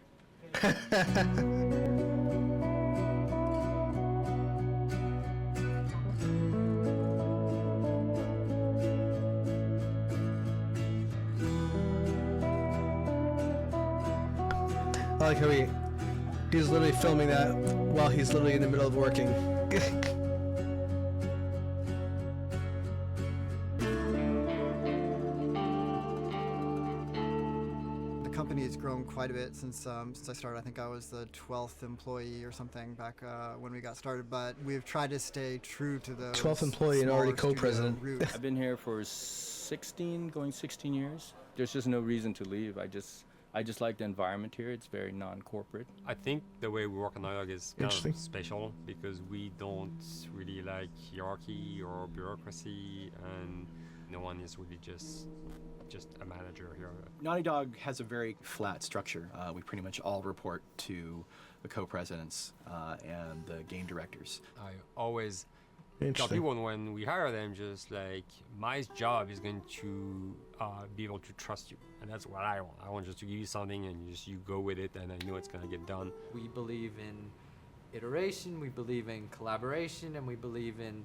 I like how he's literally filming that while he's literally in the middle of working. The company has grown quite a bit since I started. I think I was the 12th employee or something back when we got started, but we've tried to stay true to the 12th employee and already smaller studio co-president. roots. I've been here for going 16 years. There's just no reason to leave. I just like the environment here. It's very non-corporate. I think the way we work on Naughty Dog is kind Interesting. of special because we don't really like hierarchy or bureaucracy, and no one is really just a manager here. Naughty Dog has a very flat structure. We pretty much all report to the co-presidents and the game directors. I always tell Interesting. people when we hire them, just like my job is going to be able to trust you, and that's what I want. I want just to give you something and you go with it, and I know it's gonna get done. We believe in iteration, we believe in collaboration, and we believe in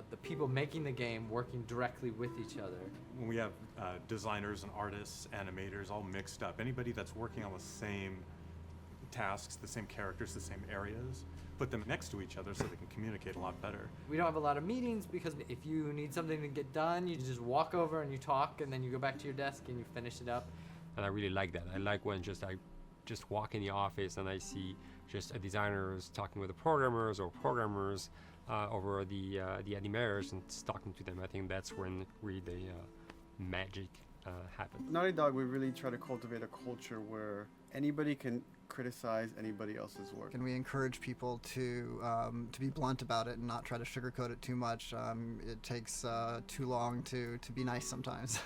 the people making the game working directly with each other. When we have designers and artists, animators all mixed up, anybody that's working on the same tasks, the same characters, the same areas, put them next to each other so they can communicate a lot better. We don't have a lot of meetings because if you need something to get done, you just walk over and you talk, and then you go back to your desk and you finish it up. And I really like that. I like when I just walk in the office and I see just designers talking with the programmers or programmers over the animators and talking to them. I think that's when really the magic happens. Naughty Dog, we really try to cultivate a culture where anybody can criticize anybody else's work. And we encourage people to be blunt about it and not try to sugarcoat it too much. It takes too long to be nice sometimes.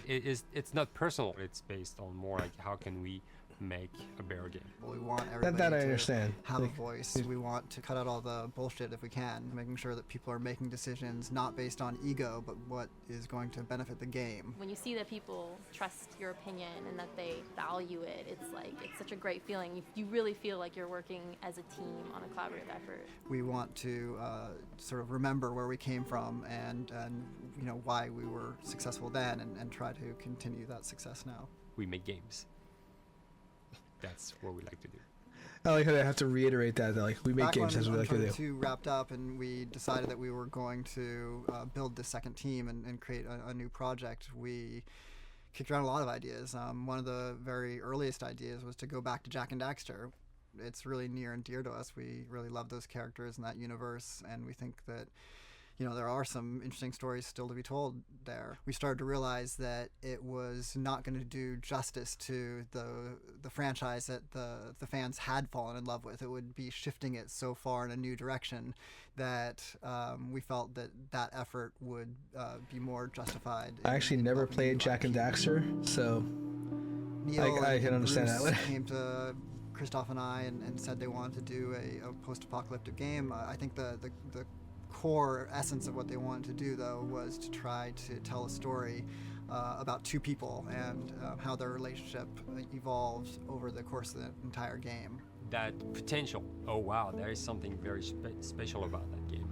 It's not personal. It's based on more like how can we make a better game. We want everybody That I to understand. have Like, a voice. We want to cut out all the bullshit if we can, making sure that people are making decisions not based on ego, but what is going to benefit the game. When you see that people trust your opinion and that they value it, it's such a great feeling. You really feel like you're working as a team on a collaborative effort. We want to sort of remember where we came from and you know why we were successful then, and try to continue that success now. We make games. That's what we like to do. I like how they have to reiterate that. Like, we make Back games, when that's what we like to do. Uncharted 2 wrapped up and we decided that we were going to build the second team and create a new project, we kicked around a lot of ideas. One of the very earliest ideas was to go back to Jak and Daxter. It's really near and dear to us. We really love those characters in that universe, and we think that there are some interesting stories still to be told there. We started to realize that it was not going to do justice to the franchise that the fans had fallen in love with. It would be shifting it so far in a new direction that we felt that effort would be more justified. I actually never played Jak and Daxter, so Neil I can and understand Bruce that. came to Christoph and I and said they wanted to do a post-apocalyptic game. I think the core essence of what they wanted to do, though, was to try to tell a story about two people and how their relationship evolves over the course of the entire game. That potential, oh wow, there is something very special about that game.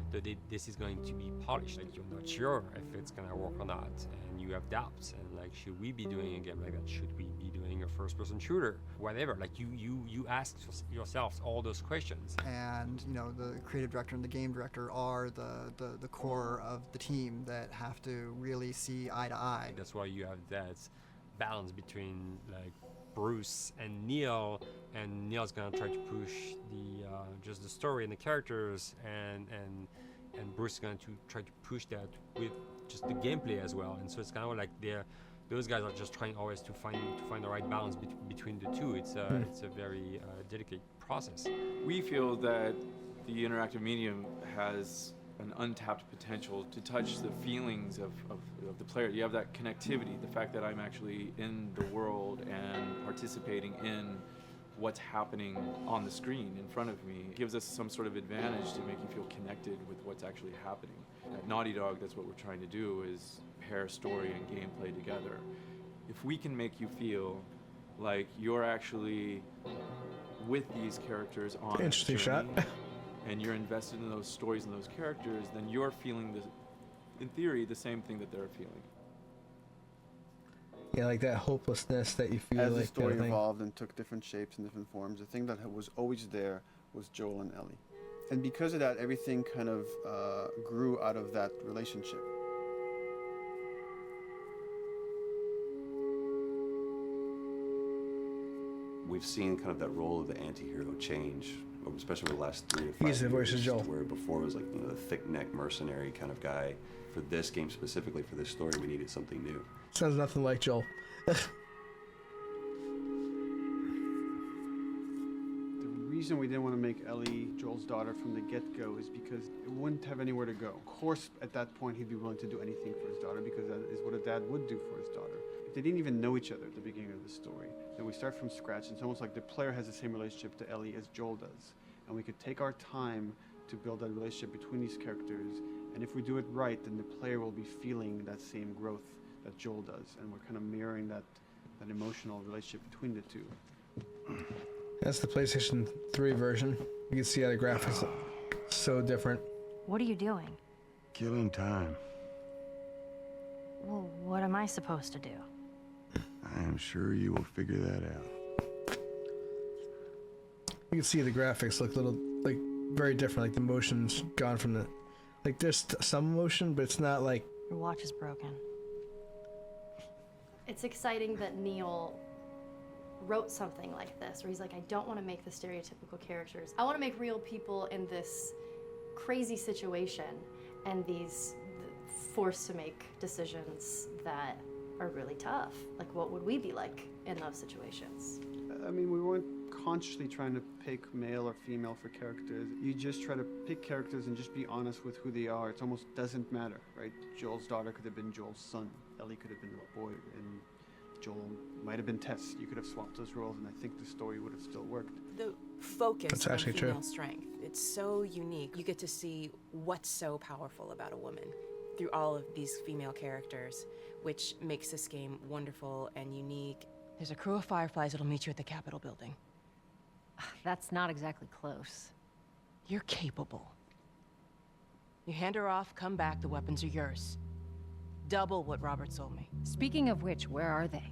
This is going to be polished. Like, you're not sure if it's gonna work or not, and you have doubts. And like, should we be doing a game like that? Should we be doing a first-person shooter? Whatever. Like, you ask yourselves all those questions. And you know, the creative director and the game director are the core of the team that have to really see eye to eye. That's why you have that balance between like Bruce and Neil, and Neil's gonna try to push the just the story and the characters, and Bruce is going to try to push that with just the gameplay as well. And so it's kind of like those guys are just trying always to find the right balance between the two. It's a very dedicated process. We feel that the interactive medium has an untapped potential to touch the feelings of the player. You have that connectivity, the fact that I'm actually in the world and participating in what's happening on the screen in front of me gives us some sort of advantage to make you feel connected with what's actually happening. At Naughty Dog, that's what we're trying to do, is pair story and gameplay together. If we can make you feel like you're actually with these characters on Interesting a journey, shot. and you're invested in those stories and those characters, then you're feeling, in theory, the same thing that they're feeling. Yeah, like that hopelessness that you feel As like the story that thing. evolved and took different shapes and different forms, the thing that was always there was Joel and Ellie. And because of that, everything kind of grew out of that relationship. We've seen kind of that role of the anti-hero change, especially over the last 3 to 5 He's the voice of years, Joel. where before it was like, you know, the thick-necked mercenary kind of guy. For this game specifically, for this story, we needed something new. Sounds nothing like Joel. The reason we didn't want to make Ellie Joel's daughter from the get-go is because it wouldn't have anywhere to go. Of course, at that point, he'd be willing to do anything for his daughter because that is what a dad would do for his daughter. They didn't even know each other at the beginning of the story. Then we start from scratch. It's almost like the player has the same relationship to Ellie as Joel does. And we could take our time to build that relationship between these characters. And if we do it right, then the player will be feeling that same growth that Joel does. And we're kind of mirroring that emotional relationship between the two. That's the PlayStation 3 version. You can see how the graphics look so different. What are you doing? Killing time. Well, what am I supposed to do? I am sure you will figure that out. You can see the graphics look a little, like, very different. Like, the motion's gone from the... Like, there's some motion, but it's not like... Your watch is broken. It's exciting that Neil wrote something like this, where he's like, I don't want to make the stereotypical characters. I want to make real people in this crazy situation and these forced to make decisions that are really tough. Like, what would we be like in those situations? I mean, we weren't consciously trying to pick male or female for characters. You just try to pick characters and just be honest with who they are. It almost doesn't matter, right? Joel's daughter could have been Joel's son. Ellie could have been a boy, and Joel might have been Tess. You could have swapped those roles, and I think the story would have still worked. The focus That's on actually female true. strength, it's so unique. You get to see what's so powerful about a woman through all of these female characters, which makes this game wonderful and unique. There's a crew of Fireflies that'll meet you at the Capitol building. That's not exactly close. You're capable. You hand her off, come back, the weapons are yours. Double what Robert sold me. Speaking of which, where are they?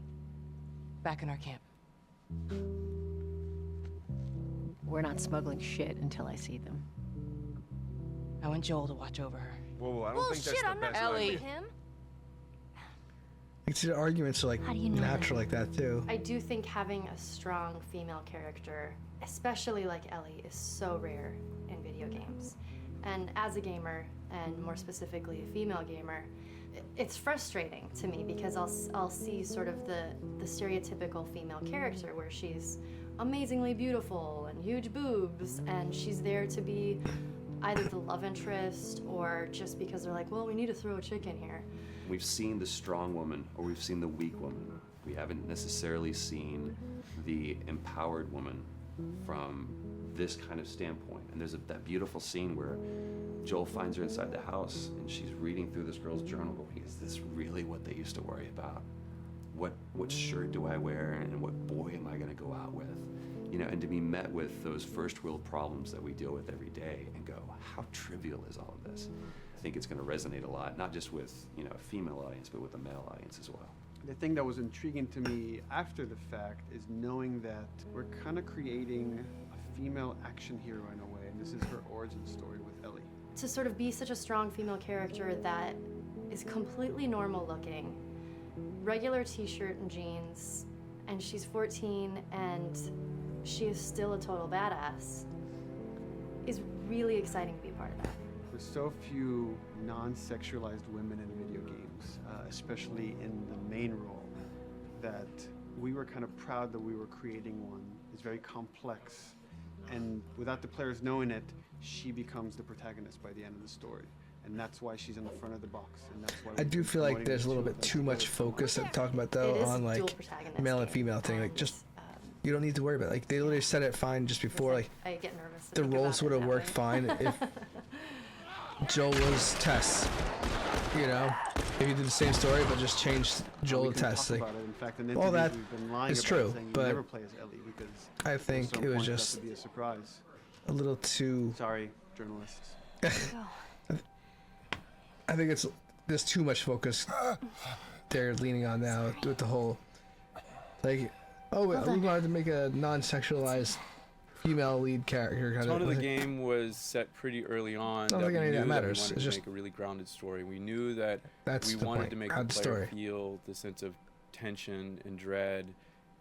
Back in our camp. We're not smuggling shit until I see them. I want Joel to watch over her. Whoa, I don't Well, think that's shit, the I'm not best smuggling idea. him. You can see the arguments are, like, How do you know natural like that, too. I do think having a strong female character, especially like Ellie, is so rare in video games. And as a gamer, and more specifically a female gamer, it's frustrating to me because I'll see sort of the stereotypical female character where she's amazingly beautiful and huge boobs, and she's there to be either the love interest or just because they're like, well, we need to throw a chick in here. We've seen the strong woman, or we've seen the weak woman. We haven't necessarily seen the empowered woman from this kind of standpoint. And there's that beautiful scene where Joel finds her inside the house and she's reading through this girl's journal going, is this really what they used to worry about? What shirt do I wear and what boy am I gonna go out with? You know, and to be met with those first world problems that we deal with every day and go, how trivial is all of this? I think it's gonna resonate a lot, not just with, you know, a female audience, but with a male audience as well. The thing that was intriguing to me after the fact is knowing that we're kind of creating a female action hero in a way, and this is her origin story with Ellie. To sort of be such a strong female character that is completely normal looking, regular t-shirt and jeans, and she's 14 and she is still a total badass, is really exciting to be a part of that. There's so few non-sexualized women in video games, especially in the main role, that we were kind of proud that we were creating one. It's very complex, and without the players knowing it, she becomes the protagonist by the end of the story. And that's why she's in the front of the box, and that's why I do feel like there's a little bit too much focus I'm talking about though on like male and female thing. Like just you don't need to worry about it. Like they literally said it fine just before. Like I get nervous. the roles would have worked fine if Joel was Tess. You know, if you did the same story but just changed Joel to Tess. Like in fact, in all that we've been lying is about true, saying you but never play as Ellie because I think at some it was point that just would be a surprise. a little too. Sorry, journalists. I think there's too much focus they're leaning on now with the whole like, oh, we wanted to make a non-sexualized female lead character kind The tone of the like, game was set pretty early on. I don't that think we any of knew that matters. we wanted It's to just- make a really grounded story. We knew that That's we the wanted point. to make Grounded the player story. feel the sense of tension and dread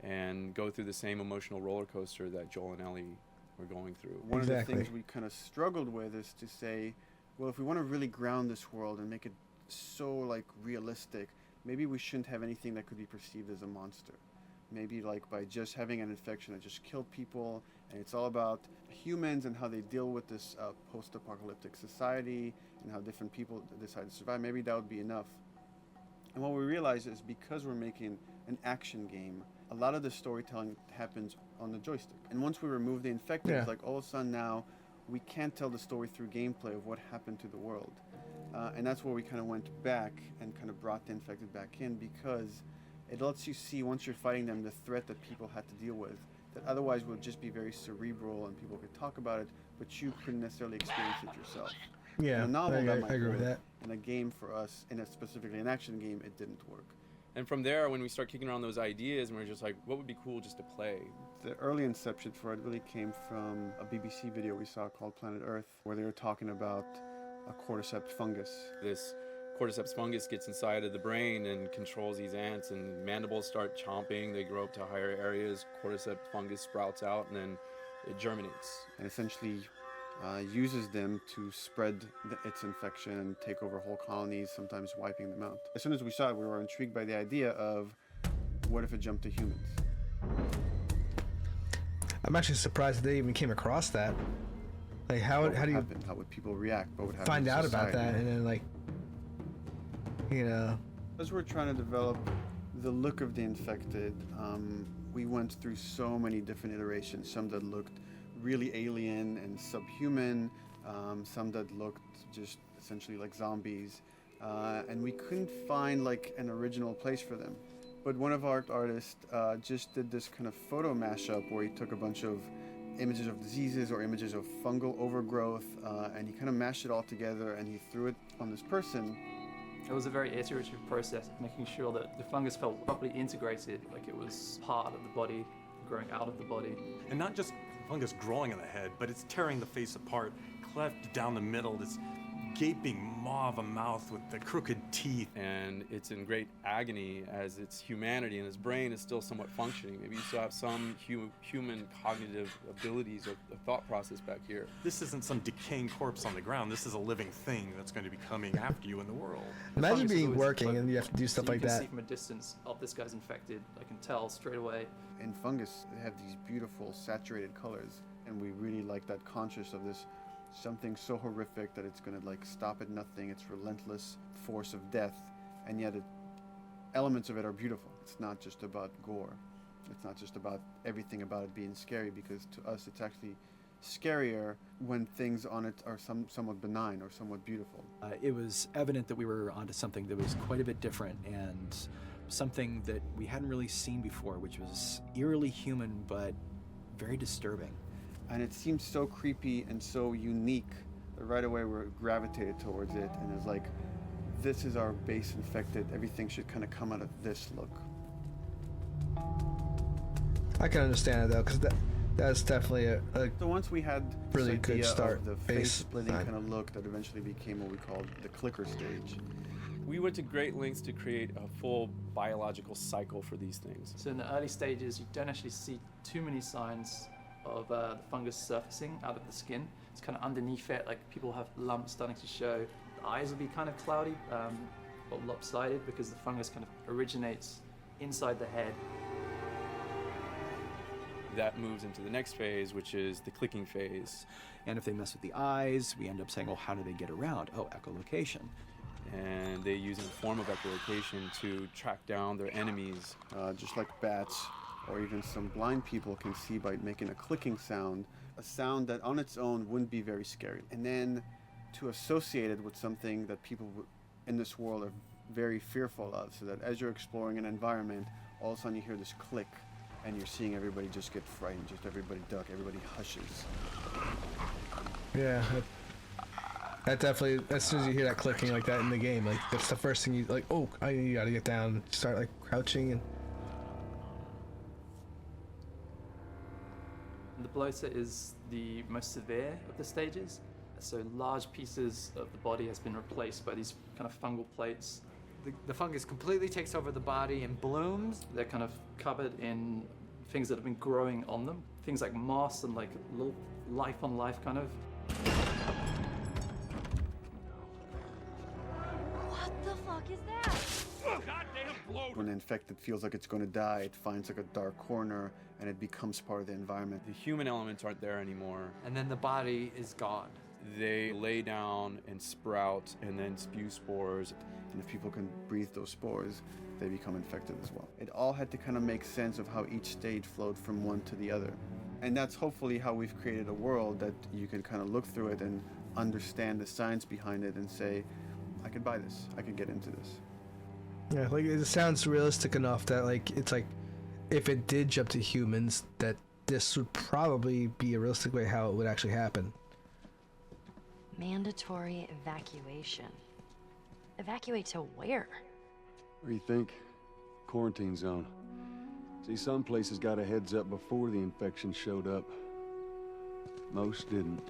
and go through the same emotional roller coaster that Joel and Ellie were going through. One of the things we kind of struggled with is to say, well, if we want to really ground this world and make it so like realistic, maybe we shouldn't have anything that could be perceived as a monster. Maybe like by just having an infection that just killed people, and it's all about humans and how they deal with this post-apocalyptic society and how different people decide to survive. Maybe that would be enough. And what we realized is because we're making an action game, a lot of the storytelling happens on the joystick. And once we remove the infected, it's like all of a sudden now we can't tell the story through gameplay of what happened to the world. And that's where we kind of went back and kind of brought the infected back in, because it lets you see, once you're fighting them, the threat that people had to deal with, that otherwise would just be very cerebral and people could talk about it, but you couldn't necessarily experience it yourself. Yeah, In a novel, I that might agree with work. that. In a game for us, specifically an action game, it didn't work. And from there, when we start kicking around those ideas, and we're just like, what would be cool just to play? The early inception for it really came from a BBC video we saw called Planet Earth, where they were talking about a cordyceps fungus. This cordyceps fungus gets inside of the brain and controls these ants, and mandibles start chomping, they grow up to higher areas, cordyceps fungus sprouts out, and then it germinates. And essentially uses them to spread its infection and take over whole colonies, sometimes wiping them out. As soon as we saw it, we were intrigued by the idea of what if it jumped to humans? I'm actually surprised that they even came across that. Like how do you happen? How would people react? What would happen find to out about society? that and then like, you know? As we're trying to develop the look of the infected, we went through so many different iterations. Some that looked really alien and subhuman, some that looked just essentially like zombies, and we couldn't find like an original place for them. But one of our artists just did this kind of photo mashup where he took a bunch of images of diseases or images of fungal overgrowth, and he kind of mashed it all together and he threw it on this person. It was a very iterative process, making sure that the fungus felt properly integrated, like it was part of the body, growing out of the body. And not just fungus growing on the head, but it's tearing the face apart, cleft down the middle, this gaping maw of a mouth with the crooked teeth. And it's in great agony as its humanity and its brain is still somewhat functioning. Maybe you still have some human cognitive abilities or thought process back here. This isn't some decaying corpse on the ground. This is a living thing that's going to be coming after you in the world. Imagine being working and you have to do stuff So like you can that. see from a distance, oh, this guy's infected. I can tell straight away. In fungus, they have these beautiful saturated colors, and we really like that, conscious of this something so horrific that it's going to like stop at nothing. It's relentless force of death, and yet elements of it are beautiful. It's not just about gore. It's not just about everything about it being scary, because to us it's actually scarier when things on it are somewhat benign or somewhat beautiful. It was evident that we were onto something that was quite a bit different and something that we hadn't really seen before, which was eerily human but very disturbing. And it seemed so creepy and so unique that right away we gravitated towards it, and it's like, this is our base infected, everything should kind of come out of this look. I can understand it though, because that's definitely a So once we had really this good idea start of the base face-splitting design. kind of look that eventually became what we called the clicker stage. We went to great lengths to create a full biological cycle for these things. So in the early stages, you don't actually see too many signs of the fungus surfacing out of the skin. It's kind of underneath it, like people have lumps starting to show. The eyes will be kind of cloudy or lopsided because the fungus kind of originates inside the head. That moves into the next phase, which is the clicking phase. And if they mess with the eyes, we end up saying, well, how do they get around? Oh, echolocation. And they use a form of echolocation to track down their enemies. Just like bats or even some blind people can see by making a clicking sound, a sound that on its own wouldn't be very scary. And then to associate it with something that people in this world are very fearful of, so that as you're exploring an environment, all of a sudden you hear this click and you're seeing everybody just get frightened, just everybody duck, everybody hushes. Yeah, that definitely, as soon as you hear that clicking like that in the game, like that's the first thing you like, oh, you gotta get down, start like crouching. And the bloater is the most severe of the stages. So large pieces of the body has been replaced by these kind of fungal plates. The fungus completely takes over the body and blooms. They're kind of covered in things that have been growing on them. Things like moss and like little life on life kind of. What the fuck is that? When the infected feels like it's going to die, it finds like a dark corner and it becomes part of the environment. The human elements aren't there anymore. And then the body is gone. They lay down and sprout and then spew spores. And if people can breathe those spores, they become infected as well. It all had to kind of make sense of how each stage flowed from one to the other. And that's hopefully how we've created a world that you can kind of look through it and understand the science behind it and say, I could buy this, I could get into this. yeah, like it sounds realistic enough that like it's like if it did jump to humans, that this would probably be a realistic way how it would actually happen. Mandatory evacuation. Evacuate to where? What do you think? Quarantine zone. See, some places got a heads up before the infection showed up. Most didn't.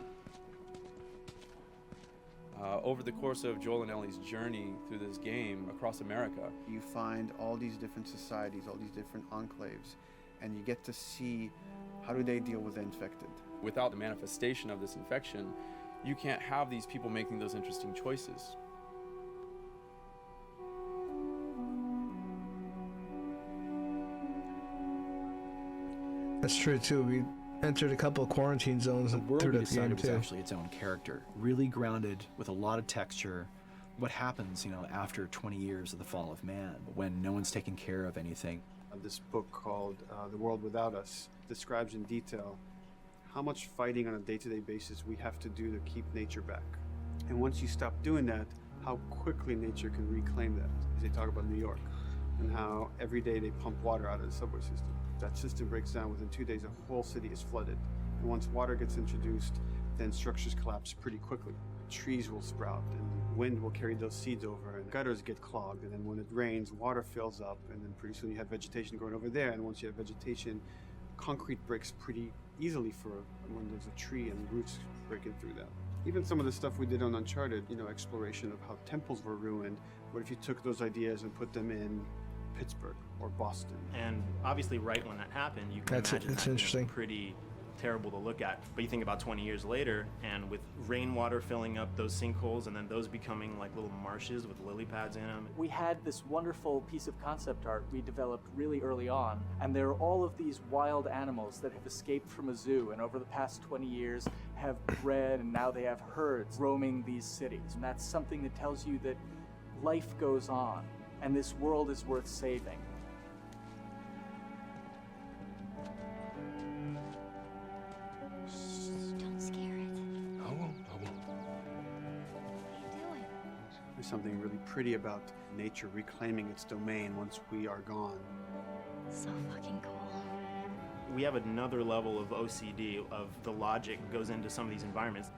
Over the course of Joel and Ellie's journey through this game across America, You find all these different societies, all these different enclaves, and you get to see how do they deal with the infected. without the manifestation of this infection, you can't have these people making those interesting choices. That's true too. We entered a couple of quarantine zones The world through we the game decided was too. actually its own character, really grounded with a lot of texture. What happens, after 20 years of the fall of man, when no one's taking care of anything? This book called The World Without Us describes in detail how much fighting on a day-to-day basis we have to do to keep nature back. And once you stop doing that, how quickly nature can reclaim that. They talk about New York and how every day they pump water out of the subway system. That system breaks down within 2 days, a whole city is flooded. And once water gets introduced, then structures collapse pretty quickly. Trees will sprout and wind will carry those seeds over and gutters get clogged. And then when it rains, water fills up and then pretty soon you have vegetation growing over there. And once you have vegetation, concrete breaks pretty easily for when there's a tree and roots breaking through that. Even some of the stuff we did on Uncharted, exploration of how temples were ruined. What if you took those ideas and put them in Pittsburgh or Boston? And obviously right when that happened, you can imagine It's that interesting. pretty terrible to look at. But you think about 20 years later, and with rainwater filling up those sinkholes and then those becoming like little marshes with lily pads in them. We had this wonderful piece of concept art we developed really early on, and there are all of these wild animals that have escaped from a zoo and over the past 20 years have bred, and now they have herds roaming these cities. And that's something that tells you that life goes on, and this world is worth saving. Don't something really pretty about nature reclaiming its domain once we are gone. So fucking cool. We have another level of OCD of the logic goes into some of these environments.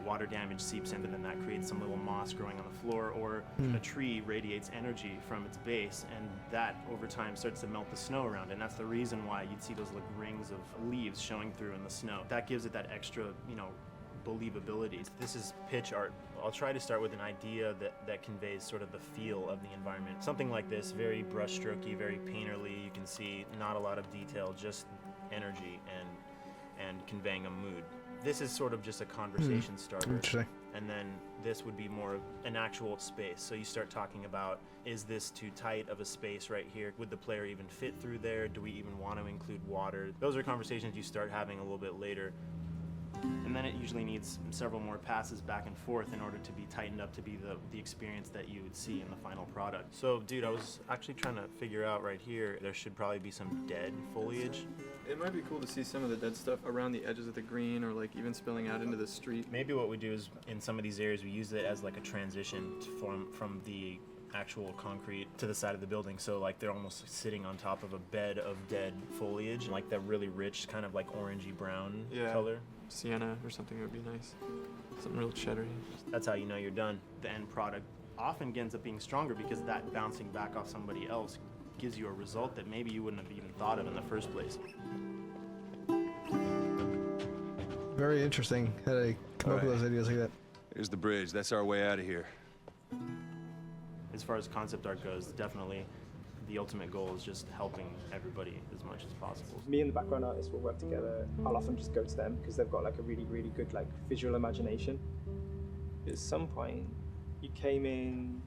Water damage seeps in, and then that creates some little moss growing on the floor, or a tree radiates energy from its base, and that over time starts to melt the snow around it. And that's the reason why you'd see those like rings of leaves showing through in the snow. That gives it that extra, believability. This is pitch art. I'll try to start with an idea that conveys sort of the feel of the environment. Something like this, very brushstrokey, very painterly. You can see not a lot of detail, just energy and conveying a mood. This is sort of just a conversation starter. Interesting. And then this would be more of an actual space. So you start talking about, is this too tight of a space right here? Would the player even fit through there? Do we even want to include water? Those are conversations you start having a little bit later. And then it usually needs several more passes back and forth in order to be tightened up to be the experience that you would see in the final product. So, dude, I was actually trying to figure out right here, there should probably be some dead foliage. It might be cool to see some of the dead stuff around the edges of the green, or like even spilling out into the street. Maybe what we do is, in some of these areas, we use it as like a transition from the actual concrete to the side of the building. So like they're almost sitting on top of a bed of dead foliage, like that really rich kind of like orangey brown color. Sienna or something would be nice. Something real cheddary. That's how you know you're done. The end product often ends up being stronger because that bouncing back off somebody else gives you a result that maybe you wouldn't have even thought of in the first place. Very interesting how they come up with those ideas like that. Here's the bridge. That's our way out of here. As far as concept art goes, definitely the ultimate goal is just helping everybody as much as possible. Me and the background artist will work together. I'll often just go to them because they've got like a really, really good like visual imagination. At some point, you came in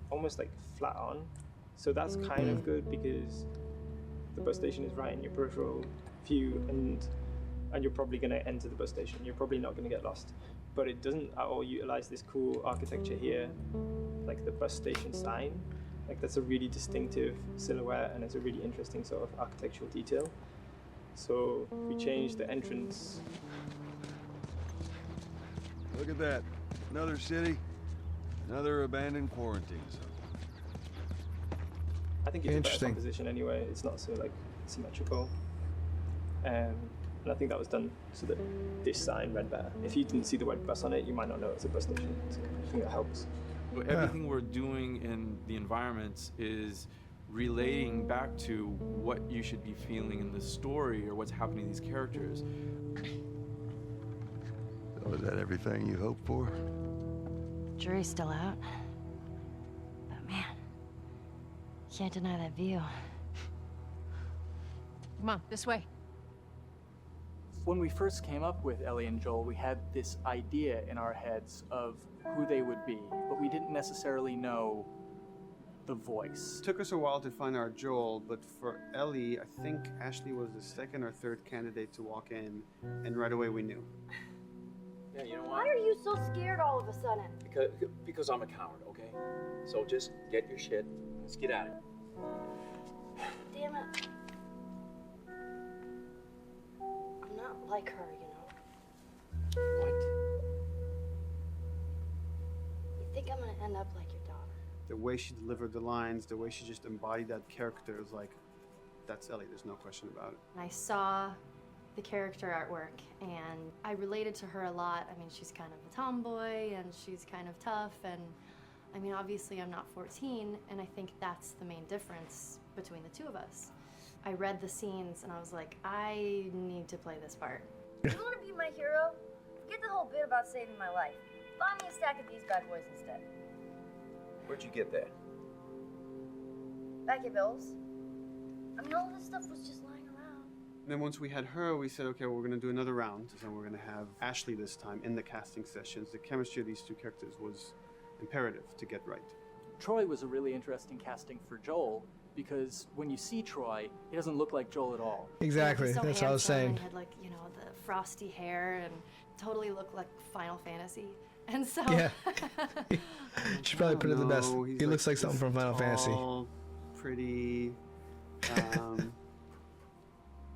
almost like flat on. So that's kind of good because the bus station is right in your peripheral view, and you're probably going to enter the bus station. You're probably not going to get lost. But it doesn't at all utilize this cool architecture here, like the bus station sign. Like that's a really distinctive silhouette, and it's a really interesting sort of architectural detail. So if we change the entrance. Look at that. Another city, another abandoned quarantine zone. I think it's a better composition anyway. It's not so like symmetrical. And I think that was done so that this sign read better. If you didn't see the word bus on it, you might not know it's a bus station. So I think that helps. But everything we're doing in the environments is relating back to what you should be feeling in the story or what's happening to these characters. So is that everything you hoped for? Jury's still out. But man, can't deny that view. Come on, this way. When we first came up with Ellie and Joel, we had this idea in our heads of who they would be, but we didn't necessarily know the voice. It took us a while to find our Joel, but for Ellie, I think Ashley was the second or third candidate to walk in, and right away we knew. Yeah, you know what? Why are you so scared all of a sudden? Because I'm a coward, okay? So just get your shit, let's get out of here. Damn it. I'm not like her, you know. What? You think I'm gonna end up like your daughter? The way she delivered the lines, the way she just embodied that character is like, that's Ellie, there's no question about it. And I saw the character artwork and I related to her a lot. I mean, she's kind of a tomboy and she's kind of tough, and I mean, obviously I'm not 14, and I think that's the main difference between the two of us. I read the scenes and I was like, I need to play this part. You wanna be my hero? Forget the whole bit about saving my life. Buy me a stack of these bad boys instead. Where'd you get that? Back at Bill's. I mean, all this stuff was just lying around. And then once we had her, we said, okay, well, we're gonna do another round, and we're gonna have Ashley this time in the casting sessions. The chemistry of these two characters was imperative to get right. Troy was a really interesting casting for Joel, because when you see Troy, he doesn't look like Joel at all. Exactly, He's so that's what I was handsome, saying. and he had like, you know, the frosty hair and totally looked like Final Fantasy. And so Yeah. Should probably put it the best. No, he's He looks like something from Final Fantasy. tall, pretty.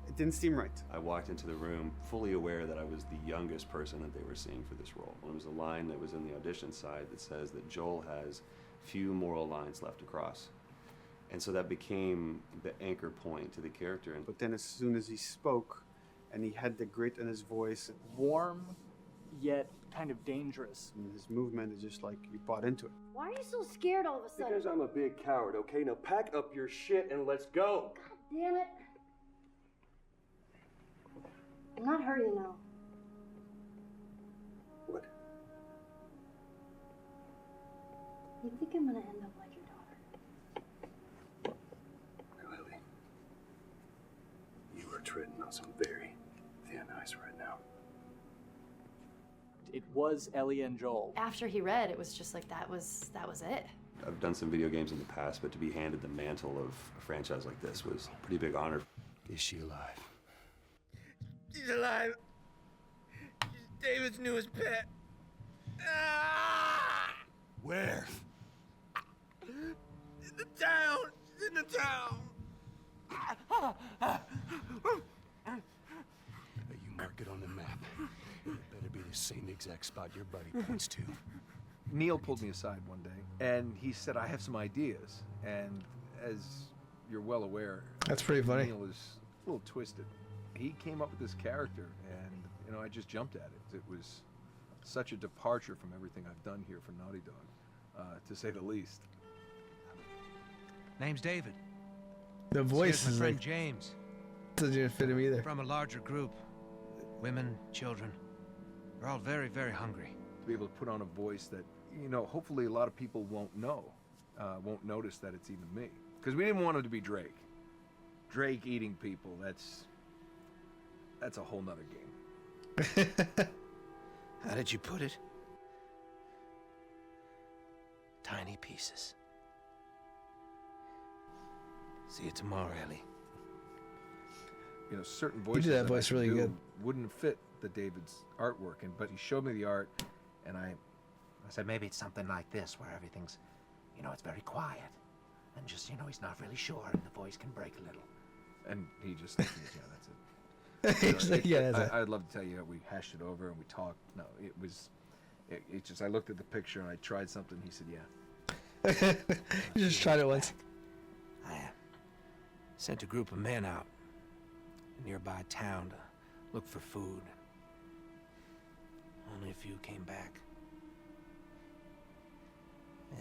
It didn't seem right. I walked into the room fully aware that I was the youngest person that they were seeing for this role. There was a line that was in the audition side that says that Joel has few moral lines left to cross. And so that became the anchor point to the character. And But then as soon as he spoke, and he had the grit in his voice, Warm, yet kind of dangerous. and his movement is just like you bought into it. Why are you so scared all of a sudden? Because I'm a big coward, okay? Now pack up your shit and let's go. Damn it. I'm not hurting now. What? You think I'm gonna end up like your daughter? Lily, you are treading on some very thin ice right now. It was Ellie and Joel. After he read, it was just like that was it. I've done some video games in the past, but to be handed the mantle of a franchise like this was a pretty big honor. Is she alive? She's alive. She's David's newest pet. Ah! Where? In the town. She's in the town. You mark it on the map. It better be the same exact spot your buddy points to. Neil pulled me aside one day, and he said, I have some ideas. And as you're well aware, That's pretty funny. Neil is a little twisted. He came up with this character, and, you know, I just jumped at it. It was such a departure from everything I've done here for Naughty Dog, to say the least. Name's David. The voice Here's is my friend like, James. doesn't even fit him either. From a larger group. Women, children. They're all very, very hungry. To be able to put on a voice that, you know, hopefully a lot of people won't know, won't notice that it's even me. Because we didn't want him to be Drake. Drake eating people, that's a whole nother game. How did you put it? Tiny pieces. See you tomorrow, Ellie. You know, certain You voices did that I voice could really do good. wouldn't fit the David's artwork, but he showed me the art, and I said maybe it's something like this, where everything's, you know, it's very quiet. And just, you know, he's not really sure, and the voice can break a little. And he just thinks, yeah, that's it. He's like, yeah, that's it. I'd love to tell you that we hashed it over and we talked. No, it just, I looked at the picture and I tried something. He said, yeah. You just tried it once. I sent a group of men out a nearby town to look for food. Only a few came back.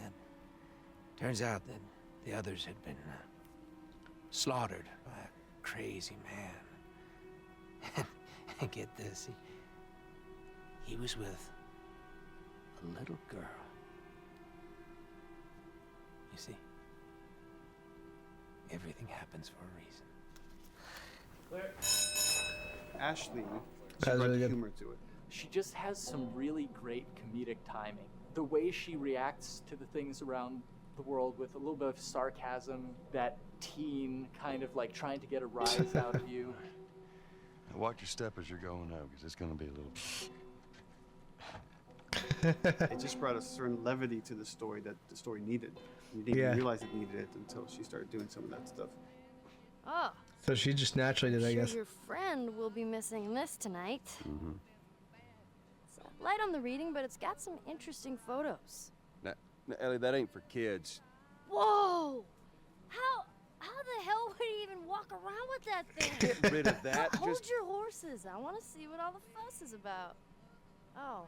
And turns out that the others had been slaughtered by a crazy man. And get this, he was with a little girl. You see, everything happens for a reason. Claire. Ashley, That was brought really good. humor to it. She just has some really great comedic timing. The way she reacts to the things around the world with a little bit of sarcasm, that teen kind of like trying to get a rise out of you. Now watch your step as you're going out, because it's going to be a little... It just brought a certain levity to the story that the story needed. You didn't Yeah. even realize it needed it until she started doing some of that stuff. Oh, So she just naturally did, I sure guess. your friend will be missing this tonight. Mm-hmm. It's light on the reading, but it's got some interesting photos. Now, Ellie, that ain't for kids. Whoa! How the hell would he even walk around with that thing? Get rid of that. Hold Just... your horses. I want to see what all the fuss is about. Oh,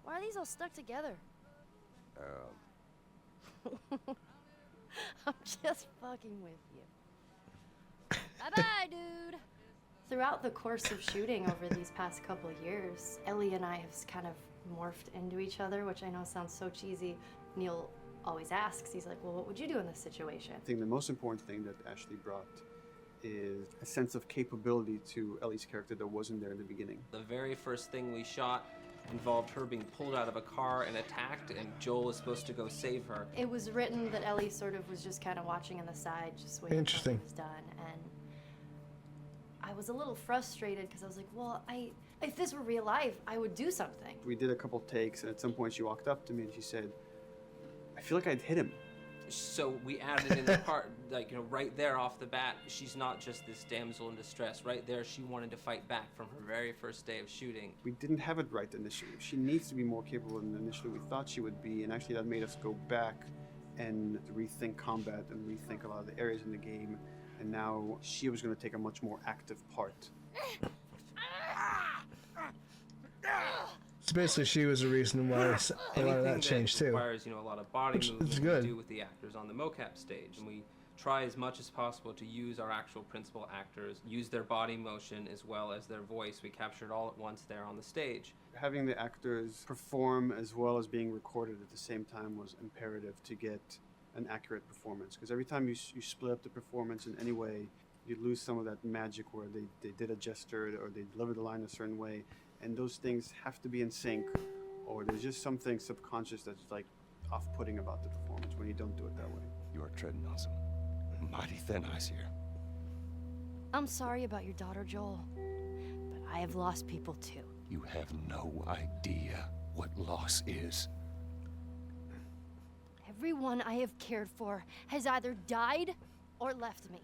why are these all stuck together? I'm just fucking with you. Bye-bye, dude. Throughout the course of shooting over these past couple of years, Ellie and I have kind of morphed into each other, which I know sounds so cheesy. Neil always asks, he's like, well, what would you do in this situation? I think the most important thing that Ashley brought is a sense of capability to Ellie's character that wasn't there in the beginning. The very first thing we shot involved her being pulled out of a car and attacked, and Joel was supposed to go save her. It was written that Ellie sort of was just kind of watching on the side, just waiting until it was done. And I was a little frustrated because I was like, well, if this were real life, I would do something. We did a couple takes, and at some point she walked up to me and she said, I feel like I'd hit him. So we added in the part, like, you know, right there off the bat, she's not just this damsel in distress. Right there, she wanted to fight back from her very first day of shooting. We didn't have it right initially. She needs to be more capable than initially we thought she would be, and actually that made us go back and rethink combat and rethink a lot of the areas in the game. And now she was going to take a much more active part. So basically, she was the reason why a lot of Anything that changed too. requires, a lot of body Which is movement good. we do with the actors on the mocap stage, and we try as much as possible to use our actual principal actors, use their body motion as well as their voice. We capture it all at once there on the stage. Having the actors perform as well as being recorded at the same time was imperative to get an accurate performance. Because every time you split up the performance in any way, you lose some of that magic where they did a gesture or they delivered the line a certain way. And those things have to be in sync, or there's just something subconscious that's like off-putting about the performance when you don't do it that way. You are treading on some mighty thin ice here. I'm sorry about your daughter, Joel, but I have lost people too. You have no idea what loss is. Everyone I have cared for has either died or left me.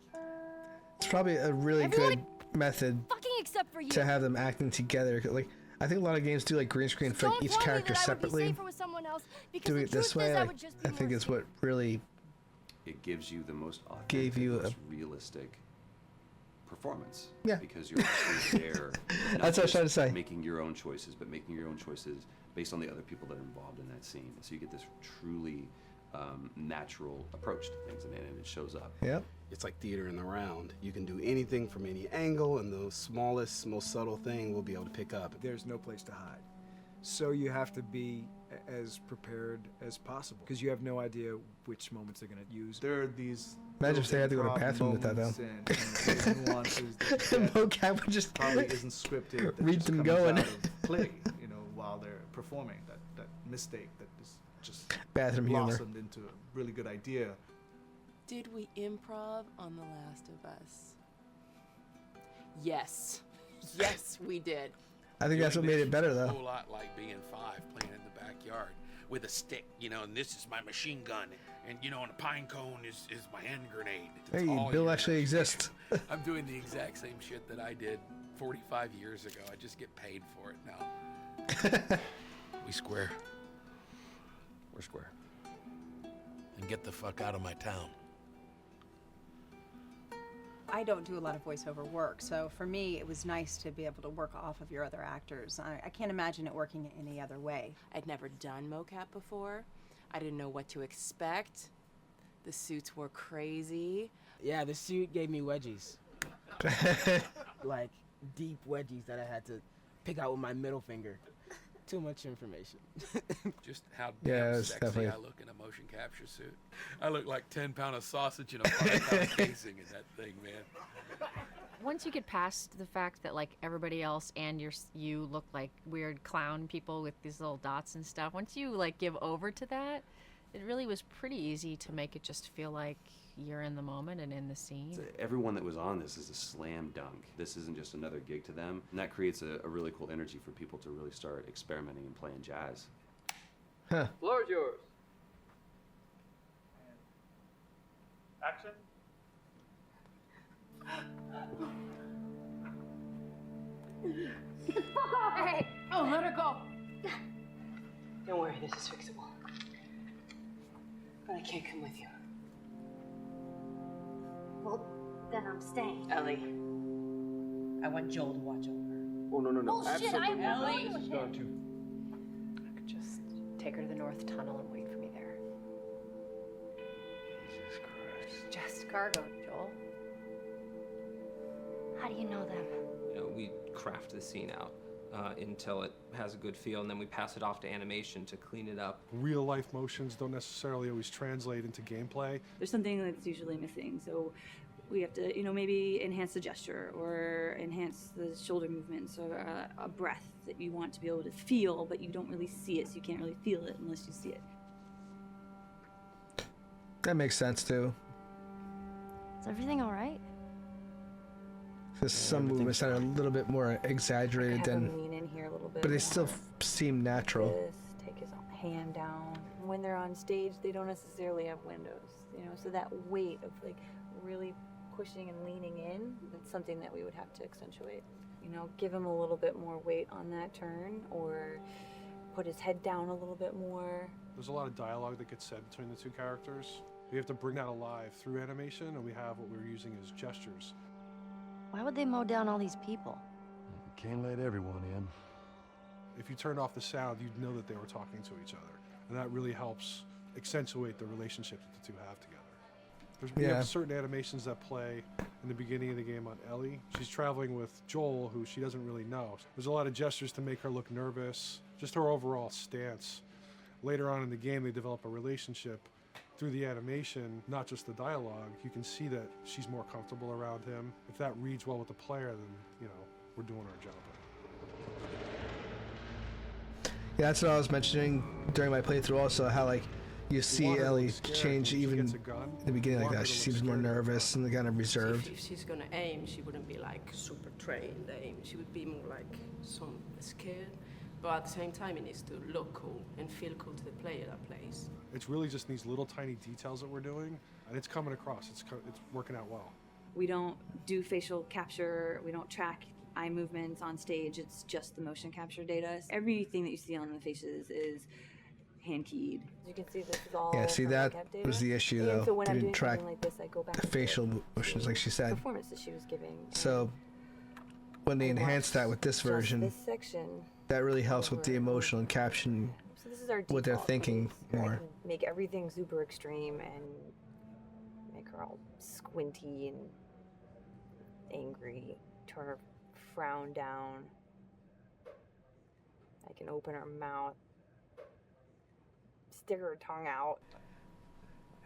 It's probably a really good method Fucking except for you. to have them acting together. Like, I think a lot of games do like green screen for like, Don't each tell me character that I would be separately. safer with someone else, because Doing the it this truth is way, I like, would just be I think more is what really It gives you the most authentic, Gave you most realistic performance. Yeah. Because you're actually there. not That's what I was trying to just say. Making your own choices, but making your own choices based on the other people that are involved in that scene. So you get this truly natural approach to things, and it shows up. Yep. It's like theater in the round. You can do anything from any angle, and the smallest, most subtle thing we'll be able to pick up. There's no place to hide. So you have to be as prepared as possible, because you have no idea which moments they're going to use. There are these Imagine if they had to go to the bathroom with that though. and nuances that Mocap would just probably isn't scripted. That read just them comes going. out of play, while they're performing. That mistake that is just Bathroom humor. blossomed into a really good idea. Did we improv on The Last of Us? Yes. Yes, we did. I think that's what made it better A though. whole lot like being 5 playing in the backyard with a stick, and this is my machine gun, and and a pine cone is my hand grenade. It's Hey, all Bill your actually exists. I'm doing the exact same shit that I did 45 years ago. I just get paid for it now. We square. We're square. And get the fuck out of my town. I don't do a lot of voiceover work, so for me it was nice to be able to work off of your other actors. I can't imagine it working any other way. I'd never done mocap before. I didn't know what to expect. The suits were crazy. Yeah, the suit gave me wedgies. Like, deep wedgies that I had to pick out with my middle finger. Too much information. Just how Yeah, damn it's sexy definitely- I look in a motion capture suit. I look like 10-pound of sausage in a 5-pound casing in that thing, man. Once you get past the fact that like everybody else and you look like weird clown people with these little dots and stuff, once you like give over to that, it really was pretty easy to make it just feel like you're in the moment and in the scene. Everyone that was on this is a slam dunk. This isn't just another gig to them. And that creates a really cool energy for people to really start experimenting and playing jazz. Huh. Floor is yours. Action. Get the fuck off her! Hey! Oh, let her go. Don't worry, this is fixable. But I can't come with you. Well, then I'm staying. Ellie, I want Joel to watch over her. Oh, no. Bullshit, I'm not Ellie. going with Going him. to. I could just take her to the North Tunnel and wait for me there. Jesus Christ. Just cargo, Joel. How do you know them? We craft the scene out until it has a good feel, and then we pass it off to animation to clean it up. Real life motions don't necessarily always translate into gameplay. There's something that's usually missing, so we have to, maybe enhance the gesture or enhance the shoulder movements or a breath that you want to be able to feel, but you don't really see it, so you can't really feel it unless you see it. That makes sense too. Is everything all right? Because some movements that are a little bit more exaggerated Have than, him lean in here a little bit. but they still seem natural. This, take his hand down. When they're on stage, they don't necessarily have windows, so that weight of like really pushing and leaning in, that's something that we would have to accentuate. Give him a little bit more weight on that turn, or put his head down a little bit more. There's a lot of dialogue that gets said between the two characters. We have to bring that alive through animation, and we have what we're using as gestures. Why would they mow down all these people? Can't let everyone in. If you turned off the sound, you'd know that they were talking to each other. And that really helps accentuate the relationship that the two have together. We have certain animations that play in the beginning of the game on Ellie. She's traveling with Joel, who she doesn't really know. There's a lot of gestures to make her look nervous, just her overall stance. Later on in the game, they develop a relationship through the animation, not just the dialogue. You can see that she's more comfortable around him. If that reads well with the player, then, you know, we're doing our job. Yeah, that's what I was mentioning during my playthrough also, how like you see Ellie change even in the beginning like that. She seems more nervous and kind of reserved. If she's gonna aim, she wouldn't be like super trained aim. She would be more like some scared. But at the same time, it needs to look cool and feel cool to the player that plays. It's really just these little tiny details that we're doing, and it's coming across. It's working out well. We don't do facial capture. We don't track eye movements on stage. It's just the motion capture data. Everything that you see on the faces is hand keyed. You can see this is all. Yeah, see that was the issue though. So when They I'm didn't doing track something like this, I go back the to facial motions like she said. performance that she was giving. So when they enhance that with this Just version, this section. that really helps with the emotional and caption So this is our what they're default thinking case, where I more. can make everything super extreme and make her all squinty and angry. Turn her frown down. I can open her mouth. Stick her tongue out.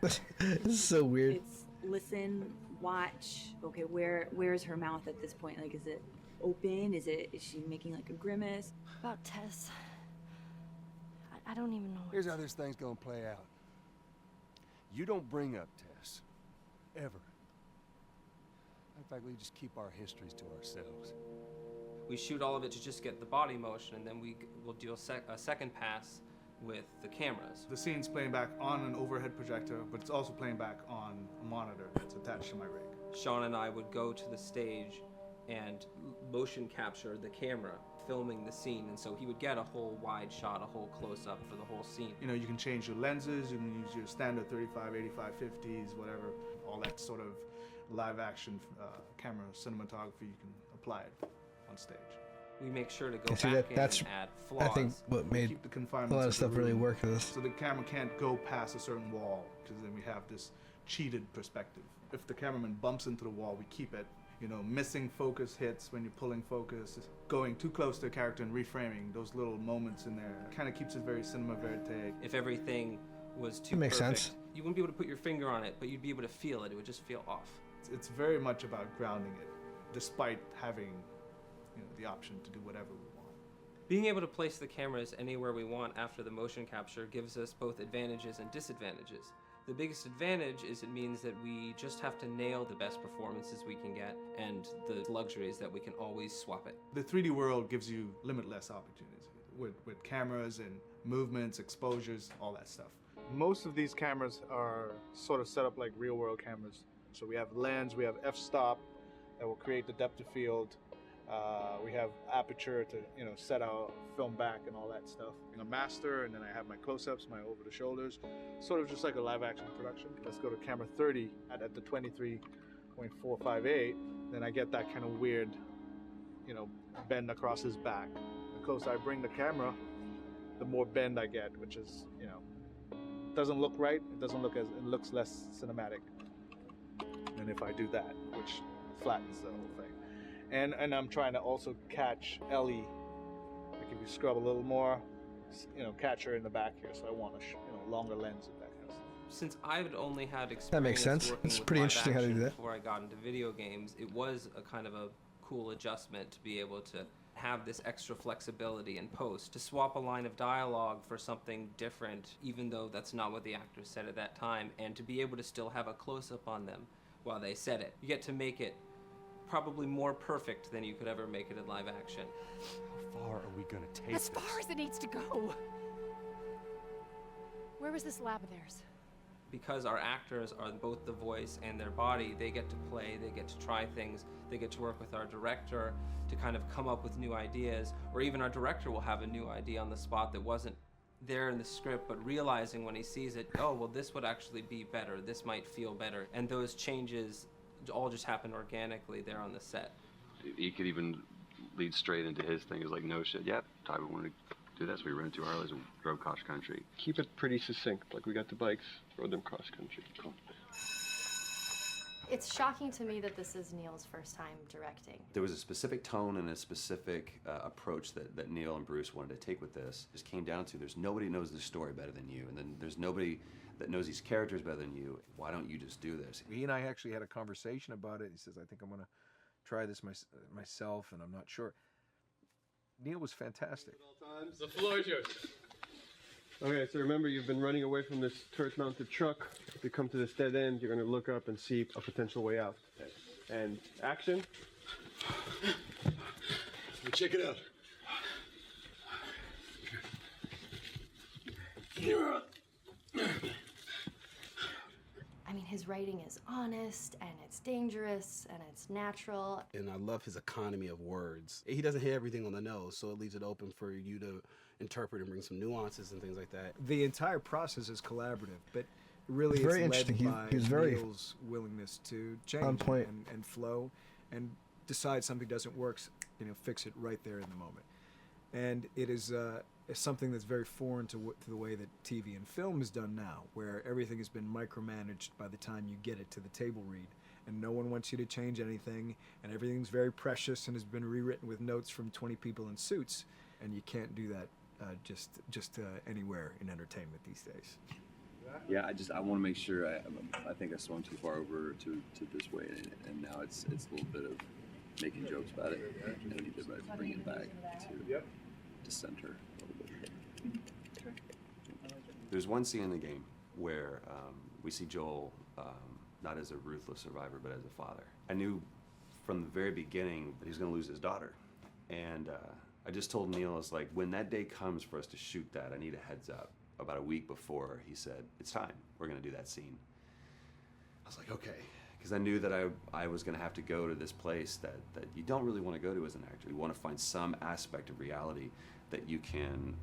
This is so weird. It's listen, watch. Okay, where's her mouth at this point? Like, is it open? Is she making like a grimace? About Tess. I don't even know. Here's how this thing's gonna play out. You don't bring up Tess. Ever. In fact, we just keep our histories to ourselves. We shoot all of it to just get the body motion, and then we'll do a second pass with the cameras. The scene's playing back on an overhead projector, but it's also playing back on a monitor that's attached to my rig. Sean and I would go to the stage and motion capture the camera filming the scene, and so he would get a whole wide shot, a whole close-up for the whole scene. You know, you can change your lenses, you can use your standard 35, 85, 50s, whatever, all that sort of live action camera cinematography, you can apply it on stage. We make sure to go And see, back that's in and add flaws. I think what made Keep the a confinements lot of the stuff really room. work for this. So the camera can't go past a certain wall, because then we have this cheated perspective. If the cameraman bumps into the wall, we keep it. You know, missing focus hits when you're pulling focus, going too close to a character and reframing, those little moments in there kind of keeps it very cinema verite. If everything was too Makes perfect, sense. you wouldn't be able to put your finger on it, but you'd be able to feel it. It would just feel off. It's very much about grounding it, despite having, you know, the option to do whatever we want. Being able to place the cameras anywhere we want after the motion capture gives us both advantages and disadvantages. The biggest advantage is it means that we just have to nail the best performances we can get, and the luxury is that we can always swap it. The 3D world gives you limitless opportunities with cameras and movements, exposures, all that stuff. Most of these cameras are sort of set up like real world cameras. So we have lens, we have f-stop that will create the depth of field. We have aperture to, you know, set our film back and all that stuff. A master, and then I have my close-ups, my over the shoulders, sort of just like a live action production. Let's go to camera 30 at the 23.458. Then I get that kind of weird, you know, bend across his back. The closer I bring the camera, the more bend I get, which is, you know, doesn't look right. It doesn't look as, it looks less cinematic than if I do that, which flattens the whole thing. And I'm trying to also catch Ellie. Like if you scrub a little more, you know, catch her in the back here. So I want a longer lens and that kind of stuff. Since I've only had experience That makes sense. working It's with pretty live interesting how they action do that. Before I got into video games, it was a kind of a cool adjustment to be able to have this extra flexibility in post, to swap a line of dialogue for something different, even though that's not what the actors said at that time, and to be able to still have a close-up on them while they said it. You get to make it probably more perfect than you could ever make it in live action. How far are we gonna take As far as it needs to go. Where was this lab of theirs? Because our actors are both the voice and their body, they get to play, they get to try things, they get to work with our director to kind of come up with new ideas, or even our director will have a new idea on the spot that wasn't there in the script, but realizing when he sees it, oh, well, this would actually be better. This might feel better. And those changes all just happen organically there on the set. He could even lead straight into his thing. He's like, no shit, yep, Tyler wanted to do this. We rented 2 Harleys and drove cross country. Keep it pretty succinct. Like, we got the bikes, rode them cross country. Cool. It's shocking to me that this is Neil's first time directing. There was a specific tone and a specific approach that Neil and Bruce wanted to take with this. It just came down to there's nobody knows this story better than you, and then there's nobody that knows these characters better than you. Why don't you just do this? He and I actually had a conversation about it. He says, I think I'm going to try this myself, and I'm not sure. Neil was fantastic. The floor is yours. Okay, so remember, you've been running away from this turret-mounted truck. If you come to this dead end, you're going to look up and see a potential way out. And action. Check it out. I mean, his writing is honest, and it's dangerous, and it's natural. And I love his economy of words. He doesn't hit everything on the nose, so it leaves it open for you to interpret and bring some nuances and things like that. The entire process is collaborative, but really Very it's led interesting. by He was very Neil's willingness to change on point. and flow and decide something doesn't work, fix it right there in the moment. And it is something that's very foreign to the way that TV and film is done now, where everything has been micromanaged by the time you get it to the table read, and no one wants you to change anything, and everything's very precious and has been rewritten with notes from 20 people in suits, and you can't do that just anywhere in entertainment these days. Yeah, I want to make sure. I think I swung too far over to this way, and now it's a little bit of making jokes about it, and I need to bring it back to center a little bit. There's one scene in the game where we see Joel not as a ruthless survivor, but as a father. I knew from the very beginning that he was going to lose his daughter, and I just told Neil, it's like, when that day comes for us to shoot that, I need a heads up. About a week before, he said, it's time. We're going to do that scene. I was like, okay. Because I knew that I was going to have to go to this place that you don't really want to go to as an actor. You want to find some aspect of reality that you can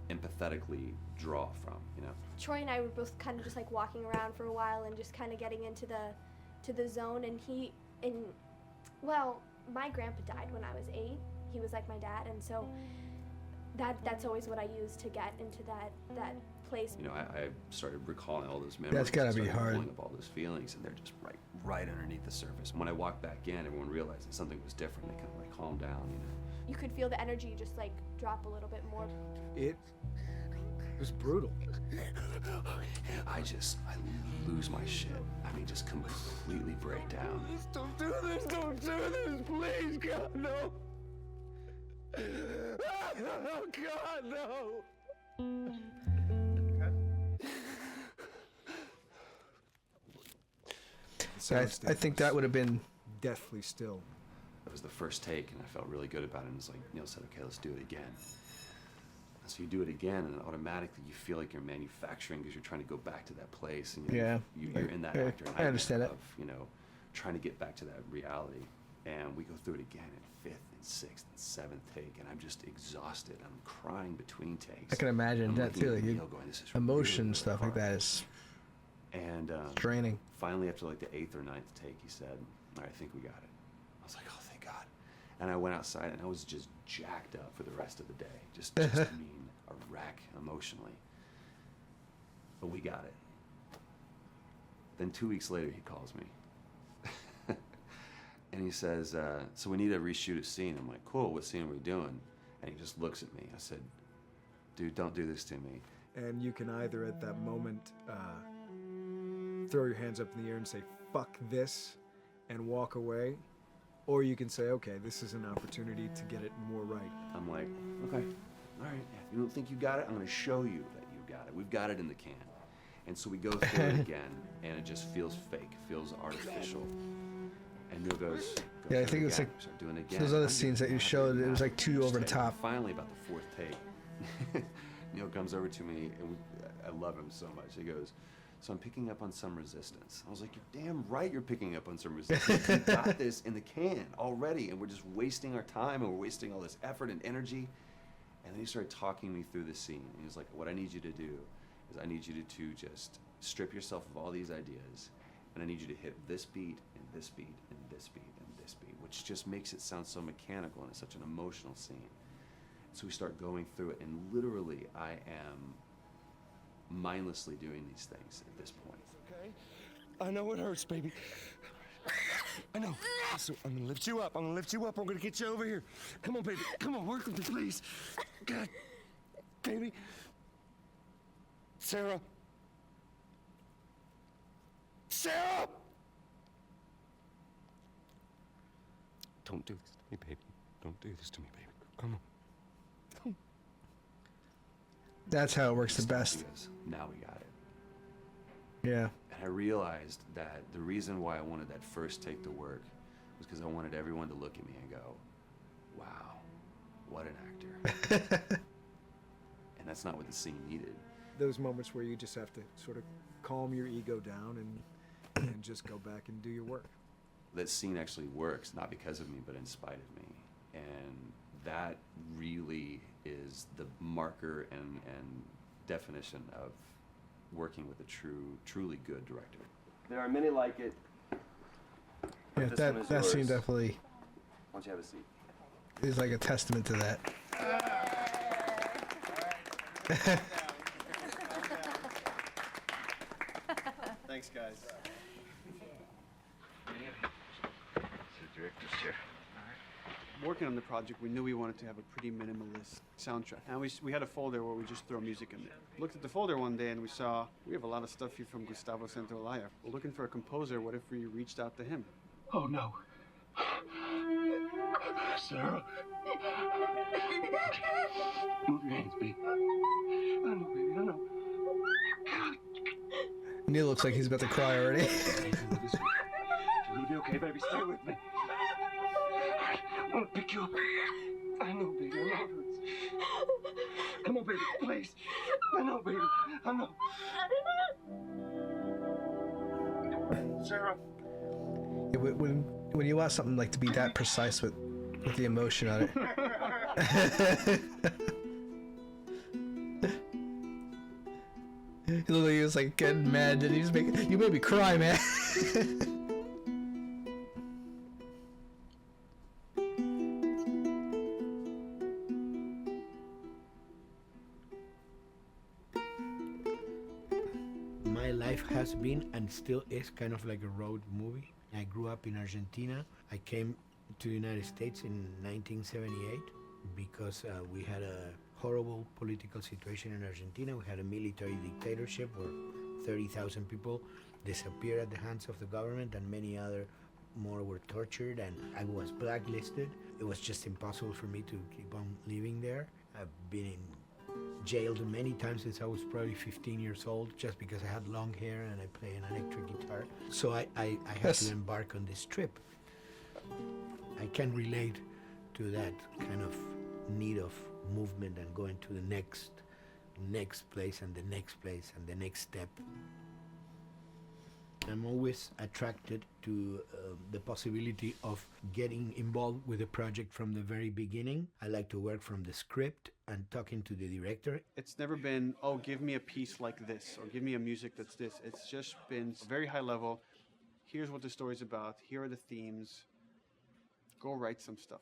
empathetically draw from, Troy and I were both kind of just like walking around for a while and just kind of getting into the zone, and well, my grandpa died when I was 8. He was like my dad, and so that's always what I use to get into that place. I started recalling all those memories. That's gotta and be started hard. pulling up all those feelings, and they're just right underneath the surface. When I walked back in, everyone realized that something was different. They kind of like calmed down, You could feel the energy just like drop a little bit more. It was brutal. I lose my shit. I mean, just completely break down. Don't do this! Don't do this! Please, God, no! Oh, God, no! Yeah, I think that would have been deathly still. That was the first take, and I felt really good about it. And it's like Neil said, okay, let's do it again. And so you do it again, and automatically you feel like you're manufacturing because you're trying to go back to that place, and you're in that actor. I understand it. Of, trying to get back to that reality. And we go through it again in 5th and 6th and 7th take, and I'm just exhausted. I'm crying between takes. I can imagine I'm that looking too. at Like Neil going, this is emotion really stuff like that is and draining. Finally, after like the 8th or 9th take, he said, all right, I think we got it. I was like, oh, thank God. And I went outside, and I was just jacked up for the rest of the day. Just a wreck emotionally. But we got it. Then 2 weeks later, he calls me. And he says, so we need to reshoot a scene. I'm like, cool, what scene are we doing? And he just looks at me. I said, dude, don't do this to me. And you can either at that moment throw your hands up in the air and say, fuck this, and walk away, or you can say, okay, this is an opportunity to get it more right. I'm like, okay, all right. If you don't think you got it, I'm going to show you that you got it. We've got it in the can. And so we go through it again, and it just feels fake, feels artificial. And Neil goes, Yeah, I think it's like start doing it again. those other scenes that you showed. It was like too over the top. Finally, about the 4th take, Neil comes over to me, and I love him so much. He goes, so I'm picking up on some resistance. I was like, you're damn right you're picking up on some resistance. We got this in the can already, and we're just wasting our time, and we're wasting all this effort and energy. And then he started talking me through the scene. He was like, what I need you to do is I need you to just strip yourself of all these ideas, and I need you to hit this beat, and this beat, and this beat, and this beat, which just makes it sound so mechanical, and it's such an emotional scene. So we start going through it, and literally I am mindlessly doing these things at this point. Okay? I know it hurts, baby. I know. So I'm gonna lift you up. I'm gonna lift you up. I'm gonna get you over here. Come on, baby. Come on, work with me, please. God, baby. Sarah. Sarah! Don't do this to me, baby. Don't do this to me, baby. Come on. That's how it works the best. Now we got it. Yeah. And I realized that the reason why I wanted that first take to work was because I wanted everyone to look at me and go, wow, what an actor. And that's not what the scene needed. Those moments where you just have to sort of calm your ego down and just go back and do your work. That scene actually works, not because of me, but in spite of me. And that really is the marker and definition of working with a truly good director. There are many like it. Yeah, This one is that scene yours. definitely Why don't you have a seat? is like a testament to that. Thanks, guys. Director's chair. Working on the project, we knew we wanted to have a pretty minimalist soundtrack. And we had a folder where we just throw music in there. Looked at the folder one day and we saw, we have a lot of stuff here from Gustavo Santaolalla. We're looking for a composer. What if we reached out to him? Oh, no. Sarah. Move your hands, baby. I know, baby, I know. Neil looks like he's about to cry already. You'll be okay, baby. Stay with me. I want to pick you up. I know, baby. I know it hurts. Come on, baby. Please. I know, baby. I know. Sarah. Yeah, when you want something like to be that precise with the emotion on it. He looked like he was like getting mad. Did he just you made me cry, man? My life has been and still is kind of like a road movie. I grew up in Argentina. I came to the United States in 1978 because we had a horrible political situation in Argentina. We had a military dictatorship where 30,000 people disappeared at the hands of the government and many other more were tortured, and I was blacklisted. It was just impossible for me to keep on living there. I've been in jailed many times since I was probably 15 years old just because I had long hair and I play an electric guitar. So I had to embark on this trip. I can relate to that kind of need of movement and going to the next place and the next place and the next step. I'm always attracted to the possibility of getting involved with a project from the very beginning. I like to work from the script and talking to the director. It's never been, oh, give me a piece like this, or give me a music that's this. It's just been very high level. Here's what the story's about. Here are the themes. Go write some stuff.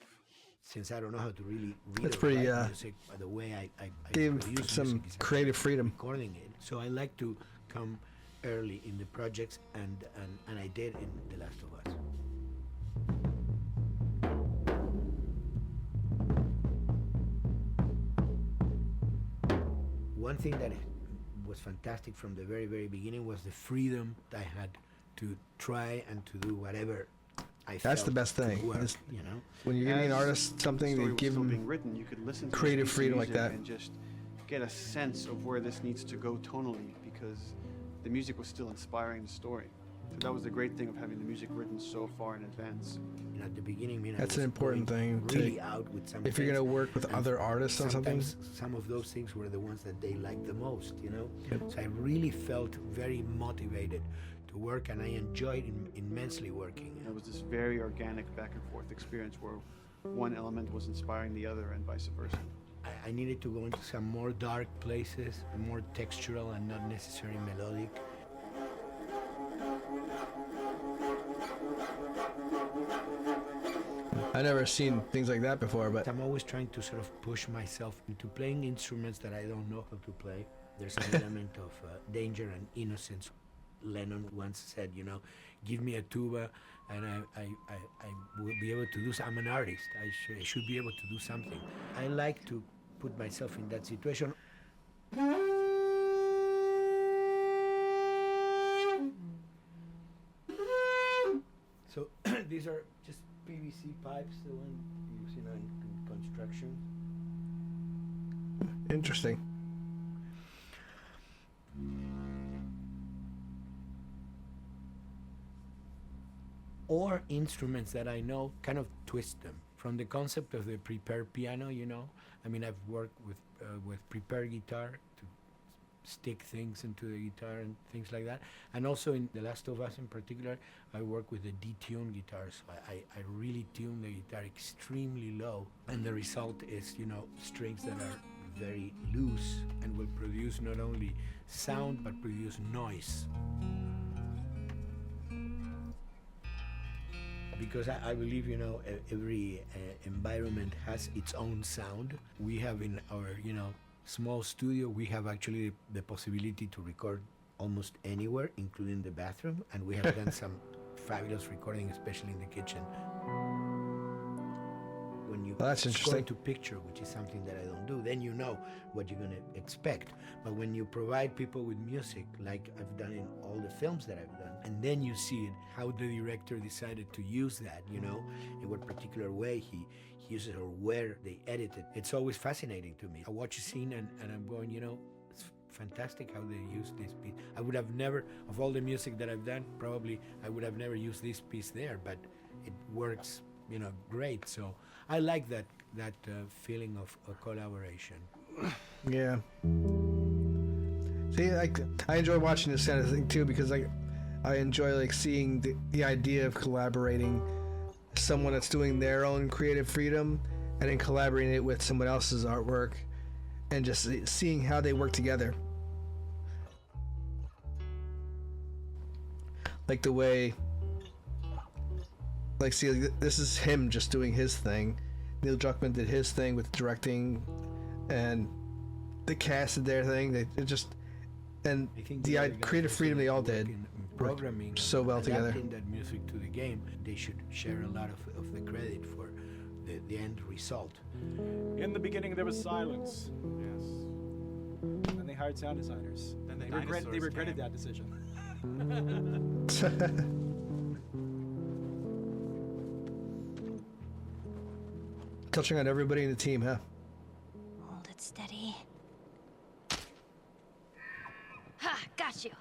Since I don't know how to really read That's or pretty, write music, the way I gave produce some music is creative freedom. Recording it. So I like to come early in the projects, and I did in The Last of Us. One thing that was fantastic from the very, very beginning was the freedom I had to try and to do whatever I felt. That's the best thing. could work, is you know. when you're giving an artist something, the they story give was still them being written, you could listen to creative this piece of freedom like music that. and just get a sense of where this needs to go tonally, because the music was still inspiring the story. So that was the great thing of having the music written so far in advance. And at the beginning, I mean, That's I an was important going thing. really out with some If you're things, gonna work with and other artists on something, sometimes some of those things were the ones that they liked the most, you know. Yep. So I really felt very motivated to work, and I enjoyed immensely working. It was this very organic back and forth experience where one element was inspiring the other and vice versa. I needed to go into some more dark places, more textural and not necessarily melodic. I've never seen things like that before, but I'm always trying to sort of push myself into playing instruments that I don't know how to play. There's an element of danger and innocence. Lennon once said, you know, give me a tuba and I will be able to do I'm an artist. I should be able to do something. I like to put myself in that situation. So these are just PVC pipes, the one used in construction. Interesting. Or instruments that I know, kind of twist them. From the concept of the prepared piano, you know, I mean, I've worked with prepared guitar to stick things into the guitar and things like that. And also in The Last of Us in particular, I work with a detuned guitar. So I really tune the guitar extremely low. And the result is, you know, strings that are very loose and will produce not only sound, but produce noise. Because I believe, you know, every environment has its own sound. We have in our, you know, small studio, we have actually the possibility to record almost anywhere, including the bathroom, and we have done some fabulous recording, especially in the kitchen. When you that's interesting. go into picture, which is something that I don't do, then you know what you're gonna expect. But when you provide people with music, like I've done in all the films that I've done, and then you see it, how the director decided to use that, you know, in what particular way he uses it or where they edit it. It's always fascinating to me. I watch a scene and I'm going, you know, it's fantastic how they use this piece. I would have never, of all the music that I've done, probably I would have never used this piece there, but it works, you know, great. So I like that feeling of a collaboration. Yeah. See, I enjoy watching this kind of thing too, because I enjoy like seeing the idea of collaborating someone that's doing their own creative freedom and then collaborating it with someone else's artwork and just seeing how they work together. Like the way, like, see, this is him just doing his thing. Neil Druckmann did his thing with directing, and the cast did their thing. They just, and the creative freedom they all did. Programming so well together. Adapting that music to the game, they should share a lot of the credit for the end result. In the beginning, there was silence. Yes. Then they hired sound designers. Then they regretted that decision. Touching on everybody in the team, huh? Hold it steady. Ha! Got you.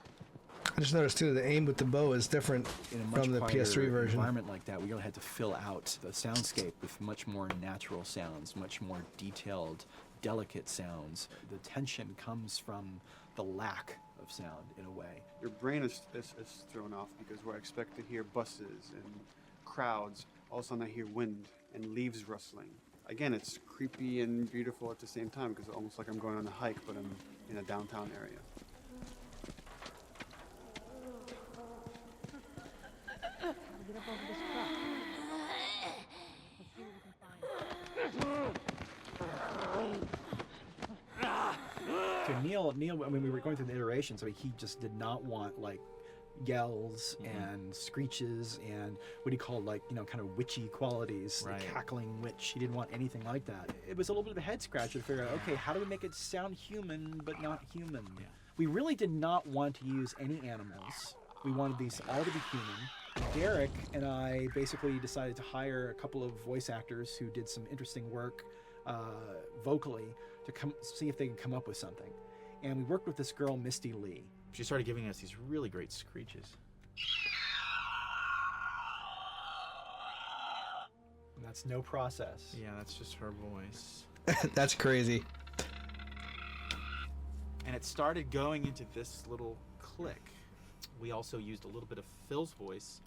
I just noticed too, the aim with the bow is different In a much from the quieter PS3 version. environment like that, we really had to fill out the soundscape with much more natural sounds, much more detailed, delicate sounds. The tension comes from the lack of sound in a way. Your brain is thrown off because where I expect to hear buses and crowds, all of a sudden I hear wind and leaves rustling. Again, it's creepy and beautiful at the same time because it's almost like I'm going on a hike, but I'm in a downtown area. To Neil, I mean, we were going through the iterations, so he just did not want like yells and screeches and what he called like, you know, kind of witchy qualities, Right. like cackling witch. He didn't want anything like that. It was a little bit of a head scratcher to figure out, okay, how do we make it sound human but not human? Yeah. We really did not want to use any animals. We wanted these all to be human. Derek and I basically decided to hire a couple of voice actors who did some interesting work vocally to come see if they could come up with something. And we worked with this girl, Misty Lee. She started giving us these really great screeches. And that's no process. Yeah, that's just her voice. That's crazy. And it started going into this little click. We also used a little bit of Phil's voice.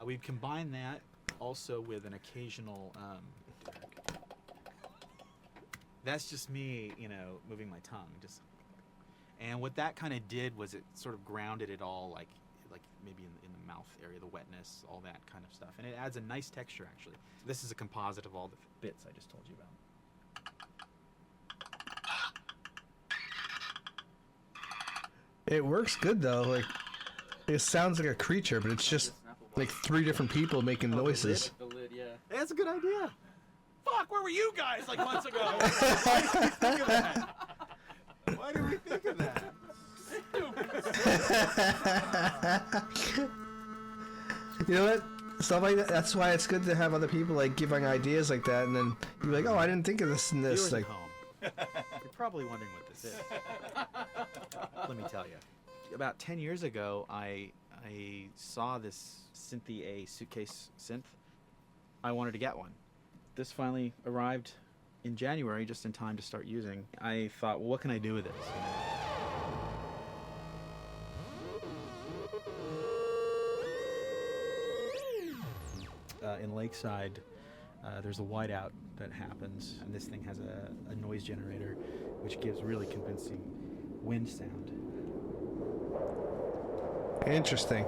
We'd combine that also with an occasional. That's just me, moving my tongue. And what that kind of did was it sort of grounded it all, like maybe in the mouth area, the wetness, all that kind of stuff, and it adds a nice texture actually. This is a composite of all the bits I just told you about. It works good though. Like, it sounds like a creature, but it's just like 3 different people making noises. The lid, yeah. That's a good idea. Fuck, where were you guys like months ago? Why did we think of that? You know what? Stuff like that. That's why it's good to have other people like giving ideas like that, and then you're like, oh, I didn't think of this and this. Viewers Like, at home, you're probably wondering what this is. Let me tell you. About 10 years ago, I saw this Synthi A suitcase synth. I wanted to get one. This finally arrived in January, just in time to start using. I thought, well, what can I do with this? In Lakeside, there's a whiteout that happens, and this thing has a noise generator, which gives really convincing wind sound. interesting.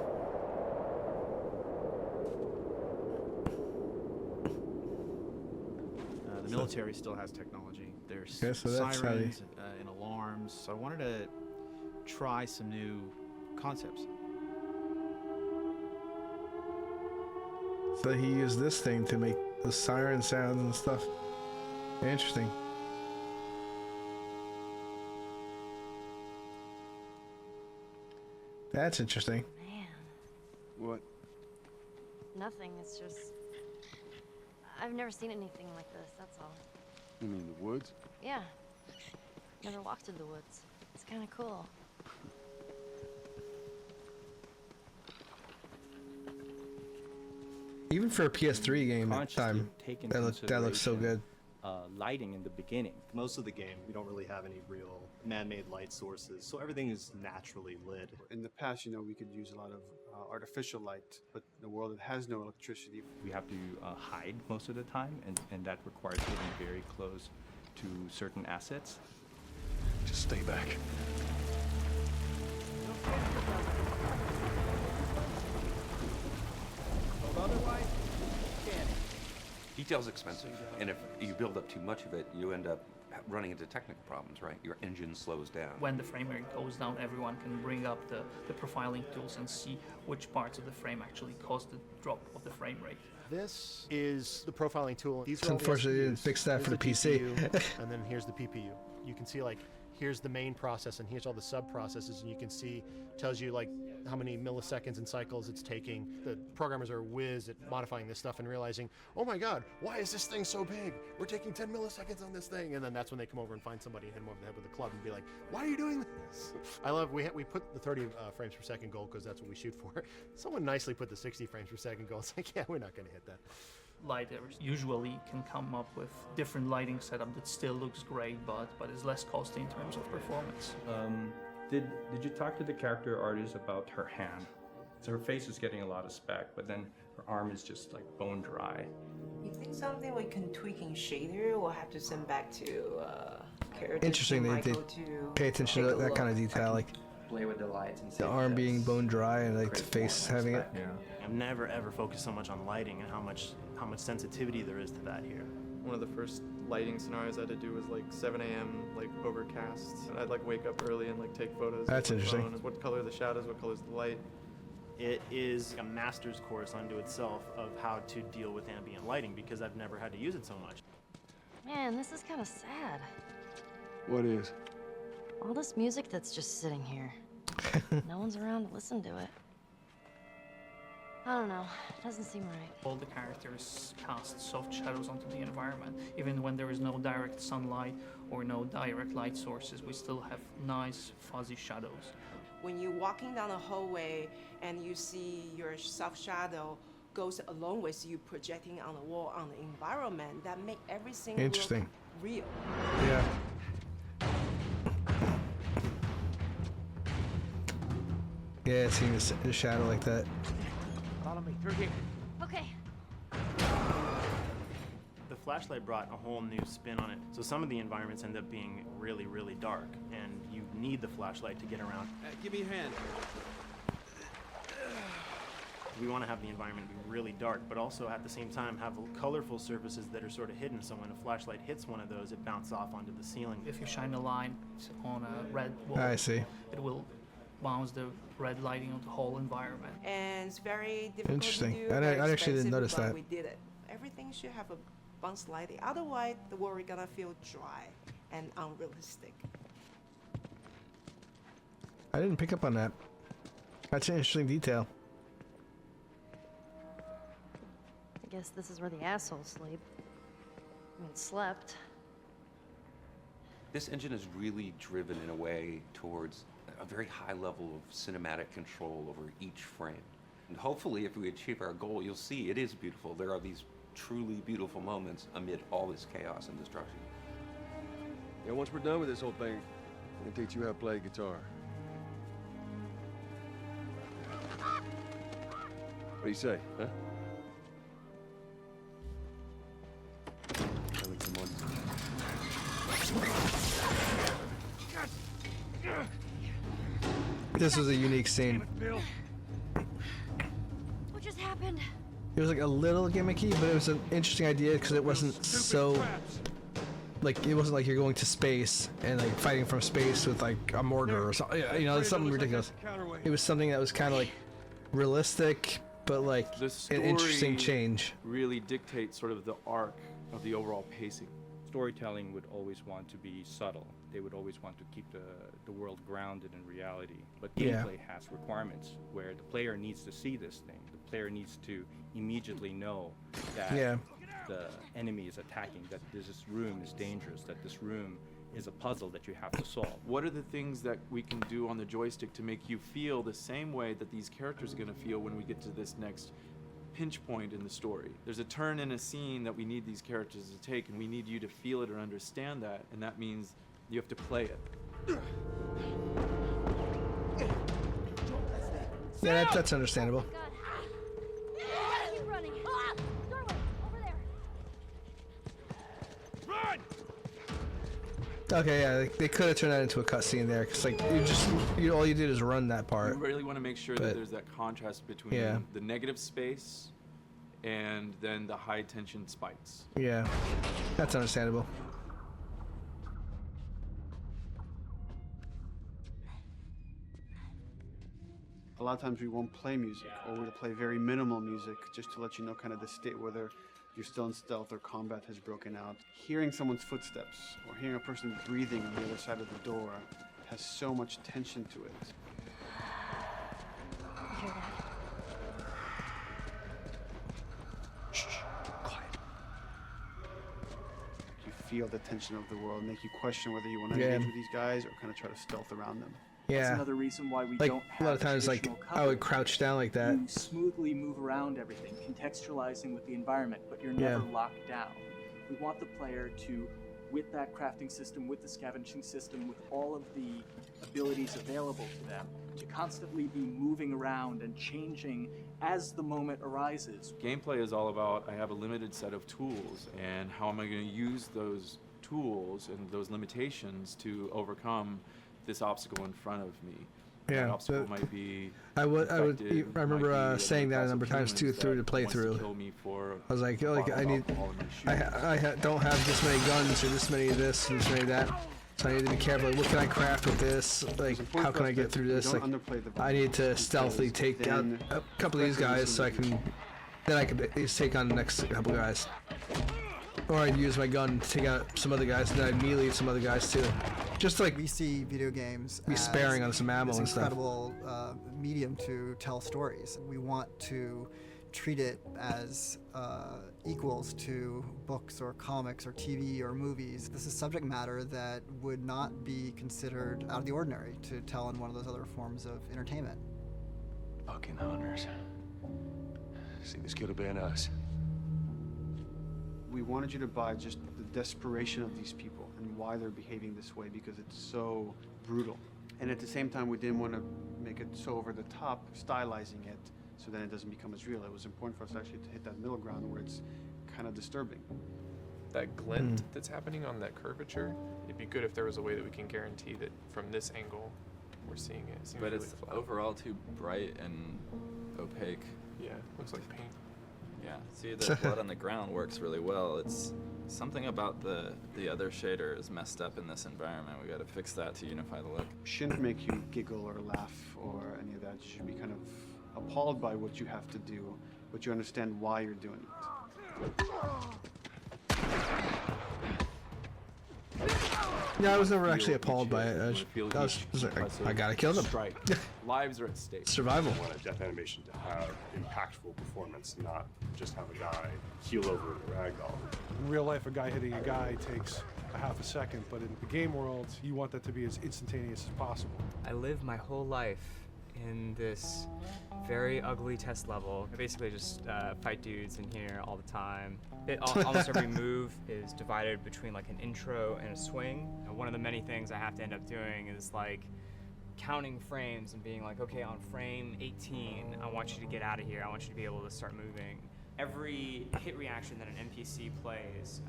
The military still has technology. There's Okay, so that's how sirens and alarms. So I wanted to try some new concepts. So he used this thing to make the siren sounds and stuff. Interesting. That's interesting. Man. What? Nothing. It's just. I've never seen anything like this, that's all. You mean the woods? Yeah. Never walked through the woods. It's kind of cool. Even for a PS3 game at the time, take that looks so good. Lighting in the beginning. Most of the game, we don't really have any real man-made light sources, so everything is naturally lit. In the past, we could use a lot of artificial light, but in a world that has no electricity, We have to hide most of the time, and that requires getting very close to certain assets. Just stay back. Otherwise, Detail's expensive, and if you build up too much of it, you end up running into technical problems, right? Your engine slows down. When the frame rate goes down, everyone can bring up the profiling tools and see which parts of the frame actually cause the drop of the frame rate. This is the profiling tool. These It's are all the unfortunate they didn't SPUs. fix that for the Here's PC. GPU, and then here's the PPU. You can see here's the main process and here's all the sub processes, and you can see tells you how many milliseconds and cycles it's taking. The programmers are whiz at modifying this stuff and realizing, oh my god, why is this thing so big? We're taking 10 milliseconds on this thing, and then that's when they come over and find somebody and hit them over the head with a club and be like, why are you doing this? I love we put the 30 frames per second goal because that's what we shoot for. Someone nicely put the 60 frames per second goal. It's like, yeah, we're not going to hit that. Lighters usually can come up with different lighting setup that still looks great, but is less costly in terms of performance. Did you talk to the character artist about her hand? So her face is getting a lot of spec, but then her arm is just like bone dry. You think something we can tweak in shader? We'll have to send back to character Interesting. team They Michael to pay attention take to a that look. kind of detail, like play with the lights and see the if arm that's being bone dry and like the face having it. I've never ever focused so much on lighting and how much sensitivity there is to that here. One of the first lighting scenarios I had to do was 7 a.m. overcast. And I'd wake up early and take photos. That's with my interesting. phone. What color are the shadows? What color is the light? It is a master's course unto itself of how to deal with ambient lighting because I've never had to use it so much. Man, this is kind of sad. What is? All this music that's just sitting here. No one's around to listen to it. I don't know. It doesn't seem right. All the characters cast soft shadows onto the environment. Even when there is no direct sunlight or no direct light sources, we still have nice fuzzy shadows. When you're walking down the hallway and you see your soft shadow goes along with you projecting on the wall on the environment, that make everything Interesting. look real. Yeah. Yeah, seeing the shadow like that. Follow me through here. Okay. The flashlight brought a whole new spin on it. So some of the environments end up being really, really dark, and you need the flashlight to get around. Give me your hand. We want to have the environment be really dark, but also at the same time have colorful surfaces that are sort of hidden, so when a flashlight hits one of those, it bounces off onto the ceiling. If you shine a light on a red wall, I see. it will bounce the red lighting on the whole environment. And it's very difficult Interesting. to do. I very actually didn't expensive, notice but that. we did it. Everything should have a bounce lighting. Otherwise, the world is gonna feel dry and unrealistic. I didn't pick up on that. That's an interesting detail. I guess this is where the assholes sleep. I mean, slept. This engine is really driven in a way towards a very high level of cinematic control over each frame. And hopefully, if we achieve our goal, you'll see it is beautiful. There are these truly beautiful moments amid all this chaos and destruction. Yeah, once we're done with this whole thing, I'm gonna teach you how to play guitar. What do you say, huh? This was a unique scene. What just happened? It was like a little gimmicky, but it was an interesting idea because it wasn't so like it wasn't like you're going to space and like fighting from space with like a mortar or something. You know, something ridiculous. It was something that was kind of like realistic, but like The an interesting story change. really dictates sort of the arc of the overall pacing. Storytelling would always want to be subtle. They would always want to keep the world grounded in reality. But Yeah. gameplay has requirements where the player needs to see this thing. The player needs to immediately know that Yeah. the enemy is attacking, that this room is dangerous, that this room is a puzzle that you have to solve. What are the things that we can do on the joystick to make you feel the same way that these characters are going to feel when we get to this next pinch point in the story? There's a turn in a scene that we need these characters to take, and we need you to feel it or understand that, and that means you have to play it. Yeah, that's understandable. Keep running. Ah! Doorway, over there. Run! Okay, yeah, they could have turned that into a cutscene there, cause like all you did is run that part. You really want to make sure But- that there's that contrast between Yeah. the negative space and then the high tension spikes. Yeah, that's understandable. A lot of times we won't play music, or we'll play very minimal music just to let you know kind of the state, whether you're still in stealth or combat has broken out. Hearing someone's footsteps or hearing a person breathing on the other side of the door has so much tension to it. You hear that? You feel the tension of the world, make you question whether you want to Yeah. engage with these guys or kind of try to stealth around them. Yeah. That's another reason why we Like don't a lot have of times, like traditional I would cover. crouch down like that. You smoothly move around everything, contextualizing with the environment, but you're Yeah. never locked down. We want the player to, with that crafting system, with the scavenging system, with all of the abilities available to them, to constantly be moving around and changing as the moment arises. Gameplay is all about I have a limited set of tools, and how am I going to use those tools and those limitations to overcome this obstacle in front of me. That Yeah, obstacle but might be I infected, I remember might be saying that a number of times too through the wants to playthrough. kill me for I was like, I need, all of my shoes. don't have this many guns or this many of this and this many of that, so I need to be careful. Like, what can I craft with this? Like, how can I get through this? Like, I need to stealthily take out a couple of these guys so I can, then I can at least take on the next couple guys. Or I'd use my gun to take out some other guys, and then I'd melee some other guys too. Just to, like, we see video games be as sparing on some ammo this and stuff. incredible medium to tell stories. We want to treat it as equals to books or comics or TV or movies. This is subject matter that would not be considered out of the ordinary to tell in one of those other forms of entertainment. Fucking hunters. See, this could have been us. We wanted you to buy just the desperation of these people and why they're behaving this way, because it's so brutal. And at the same time, we didn't want to make it so over the top, stylizing it, so then it doesn't become as real. It was important for us actually to hit that middle ground where it's kind of disturbing. that glint that's happening on that curvature. It'd be good if there was a way that we can guarantee that from this angle we're seeing it. It seems But really it's flat. overall too bright and opaque. Yeah, looks like paint. Yeah, see, the blood on the ground works really well. It's something about the other shader is messed up in this environment. We got to fix that to unify the look. Shouldn't make you giggle or laugh or any of that. You should be kind of appalled by what you have to do, but you understand why you're doing it. Yeah, I was never actually appalled by it. I was like, I gotta kill them. Strike. Lives are at stake. Survival. I want a death animation to have impactful performance, not just have a guy keel over in a ragdoll. In real life, a guy hitting a guy takes a half a second, but in the game world, you want that to be as instantaneous as possible. I lived my whole life in this very ugly test level. I basically just fight dudes in here all the time. Almost every move is divided between like an intro and a swing. And one of the many things I have to end up doing is like counting frames and being like, okay, on frame 18, I want you to get out of here. I want you to be able to start moving. Every hit reaction that an NPC plays,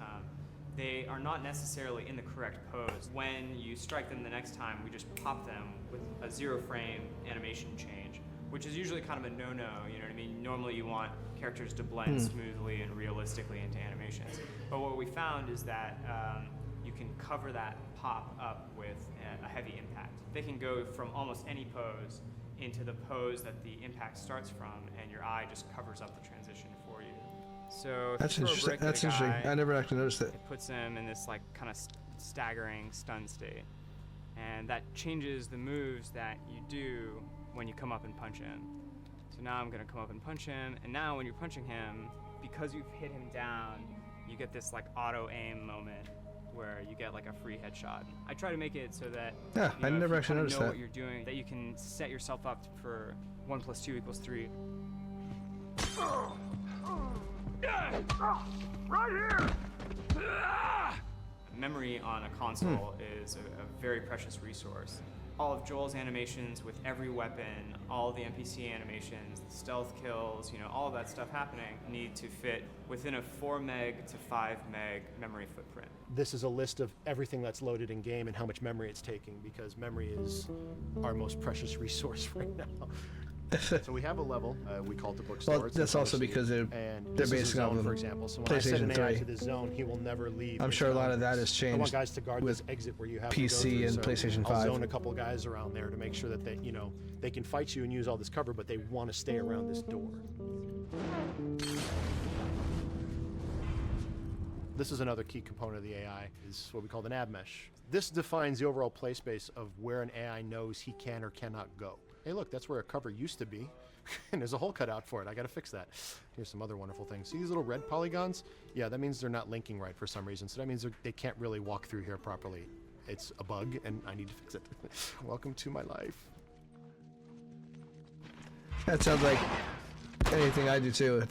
they are not necessarily in the correct pose. When you strike them the next time, we just pop them with a 0-frame animation change, which is usually kind of a no-no, you know what I mean? Normally you want characters to blend smoothly and realistically into animations. But what we found is that you can cover that pop up with a heavy impact. They can go from almost any pose into the pose that the impact starts from, and your eye just covers up the transition for you. So if That's you throw a interesting. brick at a That's interesting. guy, I never actually noticed it. It puts him in this like kind of staggering stun state, and that changes the moves that you do when you come up and punch him. So now I'm gonna come up and punch him, and now when you're punching him, because you've hit him down, you get this like auto aim moment where you get like a free headshot. I try to make it so that Yeah, you know, I never if you actually kinda noticed know that. what you're doing, that you can set yourself up for 1 + 2 = 3. Right here! Memory on a console is a very precious resource. All of Joel's animations with every weapon, all the NPC animations, the stealth kills, you know, all of that stuff happening need to fit within a 4 meg to 5 meg memory footprint. This is a list of everything that's loaded in game and how much memory it's taking, because memory is our most precious resource right now. So we have a level, we call it the bookstore. Well, It's that's in also front of because Steve. they're And this is a basing off zone, of for example. So when I set PlayStation an AI 3. to this zone, he will never leave. I'm this sure a lot zone. of that has I changed want guys to guard with this exit where you have PC to go through, and so PlayStation I'll 5. zone a couple guys around there to make sure that they, you know, they can fight you and use all this cover, but they want to stay around this door. This is another key component of the AI, is what we call the nav mesh. This defines the overall play space of where an AI knows he can or cannot go. Hey, look, that's where a cover used to be. And there's a hole cut out for it. I gotta fix that. Here's some other wonderful things. See these little red polygons? Yeah, that means they're not linking right for some reason. So that means they can't really walk through here properly. It's a bug, and I need to fix it. Welcome to my life. That sounds like anything I do too.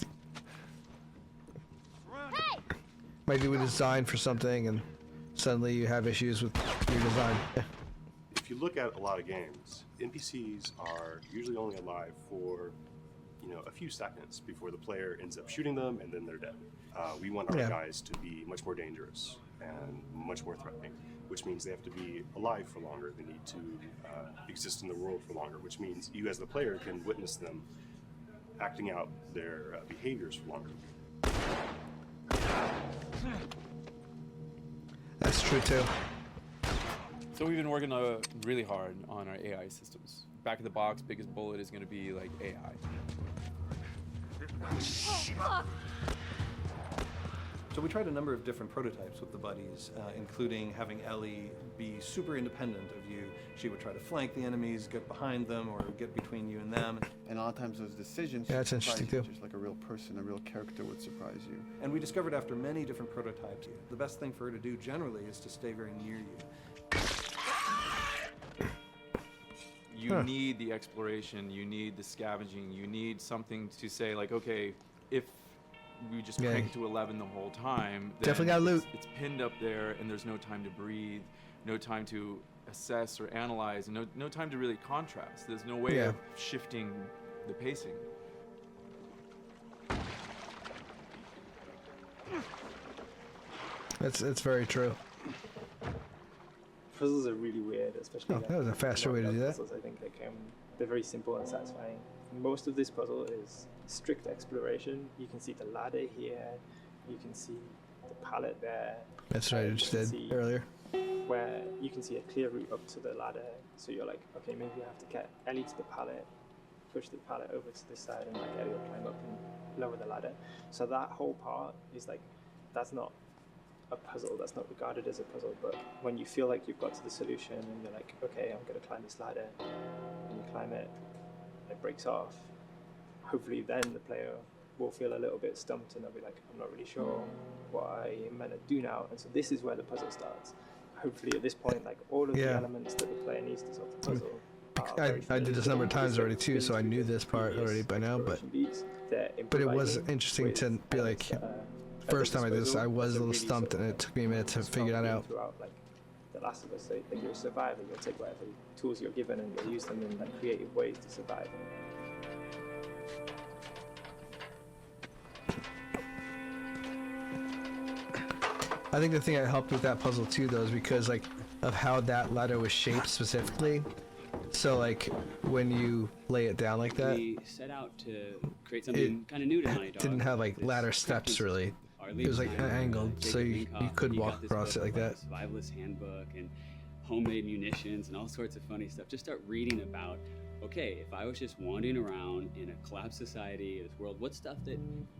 Might do a design for something, and suddenly you have issues with your design. If you look at a lot of games, NPCs are usually only alive for, you know, a few seconds before the player ends up shooting them and then they're dead. We want our guys to be much more dangerous and much more threatening, which means they have to be alive for longer. They need to exist in the world for longer, which means you as the player can witness them acting out their behaviors for longer. That's true too. So we've been working really hard on our AI systems. Back of the box, biggest bullet is going to be like AI. So we tried a number of different prototypes with the buddies, including having Ellie be super independent of you. She would try to flank the enemies, get behind them, or get between you and them. And a lot of times those decisions Yeah, that's surprise interesting you, too. just like a real person, a real character would surprise you. And we discovered after many different prototypes, the best thing for her to do generally is to stay very near you. You need the exploration, you need the scavenging, you need something to say like, okay, if we just crank it to 11 the whole time, then Definitely got loot. It's pinned up there and there's no time to breathe, no time to assess or analyze, and no time to really contrast. There's no way of shifting the pacing. It's very true. Puzzles are really weird, especially. Oh, that was a faster way to do that. Puzzles, I think they're very simple and satisfying. Most of this puzzle is strict exploration. You can see the ladder here. You can see the pallet there. That's what I just did earlier. Where you can see a clear route up to the ladder. So you're like, okay, maybe you have to get Ellie to the pallet, push the pallet over to this side, and like Ellie will climb up and lower the ladder. So that whole part is like, that's not a puzzle, that's not regarded as a puzzle, but when you feel like you've got to the solution and you're like, okay, I'm going to climb this ladder, and you climb it, and it breaks off, hopefully then the player will feel a little bit stumped and they'll be like, I'm not really sure what I am meant to do now, and so this is where the puzzle starts. Hopefully at this point, like all of the elements that the player needs to solve the puzzle. I did this a number of times already too, so I knew this part already by now, but it was interesting to be like, first time I did this, I was a little stumped, and it took me a minute to figure that out. Throughout, like The Last of Us, like you're a survivor, you'll take whatever tools you're given and you'll use them in like creative ways to survive. I think the thing that helped with that puzzle too, though, is because like of how that ladder was shaped specifically. So like when you lay it down like that, we set out to create something kind of new to Naughty Dog. Didn't have like ladder steps really. It was like angled, so you could walk across it like that. Survivalist handbook and homemade munitions and all sorts of funny stuff. Just start reading about, okay, if I was just wandering around in a collapsed society, this world, what stuff that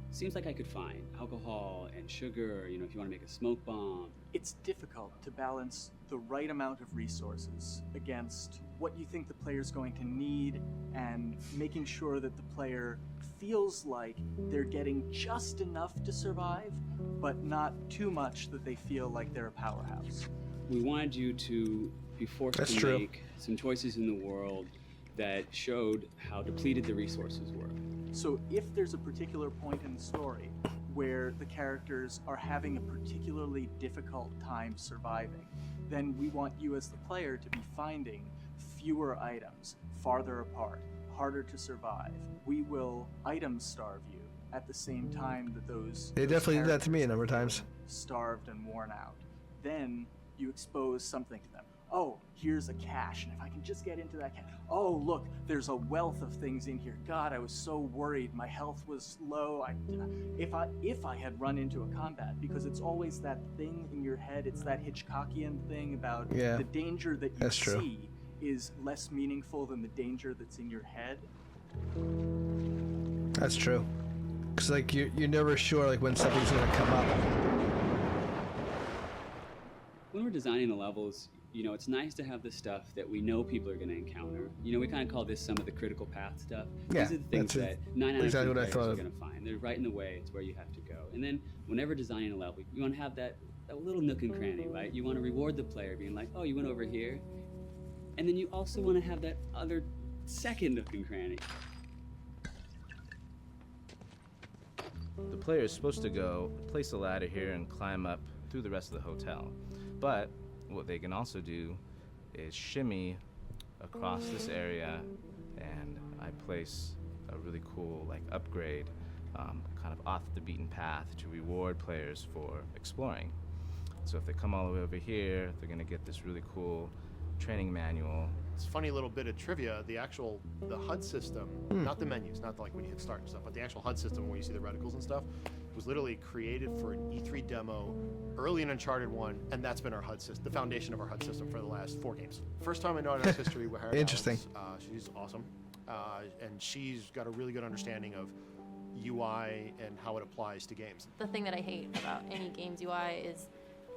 seems like I could find? Alcohol and sugar, you know, if you want to make a smoke bomb. It's difficult to balance the right amount of resources against what you think the player's going to need and making sure that the player feels like they're getting just enough to survive, but not too much that they feel like they're a powerhouse. We wanted you to be forced to make some choices in the world that showed how depleted the resources were. So if there's a particular point in the story where the characters are having a particularly difficult time surviving, then we want you as the player to be finding fewer items, farther apart, harder to survive. We will item starve you at the same time that those They definitely did that to me a number of times. Starved and worn out. Then you expose something to them. Oh, here's a cache, and if I can just get into that cache. Oh, look, there's a wealth of things in here. God, I was so worried. My health was low. If I had run into a combat, because it's always that thing in your head. It's that Hitchcockian thing about the danger that you see is less meaningful than the danger that's in your head. That's true. Cause like you're never sure like when something's gonna come up. When we're designing the levels, you know, it's nice to have the stuff that we know people are going to encounter. You know, we kind of call this some of the critical path stuff. Yeah, these are the things that 9 out of 10 players are of. going to find. They're right in the way. It's where you have to go. And then whenever designing a level, you want to have that little nook and cranny, right? You want to reward the player being like, oh, you went over here. And then you also want to have that other second nook and cranny. The player is supposed to go place a ladder here and climb up through the rest of the hotel. But what they can also do is shimmy across this area, and I place a really cool like upgrade kind of off the beaten path to reward players for exploring. So if they come all the way over here, they're gonna get this really cool training manual. It's a funny little bit of trivia. The HUD system, not the menus, not like when you hit start and stuff, but the actual HUD system where you see the reticles and stuff, was literally created for an E3 demo early in Uncharted 1, and that's been our HUD system, the foundation of our HUD system for the last 4 games. First time in Naughty Dog's history we hired Interesting. Alex. She's awesome, and she's got a really good understanding of UI and how it applies to games. The thing that I hate about any game's UI is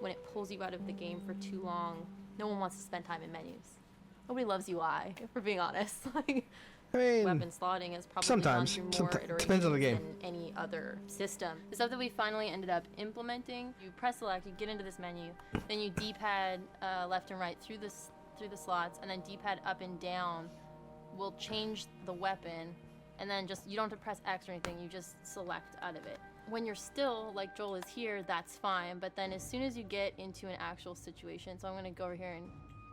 when it pulls you out of the game for too long. No one wants to spend time in menus. Nobody loves UI, if we're being honest. Like, I mean, weapon slotting is probably sometimes. gone through more iterations Depends on the game. than any other system. The stuff that we finally ended up implementing, you press select, you get into this menu, then you D-pad left and right through the slots, and then D-pad up and down will change the weapon, and then just, you don't have to press X or anything, you just select out of it. When you're still, like Joel is here, that's fine, but then as soon as you get into an actual situation, so I'm gonna go over here and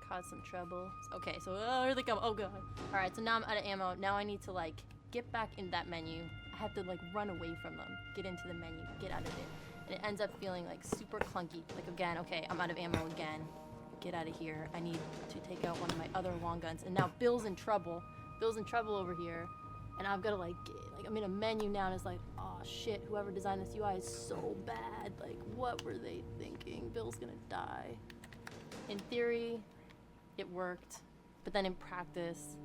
cause some trouble. Okay, so here they come, oh god. All right, so now I'm out of ammo. Now I need to like get back in that menu. I have to like run away from them, get into the menu, get out of it. and it ends up feeling like super clunky. Like again, okay, I'm out of ammo again. Get out of here. I need to take out one of my other long guns. And now Bill's in trouble. Bill's in trouble over here. And I've got to like I'm in a menu now and it's like, oh shit, whoever designed this UI is so bad. Like, what were they thinking? Bill's gonna die. In theory, it worked. But then in practice,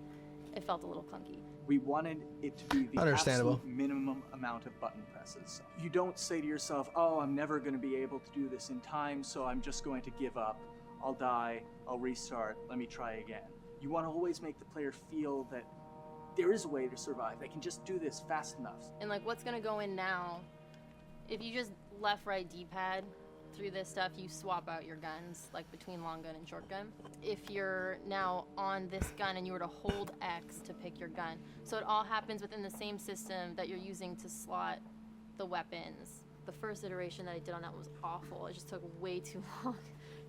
it felt a little clunky. We wanted it to be the Understandable. absolute minimum amount of button presses. You don't say to yourself, oh, I'm never going to be able to do this in time, so I'm just going to give up. I'll die, I'll restart, let me try again. You want to always make the player feel that there is a way to survive. They can just do this fast enough. And like what's gonna go in now, if you just left, right, D-pad through this stuff, you swap out your guns, like between long gun and short gun. If you're now on this gun and you were to hold X to pick your gun, so it all happens within the same system that you're using to slot the weapons. The first iteration that I did on that was awful. It just took way too long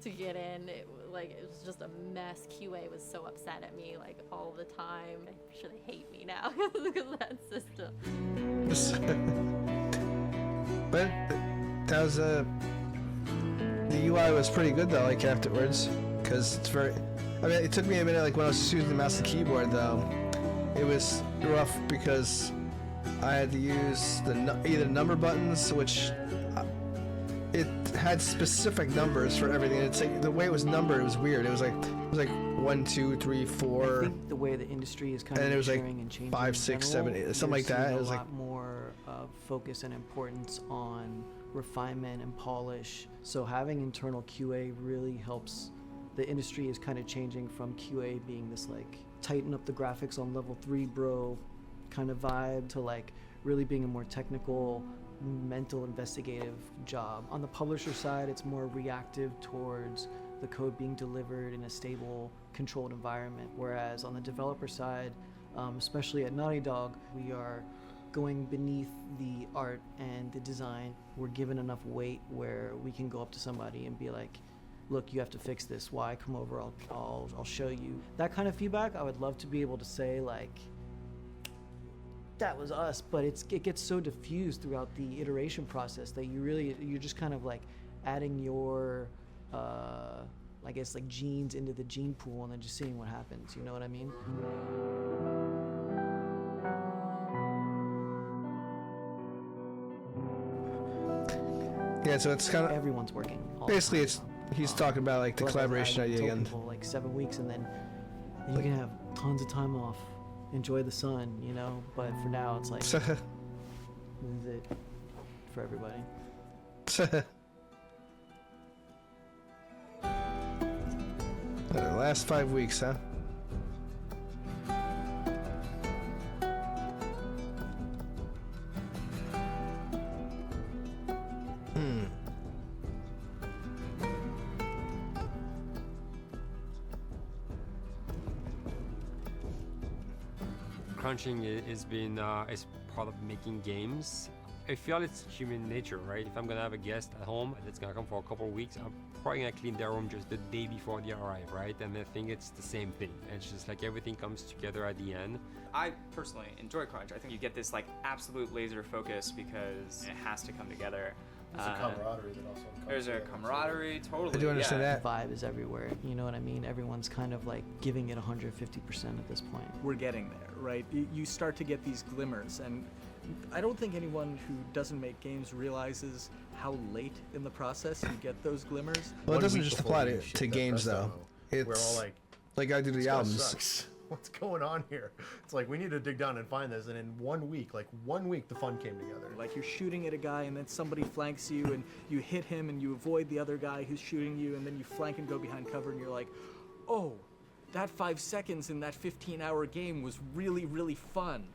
to get in. It was just a mess. QA was so upset at me like all the time. I'm sure they hate me now because of that system. But that was the UI was pretty good though, like afterwards, because it's very. I mean, it took me a minute, like when I was using the mouse and keyboard though. It was rough because I had to use either number buttons, which it had specific numbers for everything. It's like the way it was numbered, it was weird. It was like 1, 2, 3, 4. I think the way the industry is kind and of it was like maturing and changing 5, in 6, general, 7, 8, something like that. you're It was seeing like a lot more focus and importance on refinement and polish. So having internal QA really helps. The industry is kind of changing from QA being this like tighten up the graphics on level 3 bro kind of vibe to like really being a more technical, mental, investigative job. On the publisher side, it's more reactive towards the code being delivered in a stable, controlled environment. Whereas on the developer side, especially at Naughty Dog, we are going beneath the art and the design. We're given enough weight where we can go up to somebody and be like, look, you have to fix this. Why? Come over, I'll show you. That kind of feedback, I would love to be able to say like, that was us, but it gets so diffused throughout the iteration process that you're just kind of like adding your, I guess like genes into the gene pool and then just seeing what happens, you know what I mean? Yeah, so it's kind of everyone's working. Basically, it's he's talking about like the collaboration idea again. People, like 7 weeks, and then you can have tons of time off, enjoy the sun, you know. But for now, it's like this is it for everybody. The last 5 weeks, huh? Crunching is been is part of making games. I feel it's human nature, right? If I'm gonna have a guest at home that's gonna come for a couple of weeks, I'm probably gonna clean their room just the day before they arrive, right? And I think it's the same thing. It's just like everything comes together at the end. I personally enjoy Crunch. I think you get this like absolute laser focus because it has to come together. There's a camaraderie that also comes There's a together. camaraderie, totally. I do understand that. Vibe is everywhere, you know what I mean? Everyone's kind of like giving it 150% at this point. We're getting there, right? You start to get these glimmers, and I don't think anyone who doesn't make games realizes how late in the process you get those glimmers. Well, it doesn't just apply to games though. It's we're all like I do to "This the kinda albums. sucks. What's going on here? It's like we need to dig down and find this, and in 1 week, the fun came together. Like you're shooting at a guy and then somebody flanks you and you hit him and you avoid the other guy who's shooting you and then you flank and go behind cover and you're like, oh, that 5 seconds in that 15-hour game was really, really fun.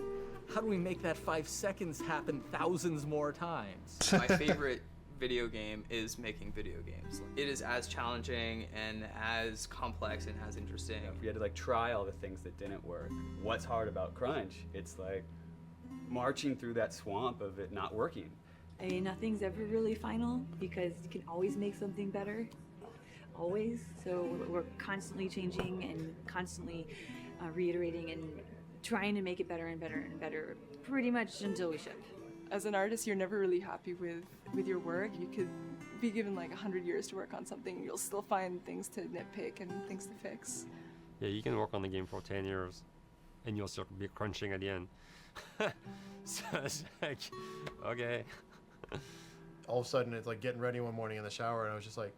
How do we make that 5 seconds happen thousands more times? My favorite video game is making video games. It is as challenging and as complex and as interesting. If you had to like try all the things that didn't work, what's hard about Crunch? It's like marching through that swamp of it not working. I mean, nothing's ever really final because you can always make something better, always. So we're constantly changing and constantly reiterating and trying to make it better and better and better, pretty much until we ship. as an artist, you're never really happy with your work. You could be given like 100 years to work on something, and you'll still find things to nitpick and things to fix. Yeah, you can work on the game for 10 years, and you'll still be crunching at the end. So it's like, okay. All of a sudden, it's like getting ready one morning in the shower, and I was just like,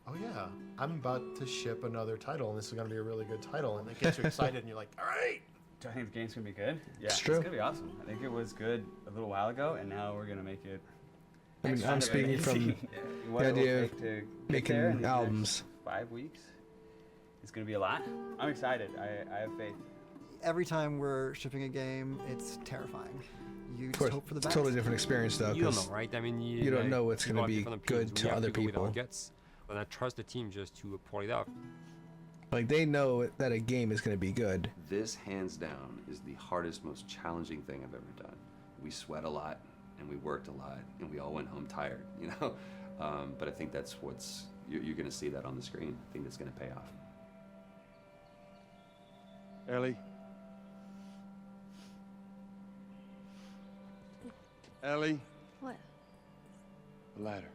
oh yeah, I'm about to ship another title, and this is going to be a really good title, and it gets you excited, and you're like, all right. Do I think the game's gonna be good? Yeah, It's true. It's gonna be awesome. I think it was good a little while ago, and now we're gonna make it. I mean, extra I'm good. speaking from What the it will idea of take to get making there in these albums. next 5 weeks. It's gonna be a lot. I'm excited. I have faith. Every time we're shipping a game, it's terrifying. You Of just course, hope for the it's a best. totally different experience though, You don't because know, right? I mean, you don't like, know what's people going to have be different good opinions. We to have other go with our people. guts, and I trust the team just to pull it out. Like they know that a game is going to be good. This, hands down, is the hardest, most challenging thing I've ever done. We sweat a lot, and we worked a lot, and we all went home tired, you know? But I think that's you're going to see that on the screen. I think that's going to pay off. Ellie? Ellie? What? The ladder.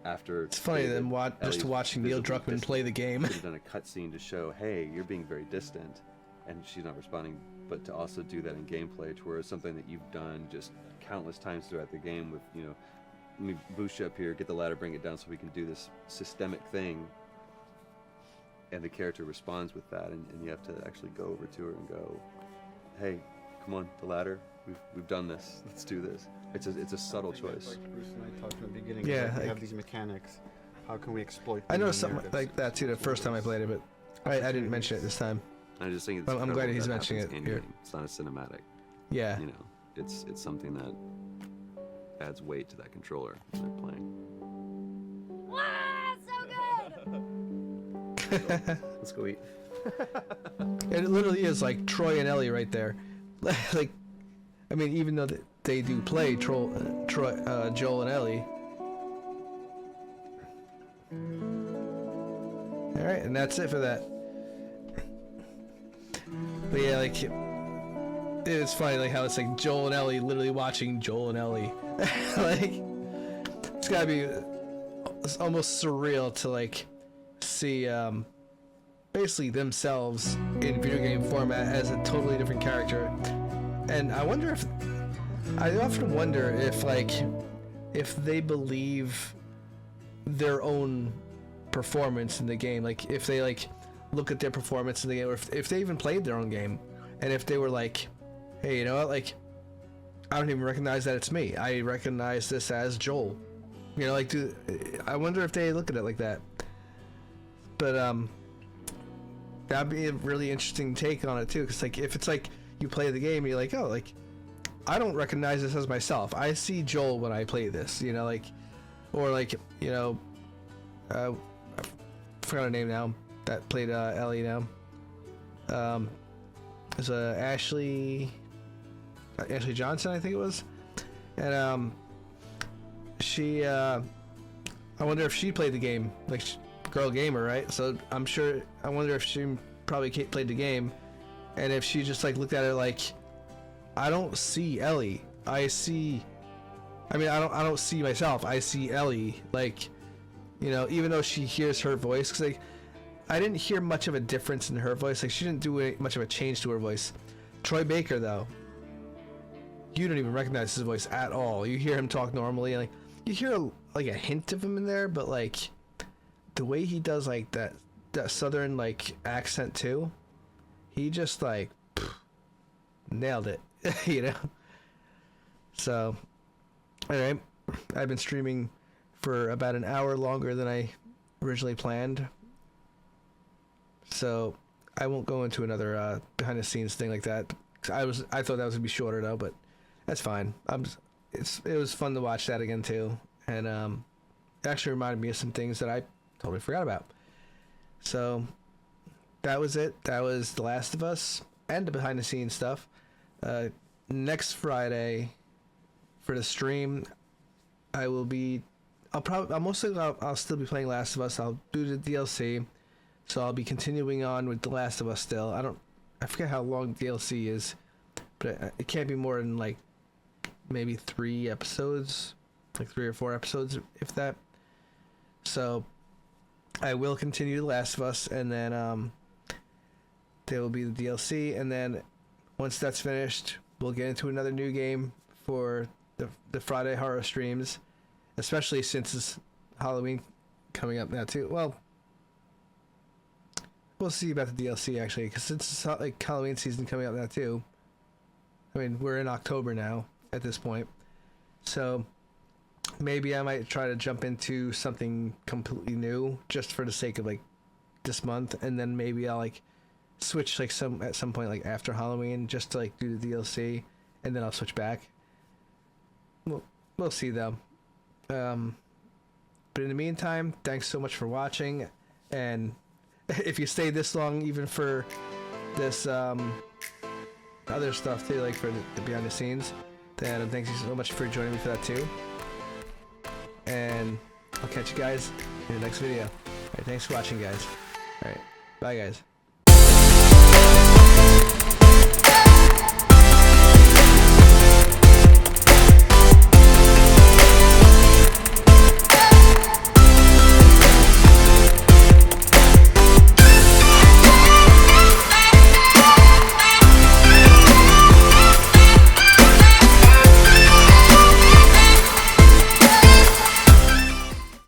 After It's funny David, then just Ellie's watching Neil visibly Druckmann distant, play the game. Could have done a cutscene to show, hey, you're being very distant, and she's not responding. But to also do that in gameplay, to where it's something that you've done just countless times throughout the game. With let me boost you up here, get the ladder, bring it down, so we can do this systemic thing. And the character responds with that, and you have to actually go over to her and go, hey, come on, the ladder. We've done this. Let's do this. It's a subtle choice. Like Bruce and I talked in the beginning. Yeah, we like- have these mechanics. How can we exploit? I them in noticed something narratives? like that too the first time I played it, but I didn't mention it this time. I just think it's I'm glad incredible he's that mentioning happens it here. in-game. It's not a cinematic. Yeah. It's something that adds weight to that controller when they're playing. Wow, so good! Let's go eat. It literally is like Troy and Ellie right there. Like, I mean, even though they do play Joel and Ellie. All right, and that's it for that. But yeah, like it's funny, like how it's like Joel and Ellie literally watching Joel and Ellie. Like, it's gotta be it's almost surreal to like see basically themselves in video game format as a totally different character. And I often wonder if they believe their own performance in the game, like if they like look at their performance in the game, or if they even played their own game, and if they were like, hey, you know what, like I don't even recognize that it's me. I recognize this as Joel. You know, like I wonder if they look at it like that. But that'd be a really interesting take on it too, because like if it's like you play the game, you're like, oh, like I don't recognize this as myself. I see Joel when I play this, you know, like, or like, you know, I forgot her name now, that played Ellie now. There's Ashley Johnson, I think it was, and she, I wonder if she played the game, like girl gamer, right? So I wonder if she probably played the game, and if she just like looked at it like, I don't see Ellie. I don't see myself. I see Ellie. Like, you know, even though she hears her voice, because like, I didn't hear much of a difference in her voice. Like, she didn't do much of a change to her voice. Troy Baker, though, you don't even recognize his voice at all. You hear him talk normally, and like, you hear like a hint of him in there, but like, the way he does like that southern like accent too, he just like nailed it. You know. So, anyway, I've been streaming for about an hour longer than I originally planned. So I won't go into another behind the scenes thing like that. I thought that was gonna be shorter though, but that's fine. It was fun to watch that again too, and it actually reminded me of some things that I totally forgot about. So that was it. That was The Last of Us and the behind the scenes stuff. Next Friday for the stream, I'll still be playing Last of Us. I'll do the DLC, So I'll be continuing on with The Last of Us still. I forget how long DLC is, but it can't be more than like maybe 3 episodes, like 3 or 4 episodes, if that. So I will continue The Last of Us, and then there will be the DLC, and then once that's finished, we'll get into another new game for the Friday horror streams, especially since it's Halloween coming up now too. Well, we'll see about the DLC actually, because since it's like Halloween season coming up now too. I mean, we're in October now at this point, so maybe I might try to jump into something completely new just for the sake of like this month, and then maybe I'll like switch like at some point like after Halloween just to like do the DLC, and then I'll switch back. We'll see though. But in the meantime, thanks so much for watching, and if you stayed this long even for this other stuff too, like for the behind the scenes, then thanks you so much for joining me for that too. And I'll catch you guys in the next video. Alright, thanks for watching guys. Alright, bye guys.